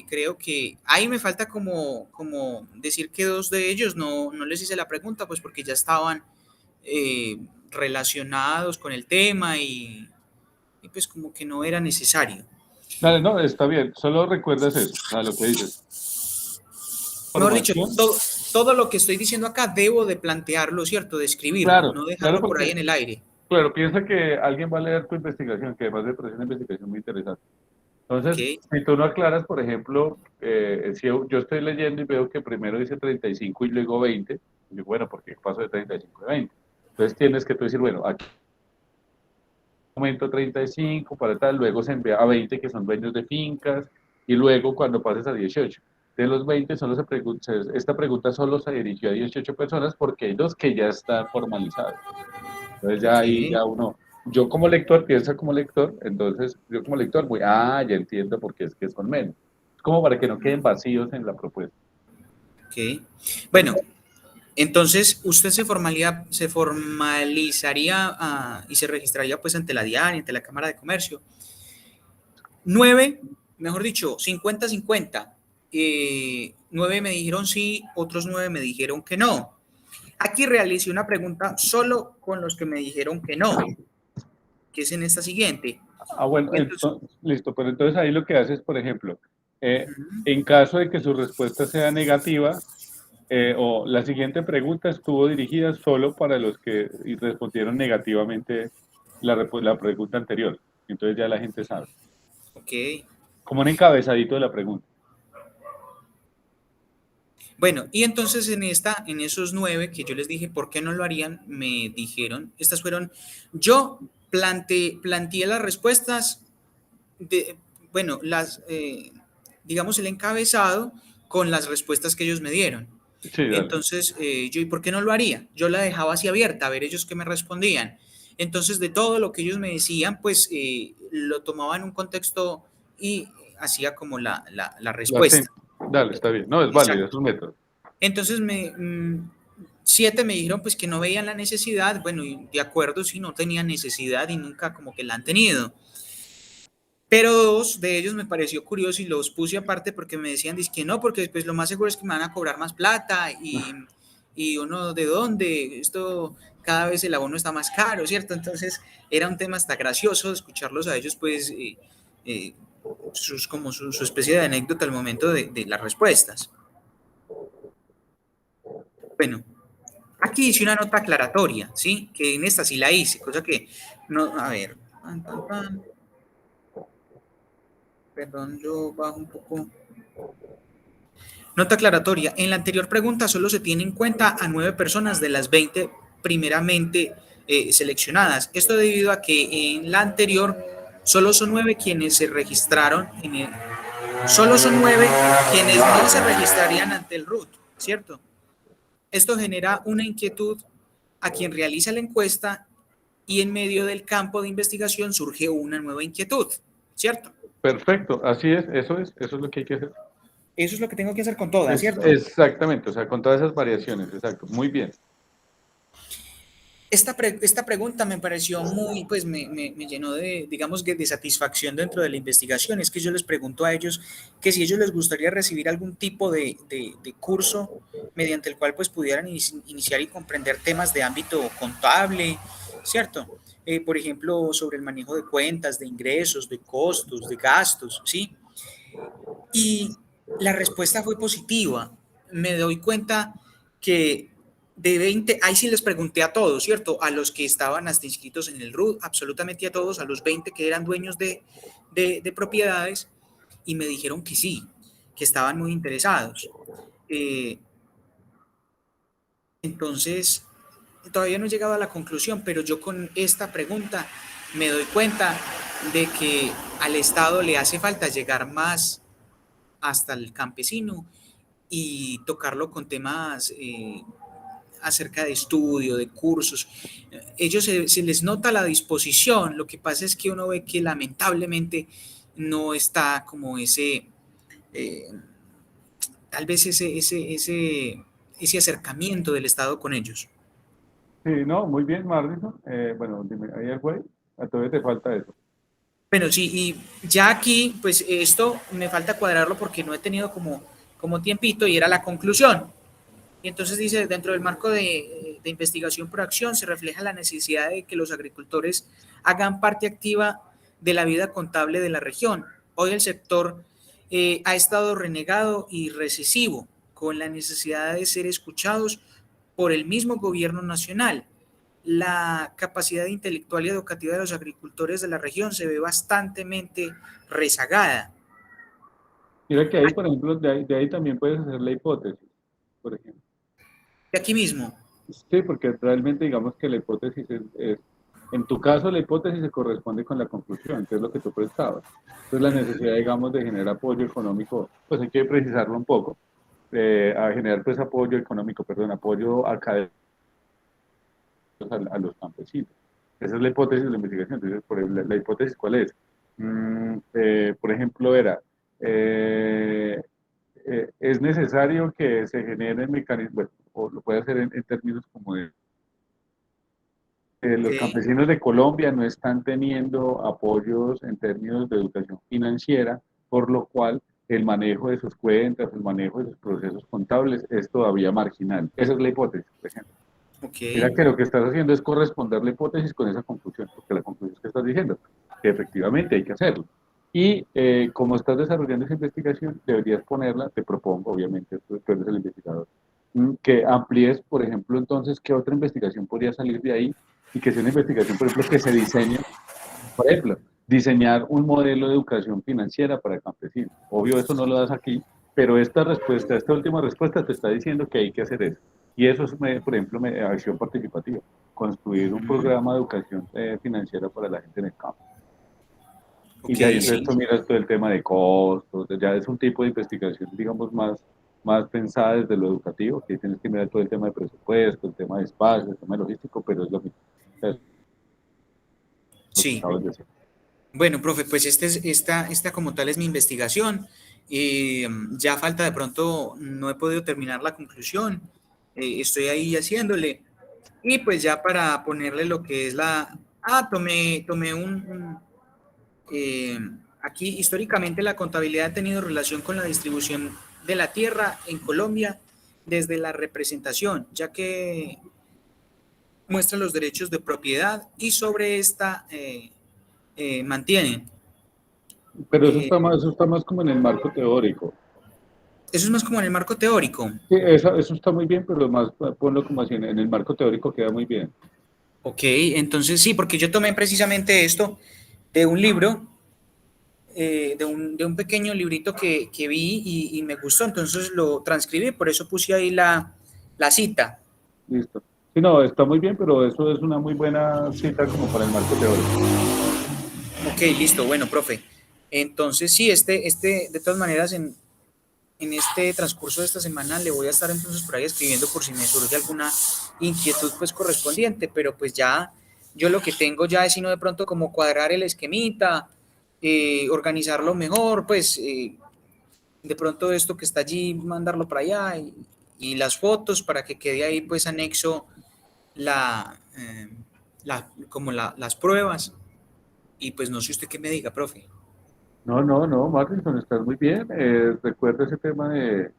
creo que ahí me falta como decir que dos de ellos no les hice la pregunta, pues porque ya estaban relacionados con el tema y pues como que no era necesario. Dale, no, está bien. Solo recuerdas eso, a lo que dices. Mejor dicho, Formación. todo lo que estoy diciendo acá debo de plantearlo, ¿cierto? De escribirlo, no Claro, dejarlo por ahí porque, en el aire. claro, piensa que alguien va a leer tu investigación, que además me parece una investigación muy interesante. Ok, Entonces, si tú no aclaras, por ejemplo, si yo estoy leyendo y veo que primero dice 35 y luego 20, y bueno, ¿por qué paso de 35 a 20? Entonces tienes que tú decir, bueno, aquí momento 35 para tal, luego se envía a 20 que son dueños de fincas, y luego cuando pases a 18. De los 20, esta pregunta solo se dirigió a 18 personas porque hay dos que ya están formalizados. Entonces ya ahí ok, ya uno, yo como lector, piensa como lector, entonces yo como lector voy, ya entiendo por qué es que son menos. Es como para que no queden vacíos en la propuesta. ok. Bueno, entonces usted se formalizaría y se registraría pues ante la DIAN y ante la Cámara de Comercio. 9, mejor dicho, 50-50. 9 me dijeron sí, otros 9 me dijeron que no. Aquí realicé una pregunta solo con los que me dijeron que no, que es en esta siguiente. Bueno, Entonces, listo, pero entonces ahí lo que haces, por ejemplo, uh-huh. en caso de que su respuesta sea negativa, o la siguiente pregunta estuvo dirigida solo para los que respondieron negativamente la pregunta anterior. Entonces ya la gente sabe. Ok. como un encabezadito de la pregunta. Bueno, y entonces en esos 9 que yo les dije, ¿por qué no lo harían? Me dijeron, estas fueron, yo planteé las respuestas, bueno, digamos el encabezado con las respuestas que ellos me dieron. Sí, dale. Entonces, yo, ¿y por qué no lo haría? Yo la dejaba así abierta, a ver ellos qué me respondían. Entonces, de todo lo que ellos me decían, pues lo tomaba en un contexto y hacía como la respuesta. Dale, está bien. No, es válido, es un método. Entonces, 7 me dijeron pues que no veían la necesidad. Bueno, y de acuerdo, sí, no tenían necesidad y nunca como que la han tenido. Pero 2 de ellos me pareció curioso y los puse aparte porque me decían, que no, porque después lo más seguro es que me van a cobrar más plata y uno, ¿de dónde? Esto cada vez el abono está más caro, ¿cierto? Entonces era un tema hasta gracioso escucharlos a ellos, pues, como su especie de anécdota al momento de las respuestas. Bueno, aquí hice una nota aclaratoria, ¿sí? Que en esta sí la hice, cosa que, no, a ver, perdón, yo bajo un poco. Nota aclaratoria. En la anterior pregunta solo se tiene en cuenta a 9 personas de las 20 primeramente seleccionadas. Esto debido a que en la anterior solo son 9 quienes se registraron solo son 9 quienes no se registrarían ante el RUT, ¿cierto? Esto genera una inquietud a quien realiza la encuesta y en medio del campo de investigación surge una nueva inquietud, ¿cierto? Perfecto, así es, eso es lo que hay que hacer. Eso es lo que tengo que hacer con todas, ¿cierto? Exactamente, o sea, con todas esas variaciones, exacto, muy bien. Esta pregunta me pareció muy, pues me llenó de, digamos, de satisfacción dentro de la investigación. Es que yo les pregunto a ellos que si ellos les gustaría recibir algún tipo de curso mediante el cual pues pudieran iniciar y comprender temas de ámbito contable, ¿cierto? Por ejemplo, sobre el manejo de cuentas, de ingresos, de costos, de gastos, ¿sí? Y la respuesta fue positiva. Me doy cuenta que de 20, ahí sí les pregunté a todos, ¿cierto? A los que estaban hasta inscritos en el RUT, absolutamente a todos, a los 20 que eran dueños de propiedades, y me dijeron que sí, que estaban muy interesados. Entonces, todavía no he llegado a la conclusión, pero yo con esta pregunta me doy cuenta de que al Estado le hace falta llegar más hasta el campesino y tocarlo con temas acerca de estudio, de cursos. Ellos se les nota la disposición, lo que pasa es que uno ve que lamentablemente no está como tal vez ese acercamiento del Estado con ellos. Sí, no, muy bien, Marlison. Bueno, dime, ¿hay algo ahí? A todavía te falta eso. Bueno, sí, y ya aquí, pues esto me falta cuadrarlo porque no he tenido como tiempito y era la conclusión. Y entonces dice, dentro del marco de investigación por acción se refleja la necesidad de que los agricultores hagan parte activa de la vida contable de la región. Hoy el sector ha estado renegado y recesivo, con la necesidad de ser escuchados por el mismo gobierno nacional. La capacidad intelectual y educativa de los agricultores de la región se ve bastantemente rezagada. Mira que ahí, por ejemplo, de ahí también puedes hacer la hipótesis, por ejemplo. De aquí mismo. Sí, porque realmente digamos que la hipótesis en tu caso la hipótesis se corresponde con la conclusión, que es lo que tú prestabas. Entonces la necesidad, digamos, de generar apoyo económico, pues hay que precisarlo un poco, a generar pues apoyo económico, perdón, apoyo académico a los campesinos. Esa es la hipótesis de la investigación. Entonces, la hipótesis, ¿cuál es? Por ejemplo, es necesario que se generen mecanismos, bueno, o lo puede hacer en términos como de los campesinos de Colombia no están teniendo apoyos en términos de educación financiera, por lo cual el manejo de sus cuentas, el manejo de sus procesos contables es todavía marginal. Esa es la hipótesis, por ejemplo. Mira que lo que estás haciendo es corresponder la hipótesis con esa conclusión, porque la conclusión es que estás diciendo que efectivamente hay que hacerlo. Y como estás desarrollando esa investigación, deberías ponerla, te propongo, obviamente, tú eres el investigador, que amplíes, por ejemplo, entonces, qué otra investigación podría salir de ahí y que sea una investigación, por ejemplo, que se diseñe. Por ejemplo, diseñar un modelo de educación financiera para campesinos. Obvio, eso no lo das aquí, pero esta respuesta, esta última respuesta te está diciendo que hay que hacer eso. Y eso es, por ejemplo, acción participativa, construir un programa de educación financiera para la gente en el campo. Ok, Y ya entonces sí. tú miras todo el tema de costos, ya es un tipo de investigación, digamos, más pensada desde lo educativo, que tienes que mirar todo el tema de presupuesto, el tema de espacio, el tema logístico, pero es lo mismo. Es lo que Sí. acabas de decir. Bueno, profe, pues esta como tal es mi investigación. Ya falta de pronto, no he podido terminar la conclusión. Estoy ahí haciéndole. Y pues ya para ponerle lo que es la... tomé eh, aquí históricamente la contabilidad ha tenido relación con la distribución de la tierra en Colombia desde la representación, ya que muestra los derechos de propiedad y sobre esta mantienen. Pero Eh, eso está más como en el marco teórico. Eso es más como en el marco teórico. Sí, eso está muy bien, pero más ponlo como así, en el marco teórico queda muy bien. Ok, entonces sí, porque yo tomé precisamente esto de un libro, de un pequeño librito que vi y me gustó, entonces lo transcribí, por eso puse ahí la cita. Listo. Sí, no, está muy bien, pero eso es una muy buena cita como para el marco teórico. Ok, listo, bueno, profe. Entonces sí, de todas maneras, en este transcurso de esta semana le voy a estar entonces por ahí escribiendo por si me surge alguna inquietud pues correspondiente, pero pues ya yo lo que tengo ya es sino de pronto como cuadrar el esquemita, organizarlo mejor, pues de pronto esto que está allí, mandarlo para allá y las fotos para que quede ahí pues anexo la, eh, las pruebas y pues no sé usted qué me diga, profe. No, Martinson, estás muy bien. Recuerda ese tema de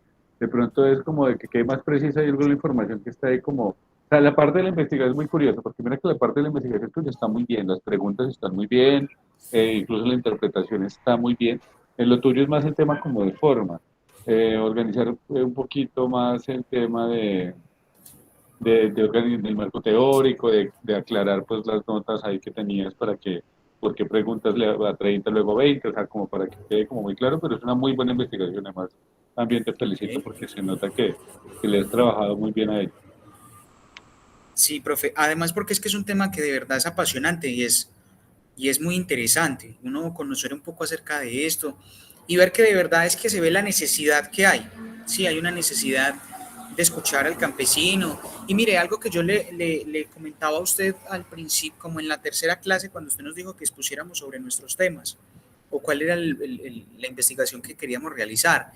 pronto es como de que quede más precisa y algo de la información que está ahí como, o sea, la parte de la investigación es muy curiosa, porque mira que la parte de la investigación tuya está muy bien, las preguntas están muy bien, incluso la interpretación está muy bien. En lo tuyo es más el tema como de forma, organizar un poquito más el tema del marco teórico, de aclarar pues las notas ahí que tenías para que, por qué preguntas a 30, luego 20, o sea, como para que quede como muy claro, pero es una muy buena investigación, además también te felicito Okay. porque se nota que le has trabajado muy bien a ello. Sí, profe. Además, porque es que es un tema que de verdad es apasionante y es muy interesante. Uno conocer un poco acerca de esto y ver que de verdad es que se ve la necesidad que hay. Sí, hay una necesidad de escuchar al campesino. Y mire, algo que yo le comentaba a usted al principio, como en la tercera clase, cuando usted nos dijo que expusiéramos sobre nuestros temas o cuál era la investigación que queríamos realizar.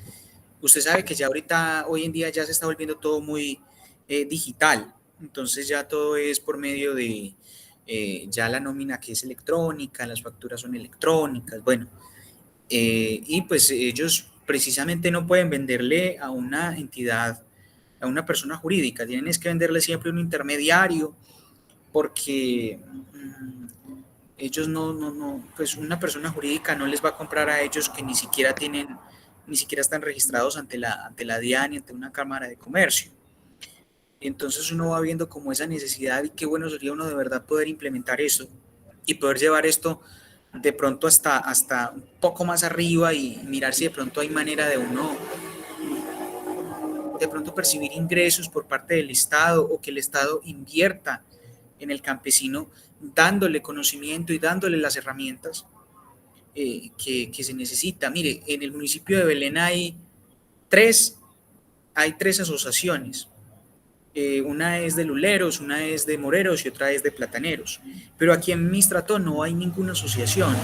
Usted sabe que ya ahorita, hoy en día ya se está volviendo todo muy digital, entonces ya todo es por medio de ya la nómina que es electrónica, las facturas son electrónicas, bueno, y pues ellos precisamente no pueden venderle a una entidad, a una persona jurídica, tienen es que venderle siempre un intermediario, porque ellos pues una persona jurídica no les va a comprar a ellos que ni siquiera tienen, ni siquiera están registrados ante la DIAN y ante una cámara de comercio. Entonces uno va viendo como esa necesidad y qué bueno sería uno de verdad poder implementar eso y poder llevar esto de pronto hasta un poco más arriba y mirar si de pronto hay manera de uno de pronto percibir ingresos por parte del Estado o que el Estado invierta en el campesino dándole conocimiento y dándole las herramientas que se necesita. Mire, en el municipio de Belén tres, hay tres asociaciones. Una es de luleros, una es de moreros y otra es de plataneros. Pero aquí en Mistrato no hay ninguna asociación.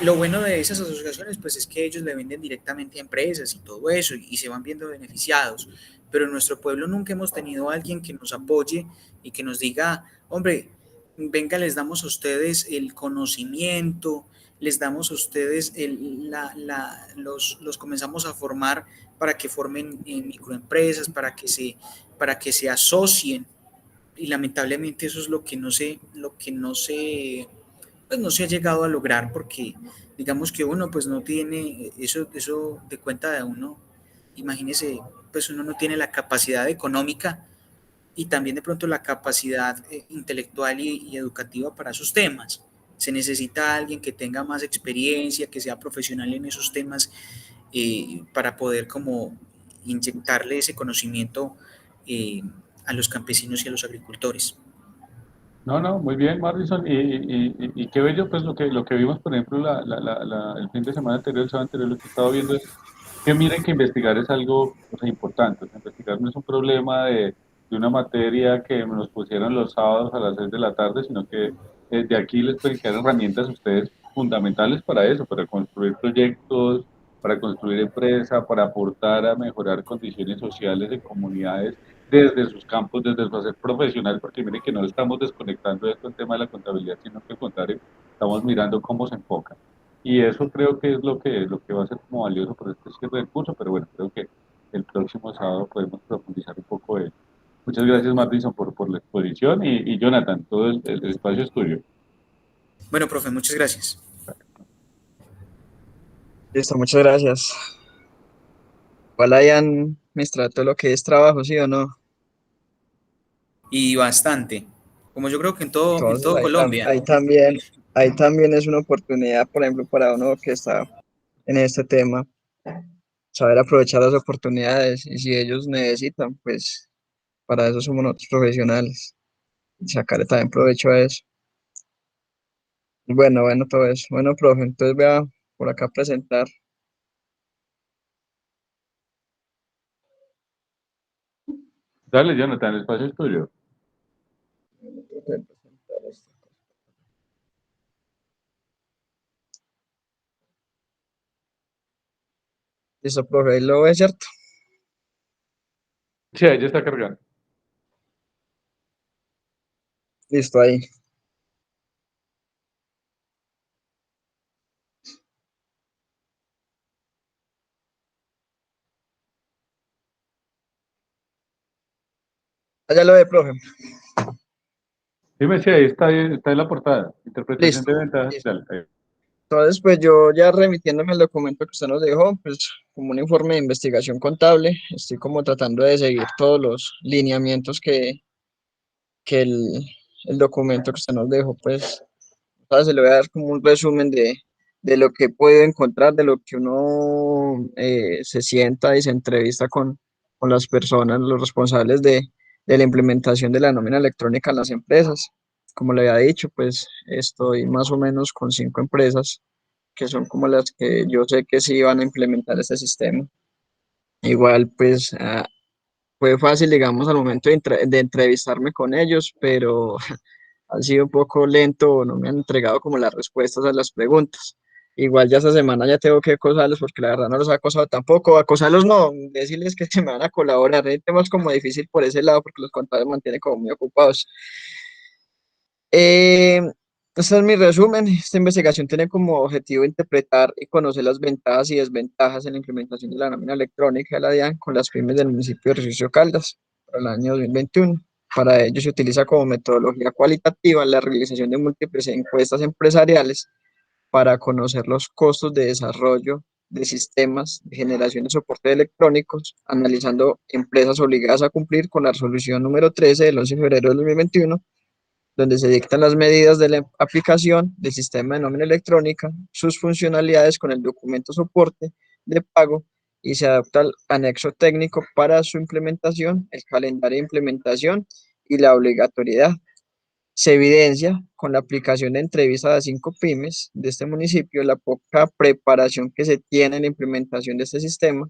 Lo bueno de esas asociaciones pues es que ellos le venden directamente a empresas y todo eso y se van viendo beneficiados. Pero en nuestro pueblo nunca hemos tenido a alguien que nos apoye y que nos diga, hombre, venga, les damos a ustedes el conocimiento, les damos a ustedes los comenzamos a formar para que formen microempresas, para que se asocien. Y lamentablemente eso es lo que no se pues no se ha llegado a lograr porque digamos que uno pues no tiene eso de cuenta de uno, imagínese, pues uno no tiene la capacidad económica y también de pronto la capacidad intelectual y educativa para esos temas. Se necesita alguien que tenga más experiencia, que sea profesional en esos temas, para poder como inyectarle ese conocimiento a los campesinos y a los agricultores. No, no, muy bien, Marlison, y qué bello, pues lo que vimos, por ejemplo, el fin de semana anterior, el sábado anterior, lo que he estado viendo es que miren que investigar es algo, o sea, importante. O sea, investigar no es un problema de una materia que nos pusieron los sábados a las 6 de la tarde, sino que de aquí les pueden quedar herramientas a ustedes fundamentales para eso, para construir proyectos, para construir empresa, para aportar a mejorar condiciones sociales de comunidades desde sus campos, desde su hacer profesional, porque miren que no estamos desconectando esto el tema de la contabilidad, sino que al contrario, estamos mirando cómo se enfoca. Y eso creo que es lo que va a ser como valioso por este cierre del curso, pero bueno, creo que el próximo sábado podemos profundizar un poco de. Muchas gracias, Martinson, por la exposición y Jonathan, todo el espacio es tuyo. Bueno, profe, muchas gracias. Listo, muchas gracias. Ojalá hayan administrado todo lo que es trabajo, ¿sí o no? Y bastante, como yo creo que en Entonces todo Colombia. ahí también es una oportunidad, por ejemplo, para uno que está en este tema, saber aprovechar las oportunidades y si ellos necesitan, pues para eso somos nosotros profesionales y sacarle también provecho a eso. Bueno, todo eso. Bueno, profe, entonces voy a por acá presentar. Dale, Jonathan, el espacio es tuyo. Listo, profe, ahí lo ve, ¿cierto? Sí, ahí ya está cargando. Listo, ahí. Allá lo ve, profe. Dime si está en la portada. Interpretación Listo. de ventajas. Listo. Dale, ahí. Entonces, pues yo ya remitiéndome el documento que usted nos dejó, pues como un informe de investigación contable, estoy como tratando de seguir todos los lineamientos que el documento que usted nos dejó, pues, se le voy a dar como un resumen de lo que puedo encontrar, de lo que uno se sienta y se entrevista con las personas, los responsables de la implementación de la nómina electrónica en las empresas. Como le había dicho, pues estoy más o menos con 5 empresas que son como las que yo sé que sí van a implementar este sistema. Igual, pues fue fácil, digamos, al momento de entrevistarme con ellos, pero ha sido un poco lento, no me han entregado como las respuestas a las preguntas. Igual ya esta semana ya tengo que acosarlos porque la verdad no los he acosado tampoco. Acosarlos no, decirles que se me van a colaborar. El tema es como difícil por ese lado porque los contadores mantienen como muy ocupados. Eh, Este es mi resumen. Esta investigación tiene como objetivo interpretar y conocer las ventajas y desventajas en la implementación de la nómina electrónica de la DIAN con las pymes del municipio de Río Caldas para el año 2021. Para ello se utiliza como metodología cualitativa la realización de múltiples encuestas empresariales para conocer los costos de desarrollo de sistemas de generación de soporte electrónicos, analizando empresas obligadas a cumplir con la resolución número 13 del 11 de febrero de 2021 donde se dictan las medidas de la aplicación del sistema de nómina electrónica, sus funcionalidades con el documento soporte de pago y se adapta el anexo técnico para su implementación, el calendario de implementación y la obligatoriedad. Se evidencia con la aplicación de entrevistas a 5 pymes de este municipio la poca preparación que se tiene en la implementación de este sistema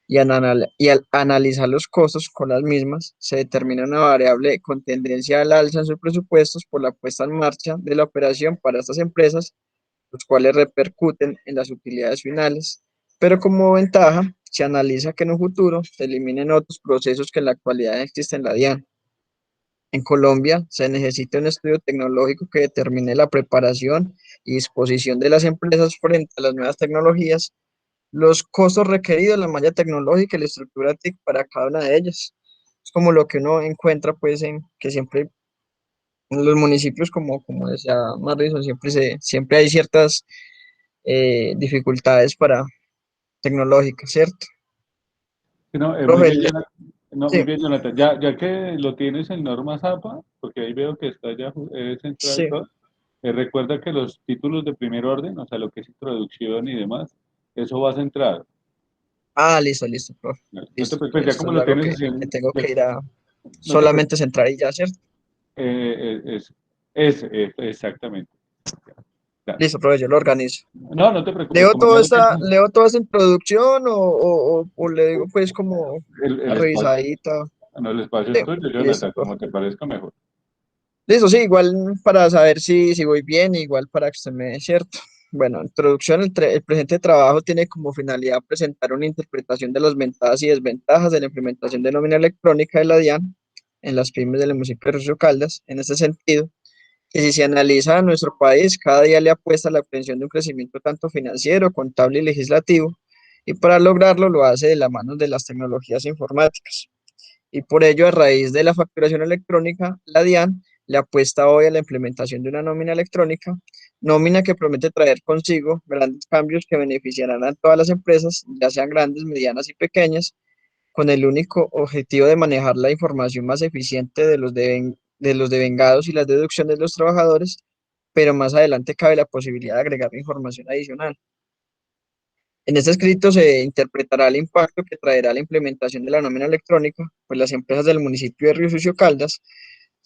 y al analizar los costos con las mismas, se determina una variable con tendencia al alza en sus presupuestos por la puesta en marcha de la operación para estas empresas, los cuales repercuten en las utilidades finales. Pero como ventaja, se analiza que en un futuro se eliminen otros procesos que en la actualidad existen en la DIAN. En Colombia se necesita un estudio tecnológico que determine la preparación y disposición de las empresas frente a las nuevas tecnologías, los costos requeridos, la malla tecnológica y la estructura TIC para cada una de ellas. Es como lo que uno encuentra, pues, en que siempre en los municipios, como decía Marlison, siempre hay ciertas dificultades para tecnológicas, ¿cierto? Sí, no, muy Profe, bien, Jonathan. No, muy sí, bien, Jonathan. Ya que lo tienes en norma Zapa, porque ahí veo que está ya centrado sí, y todo. Recuerda que los títulos de primer orden, o sea, lo que es introducción y demás, eso va centrado. Ah, listo, listo, profe. No te Listo. preocupes, ya Esto como es lo algo tienes así, que tengo que ir a no te solamente preocupes. centrar y ya, ¿cierto? Exactamente. Ya. Listo, profe, yo lo organizo. No te preocupes, como ya lo tienes, Leo toda esta introducción o le digo pues como el una espacio, revisadita. no, el espacio es Leo. tuyo, Listo, Jonathan, profe. como te parezca mejor. Listo, sí, igual para saber si voy bien, igual para que usted me dé cierto. Bueno, introducción, el presente trabajo tiene como finalidad presentar una interpretación de las ventajas y desventajas de la implementación de nómina electrónica de la DIAN en las pymes del municipio de Río Caldas. En este sentido, que si se analiza a nuestro país, cada día le apuesta a la obtención de un crecimiento tanto financiero, contable y legislativo, y para lograrlo lo hace de la mano de las tecnologías informáticas. Y por ello, a raíz de la facturación electrónica, la DIAN le apuesta hoy a la implementación de una nómina electrónica, nómina que promete traer consigo grandes cambios que beneficiarán a todas las empresas, ya sean grandes, medianas y pequeñas, con el único objetivo de manejar la información más eficiente de los devengados y las deducciones de los trabajadores, pero más adelante cabe la posibilidad de agregar información adicional. En este escrito se interpretará el impacto que traerá la implementación de la nómina electrónica, pues las empresas del municipio de Río Sucio Caldas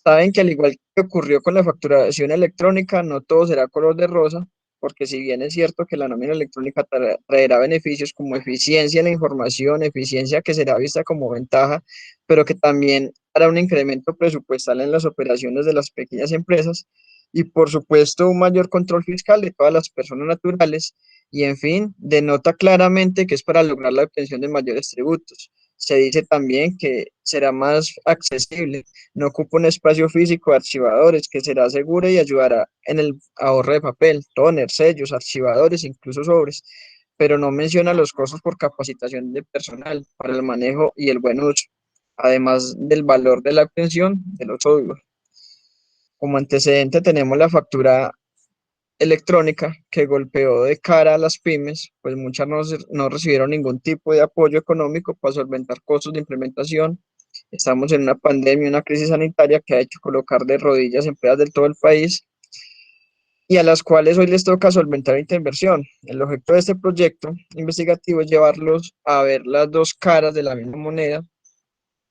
saben que al igual que ocurrió con la facturación electrónica, no todo será color de rosa, porque si bien es cierto que la nómina electrónica traerá beneficios como eficiencia en la información, eficiencia que será vista como ventaja, pero que también hará un incremento presupuestal en las operaciones de las pequeñas empresas y por supuesto un mayor control fiscal de todas las personas naturales y en fin, denota claramente que es para lograr la obtención de mayores tributos. Se dice también que será más accesible, no ocupa un espacio físico de archivadores, que será seguro y ayudará en el ahorro de papel, toner, sellos, archivadores, incluso sobres, pero no menciona los costos por capacitación de personal para el manejo y el buen uso, además del valor de la obtención de los códigos. Como antecedente tenemos la factura electrónica que golpeó de cara a las pymes, pues muchas no recibieron ningún tipo de apoyo económico para solventar costos de implementación. Estamos en una pandemia, una crisis sanitaria que ha hecho colocar de rodillas empresas de todo el país y a las cuales hoy les toca solventar esta inversión. El objeto de este proyecto investigativo es llevarlos a ver las dos caras de la misma moneda,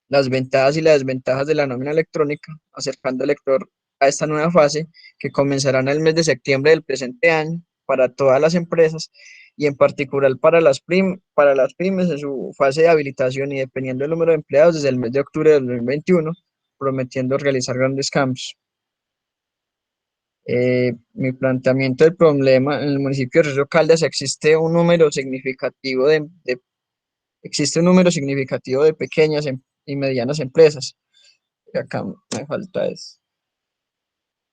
las ventajas y las desventajas de la nómina electrónica, acercando al lector a esta nueva fase que comenzará en el mes de septiembre del presente año para todas las empresas y en particular para las pymes en su fase de habilitación y dependiendo del número de empleados desde el mes de octubre de 2021, prometiendo realizar grandes cambios. Mi planteamiento del problema en el municipio de Río Caldas existe un número significativo de pequeñas y medianas empresas. Y acá me falta eso.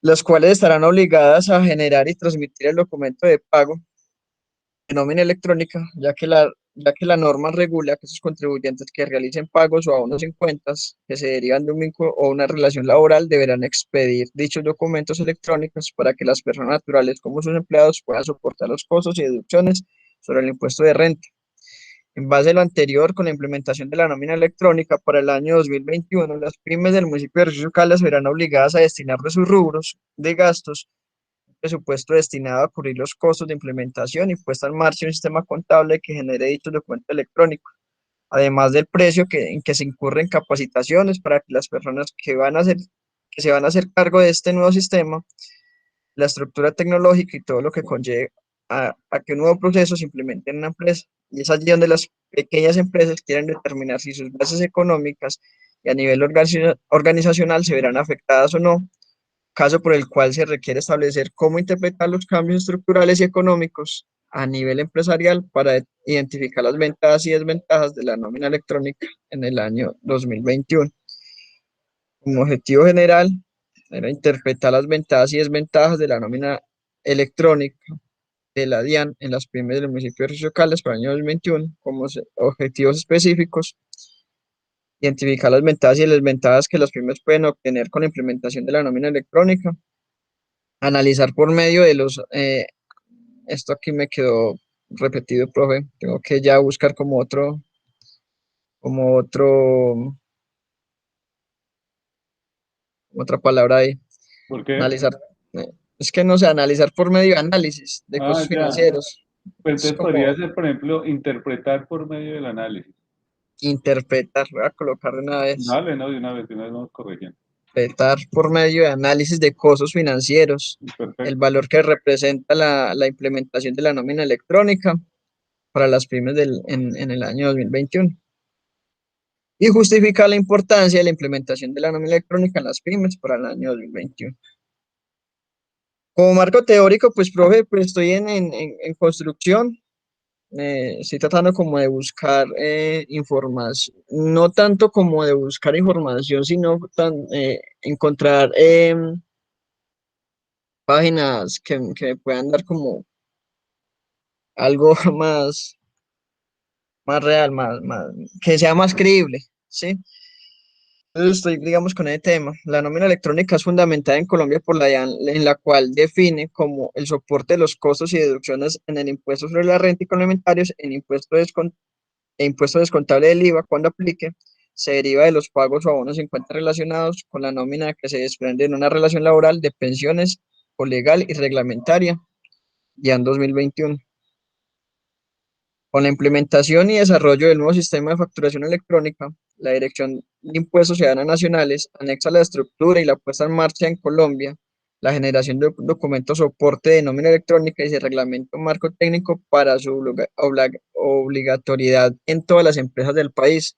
Las cuales estarán obligadas a generar y transmitir el documento de pago de nómina electrónica, ya que la norma regula que sus contribuyentes que realicen pagos o abonos en cuentas que se derivan de un vínculo o una relación laboral deberán expedir dichos documentos electrónicos para que las personas naturales como sus empleados puedan soportar los costos y deducciones sobre el impuesto de renta. En base a lo anterior, con la implementación de la nómina electrónica para el año 2021, las pymes del municipio de Río Caldas serán obligadas a destinar de sus rubros de gastos un presupuesto destinado a cubrir los costos de implementación y puesta en marcha un sistema contable que genere dichos documentos electrónicos, además del precio en que se incurren capacitaciones para que las personas que se van a hacer cargo de este nuevo sistema, la estructura tecnológica y todo lo que conlleve a que un nuevo proceso se implemente en una empresa. Y es allí donde las pequeñas empresas quieren determinar si sus bases económicas y a nivel organizacional se verán afectadas o no, caso por el cual se requiere establecer cómo interpretar los cambios estructurales y económicos a nivel empresarial para identificar las ventajas y desventajas de la nómina electrónica en el año 2021. Como objetivo general, era interpretar las ventajas y desventajas de la nómina electrónica de la DIAN en las pymes del municipio de Río Caldas para el año 2021, como objetivos específicos, identificar las ventajas y desventajas que las pymes pueden obtener con la implementación de la nómina electrónica, analizar por medio de esto aquí me quedó repetido, profe, tengo que ya buscar como otro, otra palabra ahí, ¿Por qué? analizar, Es que no sé, analizar por medio de análisis de Ah, costos ya. financieros. Pues Es entonces podría como ser, por ejemplo, interpretar por medio del análisis. interpretar, voy a colocar de una vez. Dale, no, de una vez vamos corrigiendo. Interpretar por medio de análisis de costos financieros el Perfecto. valor que representa la implementación de la nómina electrónica para las pymes en el año 2021. Y justificar la importancia de la implementación de la nómina electrónica en las pymes para el año 2021. Como marco teórico, pues, profe, pues estoy en construcción. Estoy tratando como de buscar información, no tanto como de buscar información, sino encontrar páginas que me puedan dar como algo más real, que sea más creíble, ¿sí? Entonces estoy, digamos, con ese tema. La nómina electrónica es fundamental en Colombia por la DIAN, en la cual define como el soporte de los costos y deducciones en el impuesto sobre la renta y complementarios, en impuesto descontable del IVA cuando aplique, se deriva de los pagos o abonos en cuentas relacionados con la nómina que se desprende en una relación laboral de pensiones o legal y reglamentaria, ya en 2021. Con la implementación y desarrollo del nuevo sistema de facturación electrónica, la Dirección de Impuestos y Aduanas Nacionales anexa la estructura y la puesta en marcha en Colombia, la generación de documentos soporte de nómina electrónica y de reglamento marco técnico para su obligatoriedad en todas las empresas del país,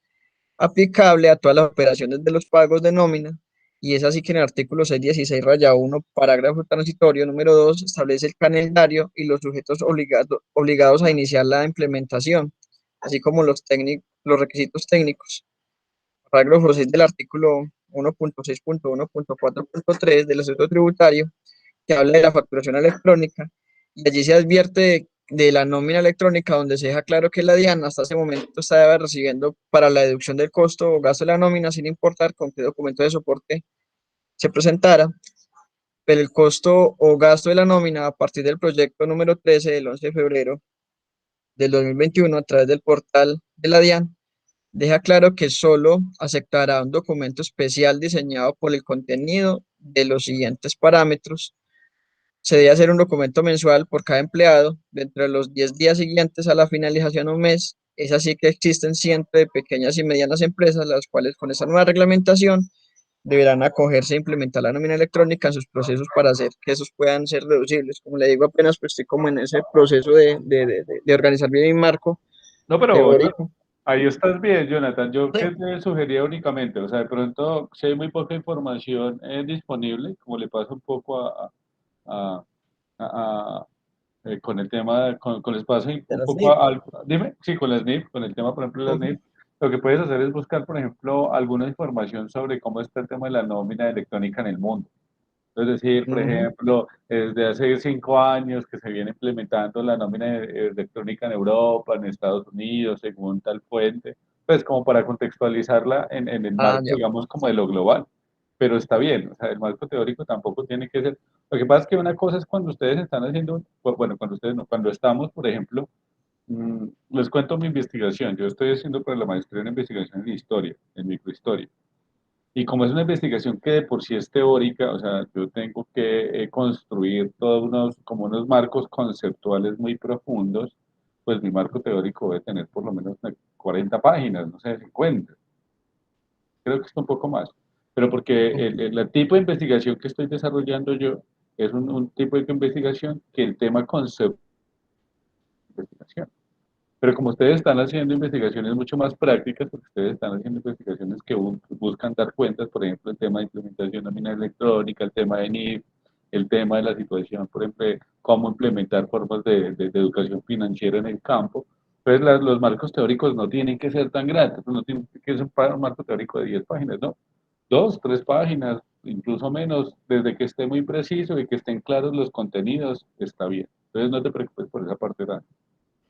aplicable a todas las operaciones de los pagos de nómina, y es así que en el artículo 616-1, parágrafo transitorio número 2, establece el calendario y los sujetos obligados a iniciar la implementación, así como los requisitos técnicos. Parágrafo 6 del artículo 1.6.1.4.3 del Estatuto Tributario, que habla de la facturación electrónica, y allí se advierte de la nómina electrónica, donde se deja claro que la DIAN hasta ese momento estaba recibiendo para la deducción del costo o gasto de la nómina, sin importar con qué documento de soporte se presentara, pero el costo o gasto de la nómina a partir del proyecto número 13 del 11 de febrero del 2021 a través del portal de la DIAN, deja claro que solo aceptará un documento especial diseñado por el contenido de los siguientes parámetros. Se debe hacer un documento mensual por cada empleado dentro de los 10 días siguientes a la finalización de un mes. Es así que existen cientos de pequeñas y medianas empresas, las cuales con esta nueva reglamentación deberán acogerse e implementar la nómina electrónica en sus procesos para hacer que esos puedan ser deducibles. Como le digo, apenas pues estoy como en ese proceso de organizar bien mi marco No, pero teórico. ahí estás bien, Jonathan. Yo Sí, qué te sugería únicamente, o sea, de pronto, si hay muy poca información disponible, como le pasa un poco a, a- con el tema, con el espacio de un las poco NIP. dime, sí, con las NIP, con el tema, por ejemplo, de las Ujú. NIP, lo que puedes hacer es buscar, por ejemplo, alguna información sobre cómo está el tema de la nómina electrónica en el mundo. Es decir, por Ujú. ejemplo, desde hace 5 años que se viene implementando la nómina electrónica en Europa, en Estados Unidos, según tal fuente, pues como para contextualizarla en el Ah, marco, ya. digamos, como de lo global. Pero está bien, o sea, el marco teórico tampoco tiene que ser. Lo que pasa es que una cosa es cuando ustedes están haciendo, bueno, cuando ustedes no, cuando estamos, por ejemplo, les cuento mi investigación. Yo estoy haciendo para la maestría en investigación en historia, en microhistoria. Y como es una investigación que de por sí es teórica, o sea, yo tengo que construir todos como unos marcos conceptuales muy profundos, pues mi marco teórico debe tener por lo menos 40 páginas, no sé, 50. Creo que es un poco más. Pero porque el tipo de investigación que estoy desarrollando yo es un tipo de investigación que el tema conceptual de investigación. Pero como ustedes están haciendo investigaciones mucho más prácticas, porque ustedes están haciendo investigaciones que buscan dar cuentas, por ejemplo, el tema de implementación nominal electrónica, el tema de NIF, el tema de la situación, por ejemplo, cómo implementar formas de educación financiera en el campo, pues los marcos teóricos no tienen que ser tan grandes, no tienen que ser un marco teórico de 10 páginas, ¿no? 2, 3 páginas, incluso menos, desde que esté muy preciso y que estén claros los contenidos, está bien. Entonces no te preocupes por esa parte.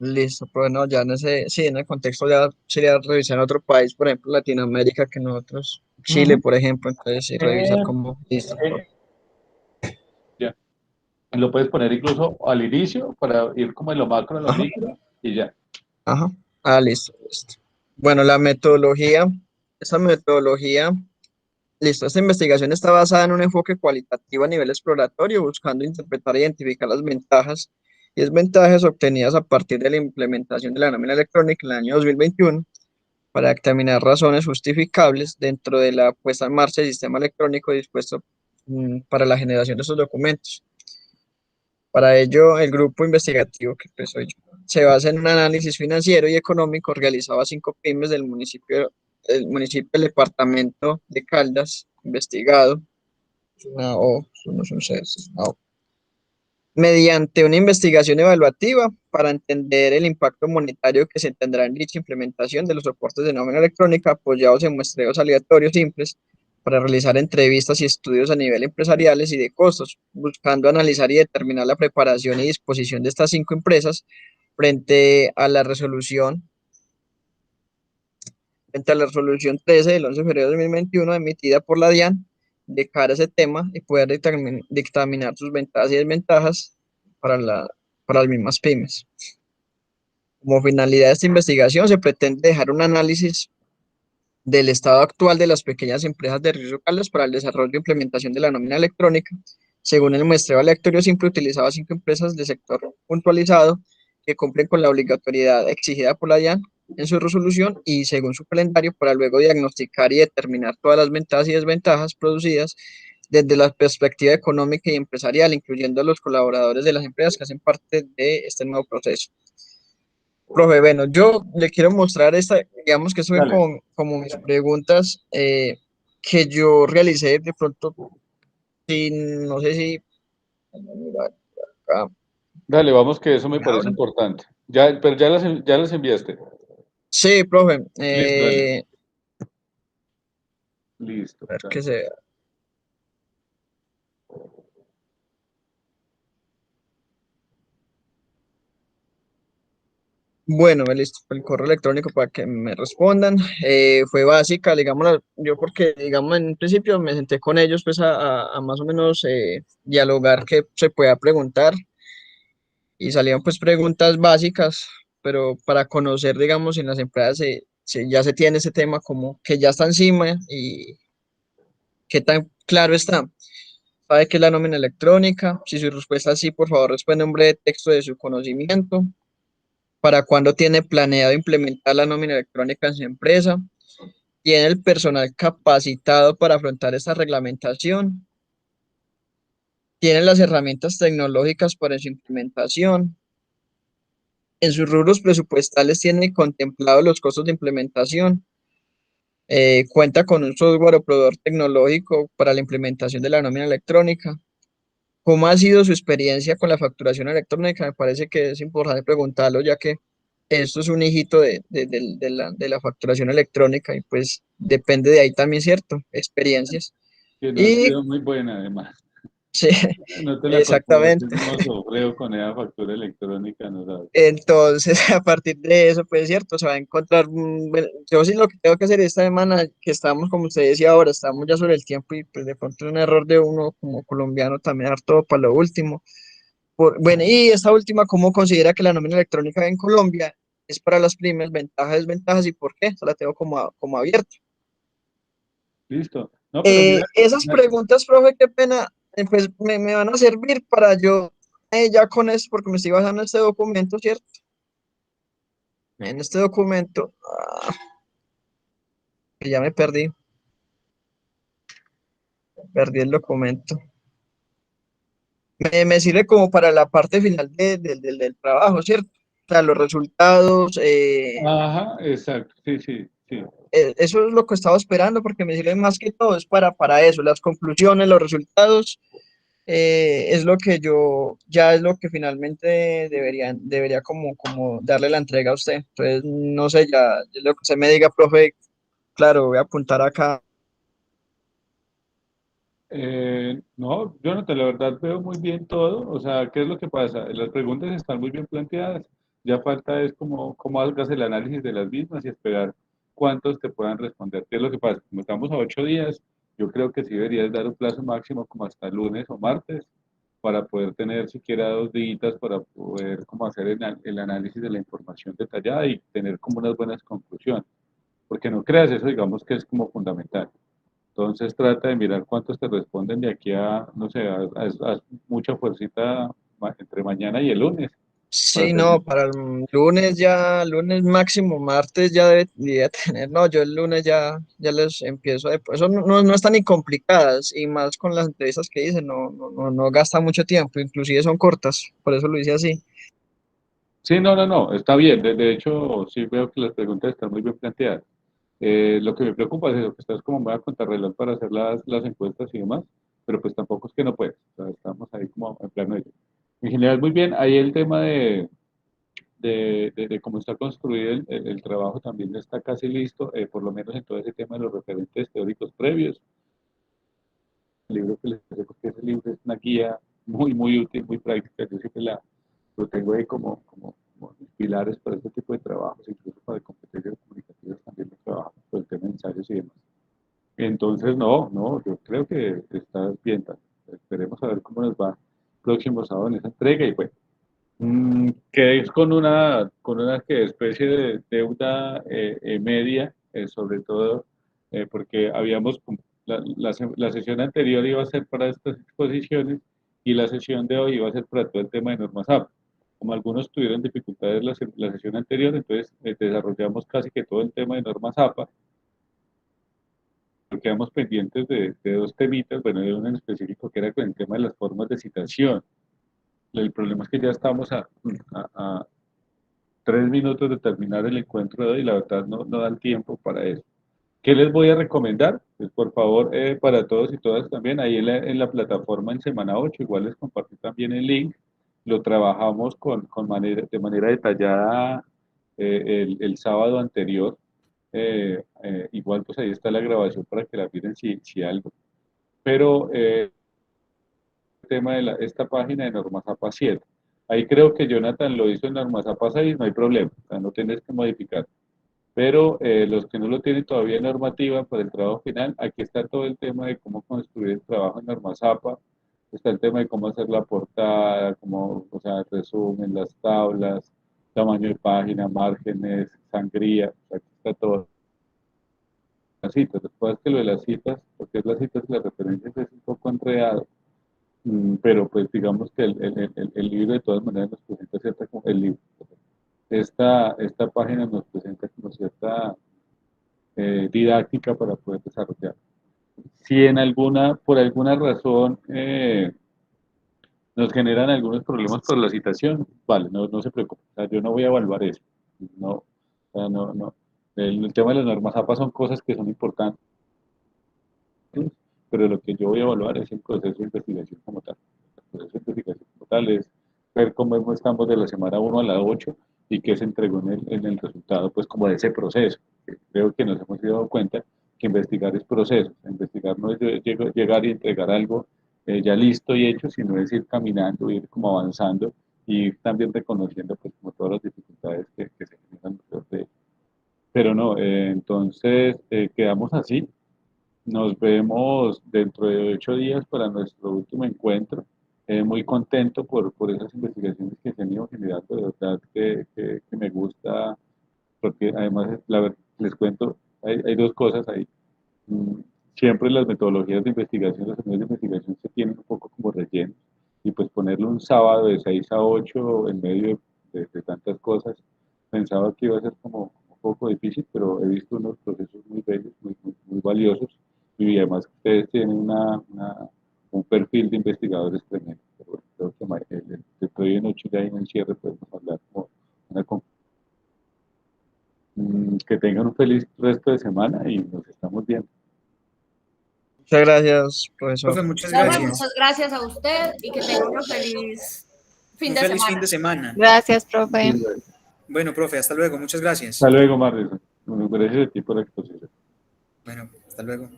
Listo, pues no, ya en ese, sí, en el contexto ya sería revisar otro país, por ejemplo, Latinoamérica, que nosotros, Chile, Ujú. por ejemplo, entonces sí, revisar Eh, cómo, listo, eh, ya. Lo puedes poner incluso al inicio para ir como en lo macro, en lo ajá, micro y ya. ajá, listo, listo. Bueno, esa metodología Listo, esta investigación está basada en un enfoque cualitativo a nivel exploratorio, buscando interpretar e identificar las ventajas y desventajas obtenidas a partir de la implementación de la nómina electrónica en el año 2021 para determinar razones justificables dentro de la puesta en marcha del sistema electrónico dispuesto para la generación de estos documentos. Para ello, el grupo investigativo, que pues soy yo, se basa en un análisis financiero y económico realizado a 5 pymes del municipio del departamento de Caldas, investigado, es una O, eso no es un C, es una O, mediante una investigación evaluativa para entender el impacto monetario que se tendrá en dicha implementación de los soportes de nómina electrónica apoyados en muestreos aleatorios simples para realizar entrevistas y estudios a nivel empresariales y de costos, buscando analizar y determinar la preparación y disposición de estas 5 empresas frente a la resolución 13 del 11 de febrero de 2021 emitida por la DIAN de cara a ese tema y poder dictaminar sus ventajas y desventajas para las mismas pymes. Como finalidad de esta investigación se pretende dejar un análisis del estado actual de las pequeñas empresas de riesgo Caldas para el desarrollo e implementación de la nómina electrónica. Según el muestreo aleatorio, siempre utilizaba 5 empresas de sector puntualizado que cumplen con la obligatoriedad exigida por la DIAN en su resolución y según su calendario para luego diagnosticar y determinar todas las ventajas y desventajas producidas desde la perspectiva económica y empresarial, incluyendo a los colaboradores de las empresas que hacen parte de este nuevo proceso. Profe, bueno, yo le quiero mostrar esta, digamos que eso fue Dale. como mis preguntas que yo realicé de pronto, no sé si... acá. Dale, vamos que eso me parece Ahora. importante. Ya, pero ya las enviaste. Sí, profe. Listo, dale. Listo. A ver Dale. qué se vea. Bueno, listo, el correo electrónico para que me respondan. Fue básica, digamos, yo porque, digamos, en un principio me senté con ellos pues a más o menos dialogar qué se pueda preguntar y salían pues preguntas básicas, pero para conocer, digamos, en las empresas ya se tiene ese tema como que ya está encima y qué tan claro está. ¿Sabe qué es la nómina electrónica? Si su respuesta es sí, por favor, responde un breve texto de su conocimiento. ¿Para cuándo tiene planeado implementar la nómina electrónica en su empresa? ¿Tiene el personal capacitado para afrontar esta reglamentación? ¿Tiene las herramientas tecnológicas para su implementación? ¿En sus rubros presupuestales tiene contemplados los costos de implementación? ¿Cuenta con un software o proveedor tecnológico para la implementación de la nómina electrónica? ¿Cómo ha sido su experiencia con la facturación electrónica? Me parece que es importante preguntarlo, ya que esto es un hijito de la facturación electrónica y pues depende de ahí también, ¿cierto? Experiencias. Que no ha Y sido muy buena, además. sí, No te la exactamente. corporación sobreo con esa factura electrónica, no sabes. Entonces, a partir de eso, pues cierto, se va a encontrar, bueno, yo sí lo que tengo que hacer esta semana, que estamos, como usted decía ahora, estamos ya sobre el tiempo y pues de pronto es un error de uno como colombiano también dar todo para lo último. Bueno, y esta última, ¿cómo considera que la nómina electrónica en Colombia es para las pymes, ventajas, desventajas y por qué? Eso la tengo como abierta. Listo. No, pero mira, Esas preguntas, profe, qué pena, pues me van a servir para yo, ya con eso, porque me estoy basando en este documento, ¿cierto? En este documento, que ya me perdí el documento. Me sirve como para la parte final del trabajo, ¿cierto? O sea, los resultados, ajá, exacto, sí, sí, sí. eso es lo que estaba esperando porque me sirve más que todo, es para eso, las conclusiones, los resultados, es lo que ya es lo que finalmente debería como darle la entrega a usted. Entonces, no sé, ya lo que usted me diga, profe, claro, voy a apuntar acá. No, Jonathan, la verdad veo muy bien todo. O sea, ¿qué es lo que pasa? Las preguntas están muy bien planteadas. Ya falta es cómo hagas el análisis de las mismas y esperar cuántos te puedan responder. ¿Qué es lo que pasa? Como estamos a 8 días, yo creo que sí deberías dar un plazo máximo como hasta lunes o martes para poder tener siquiera 2 días para poder como hacer el análisis de la información detallada y tener como unas buenas conclusiones. Porque no creas eso, digamos que es como fundamental. Entonces trata de mirar cuántos te responden de aquí a, no sé, a mucha fuercita entre mañana y el lunes. Para Sí, hacer no, para el lunes ya, lunes máximo, martes ya debería tener, no, yo el lunes ya les empiezo a, eso no están ni complicadas y más con las entrevistas que hice, no gasta mucho tiempo, inclusive son cortas, por eso lo hice así. Sí, no, está bien. De hecho, sí veo que las preguntas están muy bien planteadas. Lo que me preocupa es eso, que estás como muy a contrarreloj para hacer las encuestas y demás, pero pues tampoco es que no puedes. O sea, estamos ahí como en plano de ello. En general, muy bien. Ahí el tema de cómo está construido el trabajo también está casi listo, por lo menos en todo ese tema de los referentes teóricos previos. El libro que les dejo, que ese libro es una guía muy útil, muy práctica. Yo siempre lo tengo ahí como mis pilares para este tipo de trabajos, incluso para competencias comunicativas también lo trabajo, por el tema de ensayos y demás. Entonces, no, yo creo que está bien. Esperemos a ver cómo nos va próximo sábado en esa entrega y bueno, que es con una especie de deuda media, sobre todo porque la sesión anterior iba a ser para estas exposiciones y la sesión de hoy iba a ser para todo el tema de normas AP. Como algunos tuvieron dificultades la sesión anterior, entonces desarrollamos casi que todo el tema de normas APA. Quedamos pendientes de dos temitas, bueno, de uno en específico que era con el tema de las formas de citación. El problema es que ya estamos a 3 minutos de terminar el encuentro de hoy y la verdad no da el tiempo para eso. ¿Qué les voy a recomendar? Pues por favor, para todos y todas también, ahí en la plataforma en semana 8 igual les compartí también el link, lo trabajamos de manera detallada el sábado anterior, igual pues ahí está la grabación para que la miren si algo, pero el tema de esta página de Normazapa 7, ahí creo que Jonathan lo hizo en Normazapa 6, no hay problema, o sea, no tienes que modificar. Pero los que no lo tienen todavía en normativa para el trabajo final, aquí está todo el tema de cómo construir el trabajo en Normazapa, está el tema de cómo hacer la portada, o sea, el resumen, las tablas, tamaño de página, márgenes, sangría, aquí está todo. Las citas, después que lo de las citas, porque es las citas y las referencias es un poco enredado, pero pues digamos que el libro de todas maneras nos presenta el libro. Esta página nos presenta como cierta didáctica para poder desarrollar. Si por alguna razón nos generan algunos problemas por la citación, vale, no se preocupe, o sea, yo no voy a evaluar eso, no, o sea, no. El tema de las normas APA son cosas que son importantes, pero lo que yo voy a evaluar es el proceso de investigación como tal. El proceso de investigación como tal es ver cómo estamos de la semana 1 a la 8 y qué se entregó en el resultado, pues como de ese proceso. Creo que nos hemos dado cuenta que investigar es proceso, investigar no es llegar y entregar algo ya listo y hecho, sino es ir caminando, ir como avanzando y ir también reconociendo pues como todas las dificultades que se generan alrededor de ello. Pero no, entonces quedamos así. Nos vemos dentro de 8 días para nuestro último encuentro. Muy contento por esas investigaciones que se han ido generando, de verdad que me gusta, porque además, les cuento, hay dos cosas ahí. Mm, Siempre las metodologías de investigación, los medios de investigación se tienen un poco como rellenos, y pues ponerlo un sábado de 6 a 8 en medio de tantas cosas, pensaba que iba a ser como un poco difícil, pero he visto unos procesos muy bellos, muy valiosos, y además ustedes tienen un perfil de investigadores tremendo. Pero bueno, creo que dentro de 8 ya en el cierre podemos hablar como una que tengan un feliz resto de semana y nos estamos viendo. Muchas gracias, profesor. Profe, muchas Profe, gracias. muchas gracias a usted y que tenga un feliz fin Un de feliz semana. fin de semana. Gracias, profe. Bueno, profe, hasta luego. Muchas gracias. Hasta luego, Marlene. Gracias a ti por la exposición. Bueno, hasta luego.